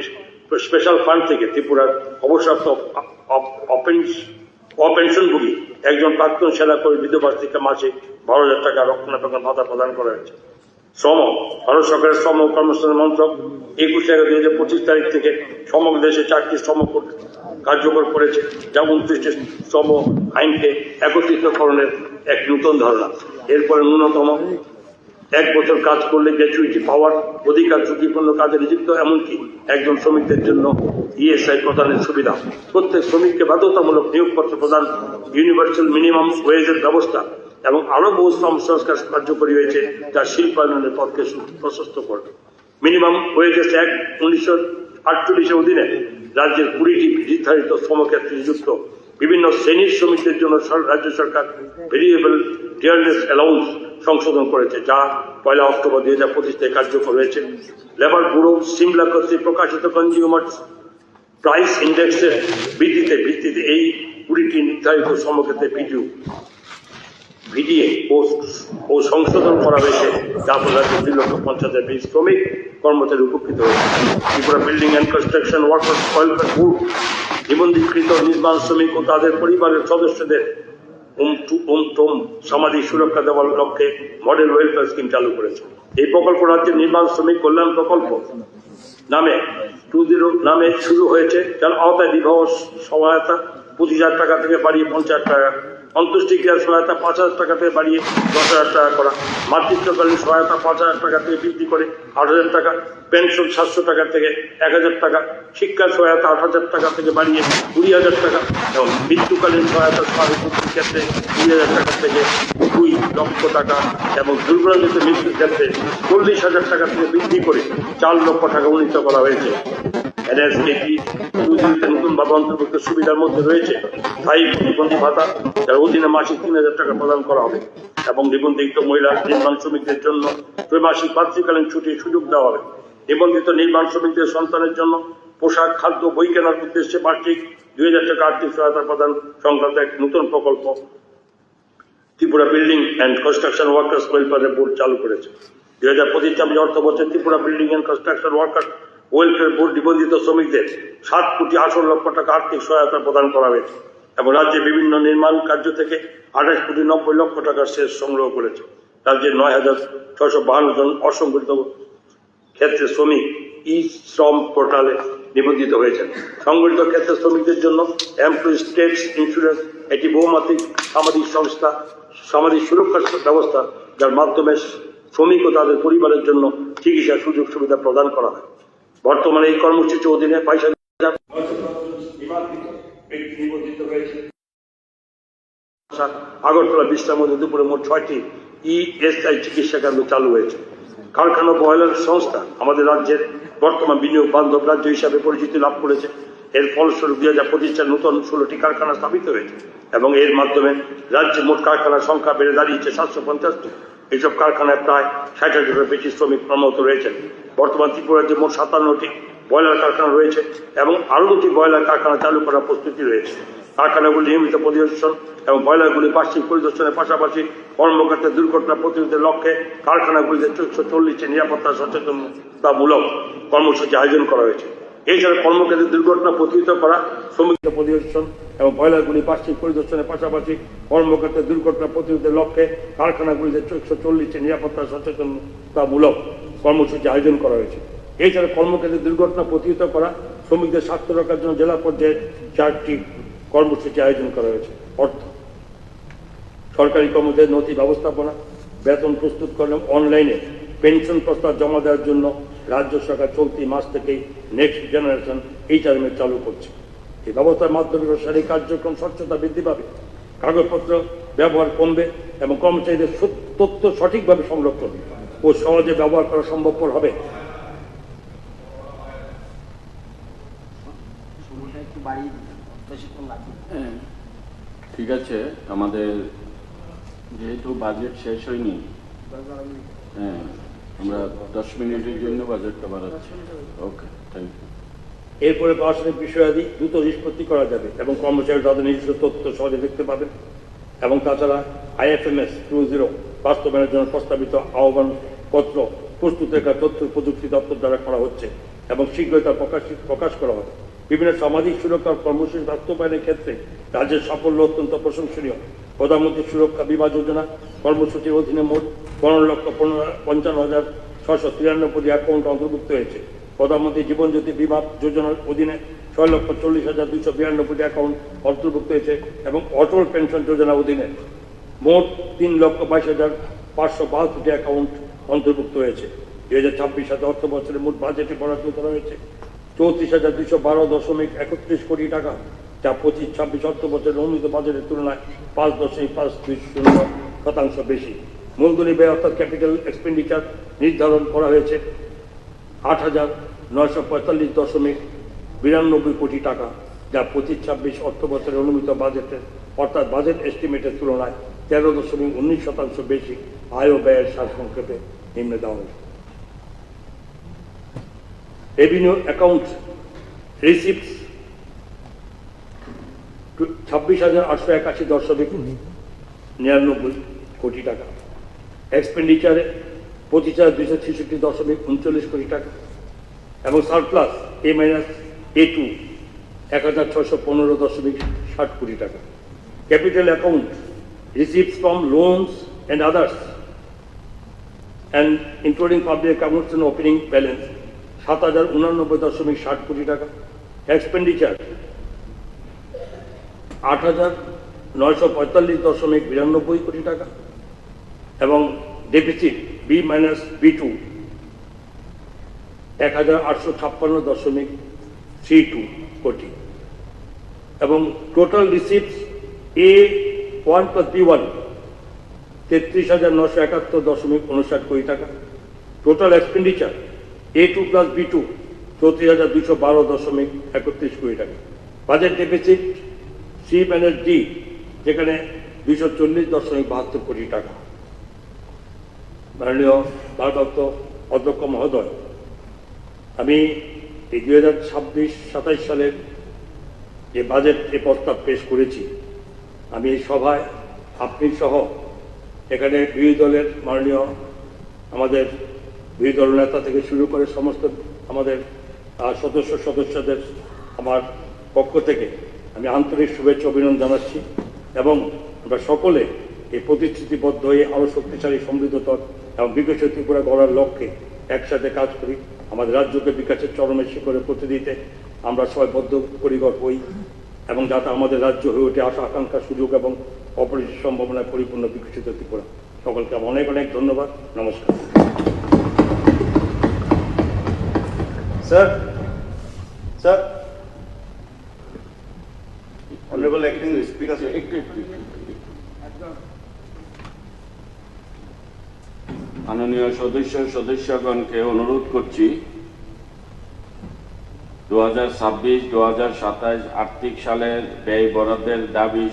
স্পেশাল ফান্ড থেকে ত্রিপুরার অবসরপ্রাপ্ত অপেনশনভোগী একজন প্রাক্তন সেনাকর্মী বিধবা থেকে মাসে 12,000 টাকা রক্ষণাবেক্ষণ ভাতা প্রদান করা হয়েছে। শ্রম ভারত সরকারের শ্রম ও কর্মসংস্থান মন্ত্রক 21/11/2025 তারিখ থেকে সমগ্র দেশে 4টি শ্রম কার্যকর করেছে, যা 29টি শ্রম আইনকে একত্রিতকরণের এক নতুন ধারণা। এরপরে ন্যূনতম 1 বছর কাজ করলে গ্র্যাচুইটি পাওয়ার অধিকার, ঝুঁকিপূর্ণ কাজে নিযুক্ত এমনকি একজন শ্রমিকদের জন্য ইএসআই প্রদানের সুবিধা, প্রত্যেক শ্রমিককে বাধ্যতামূলক নিয়োগপত্র প্রদান, ইউনিভার্সাল মিনিমাম ওয়েজের ব্যবস্থা এবং আরো বহু শ্রম সংস্কার কার্যকরী হয়েছে, যা শিল্পায়নের পথকে প্রশস্ত করবে। মিনিমাম ওয়েজেস অ্যাক্ট 1948 এর অধীনে রাজ্যের 20টি নির্ধারিত শ্রমক্ষেত্রে নিযুক্ত বিভিন্ন শ্রেণীর শ্রমিকদের জন্য রাজ্য সরকার ভেরিয়েবল ডিয়ারনেস অ্যালাউন্স সংশোধন করেছে, যা 1 অক্টোবর 2025 থেকে কার্যকর হয়েছে। লেবার ব্যুরো সিমলা কর্তৃক প্রকাশিত কনজিউমার প্রাইস ইন্ডেক্সের ভিত্তিতে এই 20টি নির্ধারিত শ্রমক্ষেত্রে ভিডিএ পোস্ট ও সংশোধন করা হয়েছে, যার ফলে 2,50,000 বেশি শ্রমিক কর্মচারী উপকৃত হয়েছে। Tripura building and construction workers welfare board নিবন্ধিত নির্মাণ শ্রমিক ও তাদের পরিবারের সদস্যদের সামাজিক সুরক্ষা দেওয়ার লক্ষ্যে মডেল ওয়েলফেয়ার স্কিম চালু করেছে। এই প্রকল্প রাজ্যের নির্মাণ শ্রমিক কল্যাণ প্রকল্প নামে 20 নামে শুরু হয়েছে, যার আওতায় বিবাহ সহায়তা 25,000 টাকা থেকে বাড়িয়ে 50,000 টাকা, অন্ত্যেষ্টি ক্রিয়া সহায়তা 5,000 টাকা থেকে বাড়িয়ে 10,000 টাকা করা, মাতৃত্বকালীন সহায়তা 5,000 টাকা থেকে বৃদ্ধি করে 8,000 টাকা, পেনশন 700 টাকা থেকে 1,000 টাকা, শিক্ষা সহায়তা 8,000 টাকা থেকে বাড়িয়ে 20,000 টাকা এবং মৃত্যুকালীন সহায়তা সহানুভূতির ক্ষেত্রে 20,000 টাকা থেকে 2 লক্ষ টাকা এবং দুর্ঘটনাজনিত মৃত্যুর ক্ষেত্রে 40,000 টাকা থেকে বৃদ্ধি করে 4 লক্ষ টাকা উন্নীত করা হয়েছে। এনএসকেপি নতুনভাবে অন্তর্ভুক্ত সুবিধার মধ্যে রয়েছে স্থায়ী প্রতিবন্ধী ভাতা, যার অধীনে মাসিক 3,000 টাকা প্রদান করা হবে এবং নিবন্ধিত মহিলা নির্মাণ শ্রমিকদের জন্য ত্রৈমাসিক মাতৃকালীন ছুটির সুযোগ দেওয়া হবে। নিবন্ধিত নির্মাণ শ্রমিকদের সন্তানের জন্য পোশাক, খাদ্য, বই কেনার উদ্দেশ্যে বার্ষিক 2,000 টাকা আর্থিক সহায়তা প্রদান সংক্রান্ত এক নতুন প্রকল্প Tripura building and construction workers welfare board চালু করেছে। 2025 অর্থ বছর Tripura building and construction workers welfare board নিবন্ধিত শ্রমিকদের 7,18,00,000 টাকা আর্থিক সহায়তা প্রদান করা হয়েছে এবং রাজ্যে বিভিন্ন নির্মাণ কার্য থেকে 28,90,00,000 টাকার শেষ সংগ্রহ করেছে। রাজ্যের 9,652 জন অসংগঠিত ক্ষেত্রে শ্রমিক ই শ্রম পোর্টালে নিবন্ধিত হয়েছেন। সংগঠিত ক্ষেত্রে শ্রমিকদের জন্য এমপ্লয়ি স্টেটস ইন্স্যুরেন্স একটি বহুমাত্রিক সামাজিক সংস্থা, সামাজিক সুরক্ষা ব্যবস্থা, যার মাধ্যমে শ্রমিক ও তাদের পরিবারের জন্য চিকিৎসা সুযোগ সুবিধা প্রদান করা হয়। বর্তমানে এই কর্মসূচির অধীনে 22,000 নিবন্ধিত হয়েছে। আগরতলা বিশ্রাম মধ্যে দুপুরে মোট 6টি ইএসআই চিকিৎসা কেন্দ্র চালু হয়েছে। কারখানা বয়লার সংস্থা আমাদের রাজ্যের বর্তমান বিনিয়োগ বান্ধব রাজ্য হিসাবে পরিচিতি লাভ করেছে। এর ফলস্বরূপ 2025 সালে নতুন 16টি কারখানা স্থাপিত হয়েছে এবং এর মাধ্যমে রাজ্যে মোট কারখানার সংখ্যা বেড়ে দাঁড়িয়েছে 750টি। এইসব কারখানায় প্রায় 60,000-এর বেশি শ্রমিক কর্মরত রয়েছেন। বর্তমান ত্রিপুরা রাজ্যে মোট 57টি বয়লার কারখানা রয়েছে এবং আরও 2টি বয়লার কারখানা চালু করার প্রস্তুতি রয়েছে। কারখানাগুলি নিয়মিত পরিদর্শন এবং বয়লারগুলি বার্ষিক পরিদর্শনের পাশাপাশি কর্মক্ষেত্রে দুর্ঘটনা প্রতিরোধের লক্ষ্যে কারখানাগুলিতে 140 নিরাপত্তা সচেতনতামূলক কর্মসূচি আয়োজন করা হয়েছে। এছাড়া কর্মক্ষেত্রে দুর্ঘটনা প্রতিহত করা, শ্রমিক পরিদর্শন এবং বয়লারগুলি বার্ষিক পরিদর্শনের পাশাপাশি কর্মক্ষেত্রে দুর্ঘটনা প্রতিরোধের লক্ষ্যে কারখানাগুলিতে 140 নিরাপত্তা সচেতনতামূলক কর্মসূচি আয়োজন করা হয়েছে। এছাড়া কর্মক্ষেত্রে দুর্ঘটনা প্রতিহত করা, শ্রমিকদের স্বাস্থ্য রক্ষার জন্য জেলা পর্যায়ে 4টি কর্মসূচি আয়োজন করা হয়েছে। অর্থ সরকারি কর্মচারী নথি ব্যবস্থাপনা, বেতন প্রস্তুত করেন অনলাইনে পেনশন প্রস্তাব জমা দেওয়ার জন্য রাজ্য সরকার চলতি মাস থেকেই নেক্সট জেনারেশন HRM চালু করছে। এই ব্যবস্থার মাধ্যমে প্রশাসনিক কার্যক্রম স্বচ্ছতা বৃদ্ধি পাবে, কাগজপত্র ব্যবহার কমবে এবং কর্মচারীদের তথ্য সঠিকভাবে সংরক্ষণ ও সহজে ব্যবহার করা সম্ভবপর হবে। ঠিক আছে, আমাদের যেহেতু বাজেট শেষ হয়নি, হ্যাঁ, আমরা 10 মিনিটের জন্য বাজেটটা বাড়াচ্ছি। ওকে, থ্যাংক ইউ। এরপরে প্রশাসনিক বিষয়াদি দ্রুত নিষ্পত্তি করা যাবে এবং কর্মচারী তাদের নিজস্ব তথ্য সহজে দেখতে পাবেন এবং তাছাড়া IFMS 2.0 বাস্তবায়নের জন্য প্রস্তাবিত আহ্বানপত্র প্রস্তুতের কাজ তথ্য প্রযুক্তি দপ্তর দ্বারা করা হচ্ছে এবং শীঘ্রই তা প্রকাশ করা হবে। বিভিন্ন সামাজিক সুরক্ষার কর্মসূচি বাস্তবায়নের ক্ষেত্রে রাজ্যের সাফল্য অত্যন্ত প্রশংসনীয়। প্রধানমন্ত্রী সুরক্ষা বীমা যোজনা কর্মসূচির অধীনে মোট 15,55,693টি অ্যাকাউন্ট অন্তর্ভুক্ত হয়েছে। প্রধানমন্ত্রী জীবন জ্যোতি বীমা যোজনার অধীনে 6,40,292টি অ্যাকাউন্ট অন্তর্ভুক্ত হয়েছে এবং অটল পেনশন যোজনার অধীনে মোট 3,22,572টি অ্যাকাউন্ট অন্তর্ভুক্ত হয়েছে। 2026 সালে অর্থ বছরের মোট বাজেটে বরাদ্দ করা হয়েছে 34,212.31 কোটি টাকা, যা 25-26 অর্থ বছরের অনুমিত বাজেটের তুলনায় 5.520% বেশি। মূলধনী ব্যয় অর্থাৎ ক্যাপিটাল এক্সপেন্ডিচার নির্ধারণ করা হয়েছে 8,945.92 কোটি টাকা, যা 25-26 অর্থ বছরের অনুমিত বাজেটের অর্থাৎ বাজেট এস্টিমেটের তুলনায় 13.19% বেশি। আয় ও ব্যয়ের সারসংক্ষেপে নিম্নে দেওয়া হয়েছে। রেভিনিউ অ্যাকাউন্ট রিসিপ্টস 26,881.99 কোটি টাকা। এক্সপেন্ডিচারে 25,266.39 কোটি টাকা এবং সারপ্লাস A-A2 1,615.60 কোটি টাকা। Capital account receipts from loans and others and including public accounts and opening balance 7,089.60 কোটি টাকা। এক্সপেন্ডিচার 8,945.92 কোটি টাকা এবং ডেফিসিট B-B2 1,856.32 কোটি এবং total receipts A1 plus B1 33,971.59 কোটি টাকা। Total expenditure A2 plus B2 34,212.31 কোটি টাকা। বাজেট ডেফিসিট C-D যেখানে 240.72 কোটি টাকা। মাননীয় ভারপ্রাপ্ত অধ্যক্ষ মহোদয়, আমি এই 2026-27 সালের যে বাজেট প্রস্তাব পেশ করেছি, আমি এই সভায় আপনি সহ এখানে বিরোধী দলের মাননীয় আমাদের বিরোধী দল নেতা থেকে শুরু করে সমস্ত আমাদের সদস্যদের আমার পক্ষ থেকে আমি আন্তরিক শুভেচ্ছা অভিনন্দন জানাচ্ছি এবং আমরা সকলে এই প্রতিশ্রুতিবদ্ধ হয়ে আরও শক্তিশালী সমৃদ্ধতর এবং বিকশিত ত্রিপুরা গড়ার লক্ষ্যে একসাথে কাজ করি। আমাদের রাজ্যকে বিকাশের চরমে শিখরে পৌঁছে দিতে আমরা সবাই বদ্ধপরিকর হই এবং যাতে আমাদের রাজ্য হয়ে ওঠে আশা আকাঙ্ক্ষা সুযোগ এবং অপরিসীম সম্ভাবনায় পরিপূর্ণ বিকশিত ত্রিপুরা। সকলকে অনেক অনেক ধন্যবাদ। নমস্কার। Sir, sir, Honorable Acting Speaker, sir. মাননীয় সদস্যগণকে অনুরোধ করছি 2026-2027 আর্থিক সালের ব্যয় বরাদ্দের দাবি